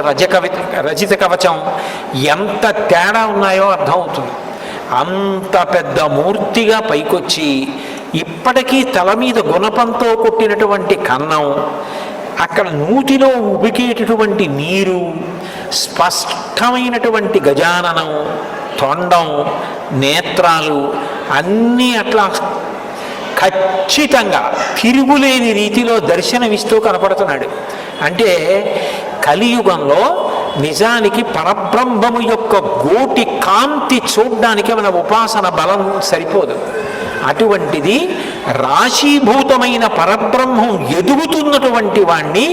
రజిత కవచం ఎంత తేడా ఉన్నాయో అర్థమవుతుంది. అంత పెద్ద మూర్తిగా పైకొచ్చి ఇప్పటికీ తల మీద గుణపంతో కొట్టినటువంటి కన్నం, అక్కడ నూతిలో ఉబికేటటువంటి నీరు, స్పష్టమైనటువంటి గజాననం, తొండం, నేత్రాలు అన్నీ అట్లా ఖచ్చితంగా తిరుగులేని రీతిలో దర్శనమిస్తూ కనపడుతున్నాడు. అంటే కలియుగంలో నిజానికి పరబ్రహ్మము యొక్క గోటి కాంతి చూడ్డానికి మన ఉపాసన బలం సరిపోదు. అటువంటిది రాశీభూతమైన పరబ్రహ్మం ఎదుగుతున్నటువంటి వాణ్ణి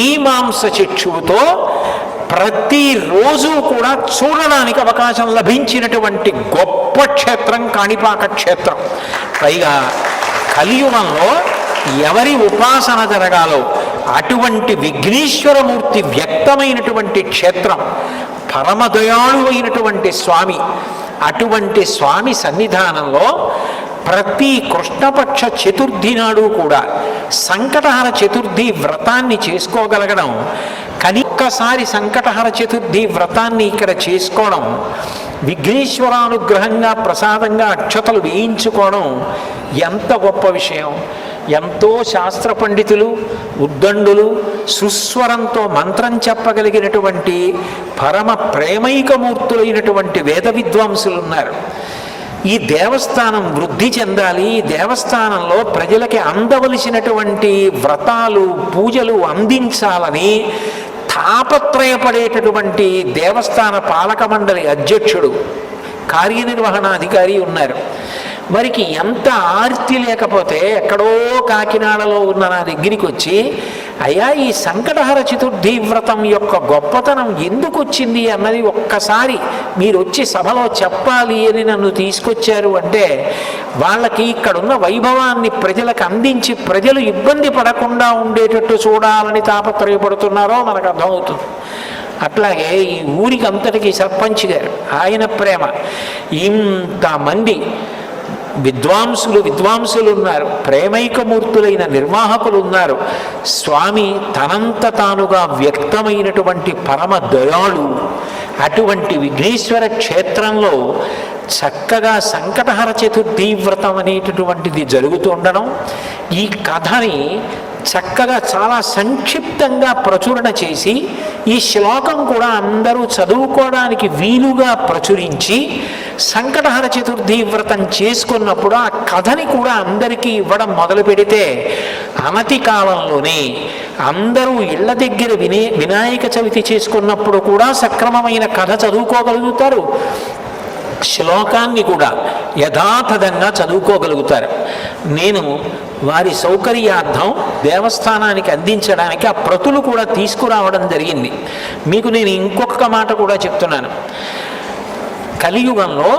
ఈ మాంస చక్షువుతో ప్రతిరోజు కూడా చూడడానికి అవకాశం లభించినటువంటి గొప్ప క్షేత్రం కాణిపాక క్షేత్రం. పైగా కలియుగంలో ఎవరి ఉపాసన జరగాలో అటువంటి విఘ్నేశ్వరమూర్తి వ్యక్తమైనటువంటి క్షేత్రం, పరమదయాళు అయినటువంటి స్వామి. అటువంటి స్వామి సన్నిధానంలో ప్రతి కృష్ణపక్ష చతుర్థి నాడు కూడా సంకటహర చతుర్థి వ్రతాన్ని చేసుకోగలగడం, ఒక్కసారి సంకటహర చతుర్థి వ్రతాన్ని ఇక్కడ చేసుకోవడం, విఘ్నేశ్వరానుగ్రహంగా ప్రసాదంగా అక్షతలు వేయించుకోవడం ఎంత గొప్ప విషయం. ఎంతో శాస్త్ర పండితులు, ఉద్దండులు, సుస్వరంతో మంత్రం చెప్పగలిగినటువంటి పరమ ప్రేమైకమూర్తులైనటువంటి వేద విద్వాంసులు ఉన్నారు. ఈ దేవస్థానం వృద్ధి చెందాలి, ఈ దేవస్థానంలో ప్రజలకి అందవలసినటువంటి వ్రతాలు, పూజలు అందించాలని తాపత్రయపడేటటువంటి దేవస్థాన పాలక మండలి అధ్యక్షుడు, కార్యనిర్వహణాధికారి ఉన్నారు. మరికి ఎంత ఆర్తి లేకపోతే ఎక్కడో కాకినాడలో ఉన్న నా దగ్గరికి వచ్చి, అయ్యా ఈ సంకటహర చతుర్థి వ్రతం యొక్క గొప్పతనం ఎందుకు వచ్చింది అన్నది ఒక్కసారి మీరు వచ్చి సభలో చెప్పాలి అని నన్ను తీసుకొచ్చారు అంటే, వాళ్ళకి ఇక్కడున్న వైభవాన్ని ప్రజలకు అందించి ప్రజలు ఇబ్బంది పడకుండా ఉండేటట్టు చూడాలని తాపత్రయపడుతున్నారో మనకు అర్థమవుతుంది. అట్లాగే ఈ ఊరికి అంతటికీ సర్పంచ్ గారు, ఆయన ప్రేమ, ఇంతమంది విద్వాంసులు ఉన్నారు, ప్రేమైకమూర్తులైన నిర్వాహకులు ఉన్నారు. స్వామి తనంత తానుగా వ్యక్తమైనటువంటి పరమ దయాళు. అటువంటి విఘ్నేశ్వర క్షేత్రంలో చక్కగా సంకటహర చతుర్థి వ్రతం అనేటటువంటిది జరుగుతుండడం, ఈ కథని చక్కగా చాలా సంక్షిప్తంగా ప్రచురణ చేసి ఈ శ్లోకం కూడా అందరూ చదువుకోవడానికి వీలుగా ప్రచురించి సంకటహర చతుర్థి వ్రతం చేసుకున్నప్పుడు ఆ కథని కూడా అందరికీ ఇవ్వడం మొదలు పెడితే అనతి కాలంలోనే అందరూ ఇళ్ల దగ్గర వినాయక చవితి చేసుకున్నప్పుడు కూడా సక్రమమైన కథ చదువుకోగలుగుతారు, శ్లోకాన్ని కూడా యథాతథంగా చదువుకోగలుగుతారు. నేను వారి సౌకర్యార్థం దేవస్థానానికి అందించడానికి ఆ ప్రతులు కూడా తీసుకురావడం జరిగింది. మీకు నేను ఇంకొక మాట కూడా చెప్తున్నాను. కలియుగంలో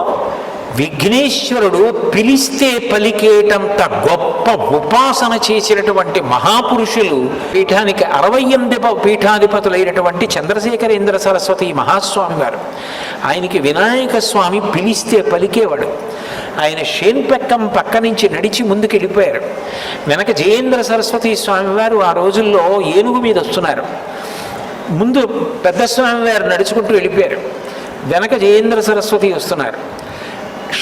విఘ్నేశ్వరుడు పిలిస్తే పలికేటంత గొప్ప ఉపాసన చేసినటువంటి మహాపురుషులు పీఠానికి 68వ పీఠాధిపతులైనటువంటి చంద్రశేఖరేంద్ర సరస్వతి మహాస్వామి గారు. ఆయనకి వినాయక స్వామి పిలిస్తే పలికేవాడు. ఆయన షేన్పెక్కం పక్క నుంచి నడిచి ముందుకు వెళ్ళిపోయారు. వెనక జయేంద్ర సరస్వతి స్వామి వారు ఆ రోజుల్లో ఏనుగు మీద వస్తున్నారు. ముందు పెద్ద స్వామి వారు నడుచుకుంటూ వెళ్ళిపోయారు, వెనక జయేంద్ర సరస్వతి వస్తున్నారు.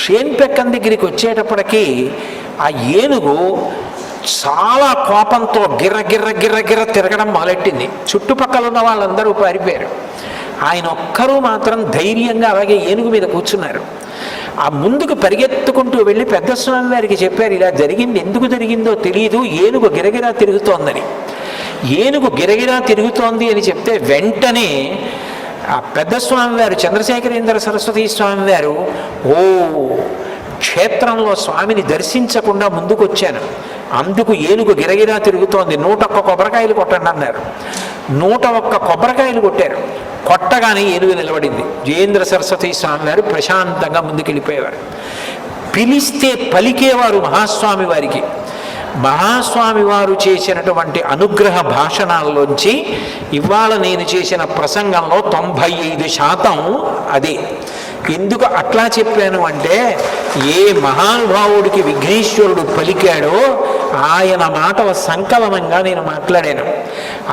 షేన్పెక్కం దగ్గరికి వచ్చేటప్పటికీ ఆ ఏనుగు చాలా కోపంతో గిర్ర గిర్ర గిర్ర గిర్ర తిరగడం మొదలెట్టింది. చుట్టుపక్కల ఉన్న వాళ్ళందరూ పారిపోయారు. ఆయన ఒక్కరూ మాత్రం ధైర్యంగా అలాగే ఏనుగు మీద కూర్చున్నారు. ఆ ముందుకు పరిగెత్తుకుంటూ వెళ్ళి పెద్ద స్వామి వారికి చెప్పారు, ఇలా జరిగింది, ఎందుకు జరిగిందో తెలియదు, ఏనుగు గిరగిరా తిరుగుతోందని. ఏనుగు గిరగిరా తిరుగుతోంది అని చెప్తే వెంటనే ఆ పెద్ద స్వామి వారు చంద్రశేఖరేంద్ర సరస్వతి స్వామి వారు, ఓ క్షేత్రంలో స్వామిని దర్శించకుండా ముందుకు వచ్చాను, అందుకు ఏనుగు గిరగిరా తిరుగుతోంది, 101 కొబ్బరికాయలు కొట్టండి అన్నారు. 101 కొబ్బరికాయలు కొట్టారు. కొట్టగానే ఏనుగు నిలబడింది. జయేంద్ర సరస్వతి స్వామి వారు ప్రశాంతంగా ముందుకు వెళ్ళిపోయేవారు. పిలిస్తే పలికేవారు మహాస్వామి వారికి. మహాస్వామి వారు చేసినటువంటి అనుగ్రహ భాషణాల్లోంచి ఇవాళ నేను చేసిన ప్రసంగంలో 95% అదే. ఎందుకు అట్లా చెప్పాను అంటే, ఏ మహానుభావుడికి విఘ్నేశ్వరుడు పలికాడో ఆయన మాటల సంకలనంగా నేను మాట్లాడాను.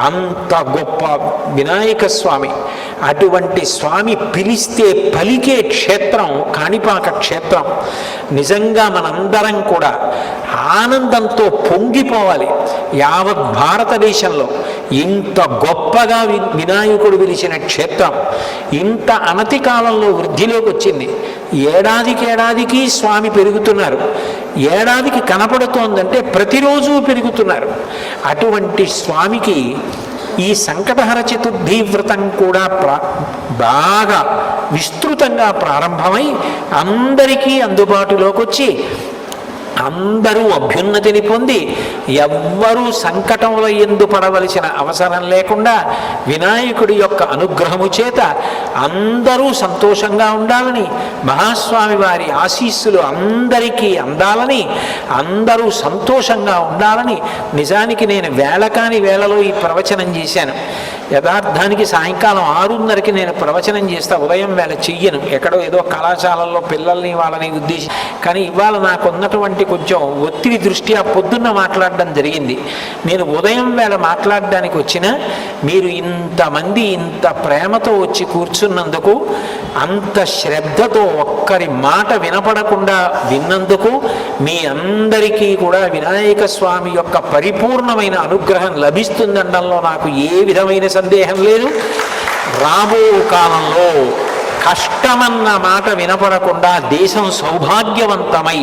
అంత గొప్ప వినాయక స్వామి, అటువంటి స్వామి పిలిస్తే పలికే క్షేత్రం కాణిపాక క్షేత్రం. నిజంగా మనందరం కూడా ఆనందంతో పొంగిపోవాలి. యావత్ భారతదేశంలో ఇంత గొప్పగా వినాయకుడు పిలిచిన క్షేత్రం ఇంత అనతి కాలంలో వృద్ధిలోకి వచ్చింది. ఏడాదికి స్వామి పెరుగుతున్నారు. ఏడాదికి కనపడుతోందంటే ప్రతిరోజు పెరుగుతున్నారు. అటువంటి స్వామికి ఈ సంకటహర చతుర్థి వ్రతం కూడా బాగా విస్తృతంగా ప్రారంభమై అందరికీ అందుబాటులోకి వచ్చి అందరూ అభ్యున్నతిని పొంది ఎవ్వరూ సంకటంలో ఎందు పడవలసిన అవసరం లేకుండా వినాయకుడి యొక్క అనుగ్రహము చేత అందరూ సంతోషంగా ఉండాలని, మహాస్వామి వారి ఆశీస్సులు అందరికీ అందాలని, అందరూ సంతోషంగా ఉండాలని నిజానికి నేను వేళకాని వేళలో ఈ ప్రవచనం చేశాను. యథార్థానికి సాయంకాలం 6:30కి నేను ప్రవచనం చేస్తా, ఉదయం వేళ చెయ్యను. ఎక్కడో ఏదో కళాశాలల్లో పిల్లల్ని వాళ్ళని ఉద్దేశించి. కానీ ఇవాళ నాకు ఉన్నటువంటి కొంచెం ఒత్తిడి దృష్ట్యా పొద్దున్న మాట్లాడడం జరిగింది. నేను ఉదయం వేళ మాట్లాడడానికి వచ్చినా మీరు ఇంతమంది ఇంత ప్రేమతో వచ్చి కూర్చున్నందుకు, అంత శ్రద్ధతో ఒక్కరి మాట వినపడకుండా విన్నందుకు మీ అందరికీ కూడా వినాయక స్వామి యొక్క పరిపూర్ణమైన అనుగ్రహం లభిస్తుందనడంలో నాకు ఏ విధమైన సందేహం లేదు. రాబో కాలంలో కష్టమన్న మాట వినపడకుండా దేశం సౌభాగ్యవంతమై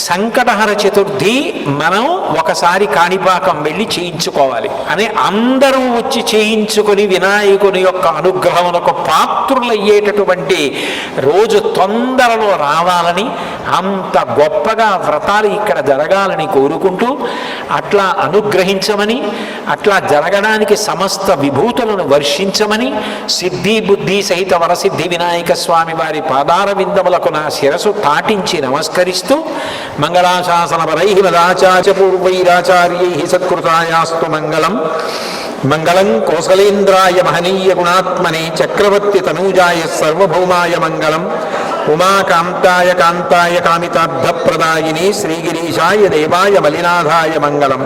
సంకటహర చతుర్థి మనం ఒకసారి కాణిపాకం వెళ్ళి చేయించుకోవాలి అని అందరూ వచ్చి చేయించుకొని వినాయకుని యొక్క అనుగ్రహమునకు పాత్రులయ్యేటటువంటి రోజు తొందరలో రావాలని, అంత గొప్పగా వ్రతాలు ఇక్కడ జరగాలని కోరుకుంటూ అట్లా అనుగ్రహించమని, అట్లా జరగడానికి సమస్త విభూతులను వర్షించమని సిద్ధి బుద్ధి సహిత వరసిద్ధి వినాయక స్వామి వారి పాదార విందములకు నా శిరసు తాటించి నమస్కరిస్తూ మంగళాశాసనపరై మదాచార్య పూర్వైరాచార్యై సత్కృతాయాస్తు మంగళం. మంగళం కోసలేంద్రాయ మహనీయ గుణాత్మనే చక్రవర్తి తనూజాయ సర్వభౌమాయ మంగళం. ఉమాకాంతాయ కాంతాయ కామితార్థప్రదాయిని శ్రీగిరీశాయ దేవాయ మలినాథాయ మంగళం.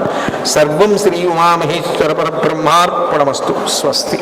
సర్వం శ్రీ ఉమామహేశ్వర పరబ్రహ్మార్పణమస్తు. స్వస్తి.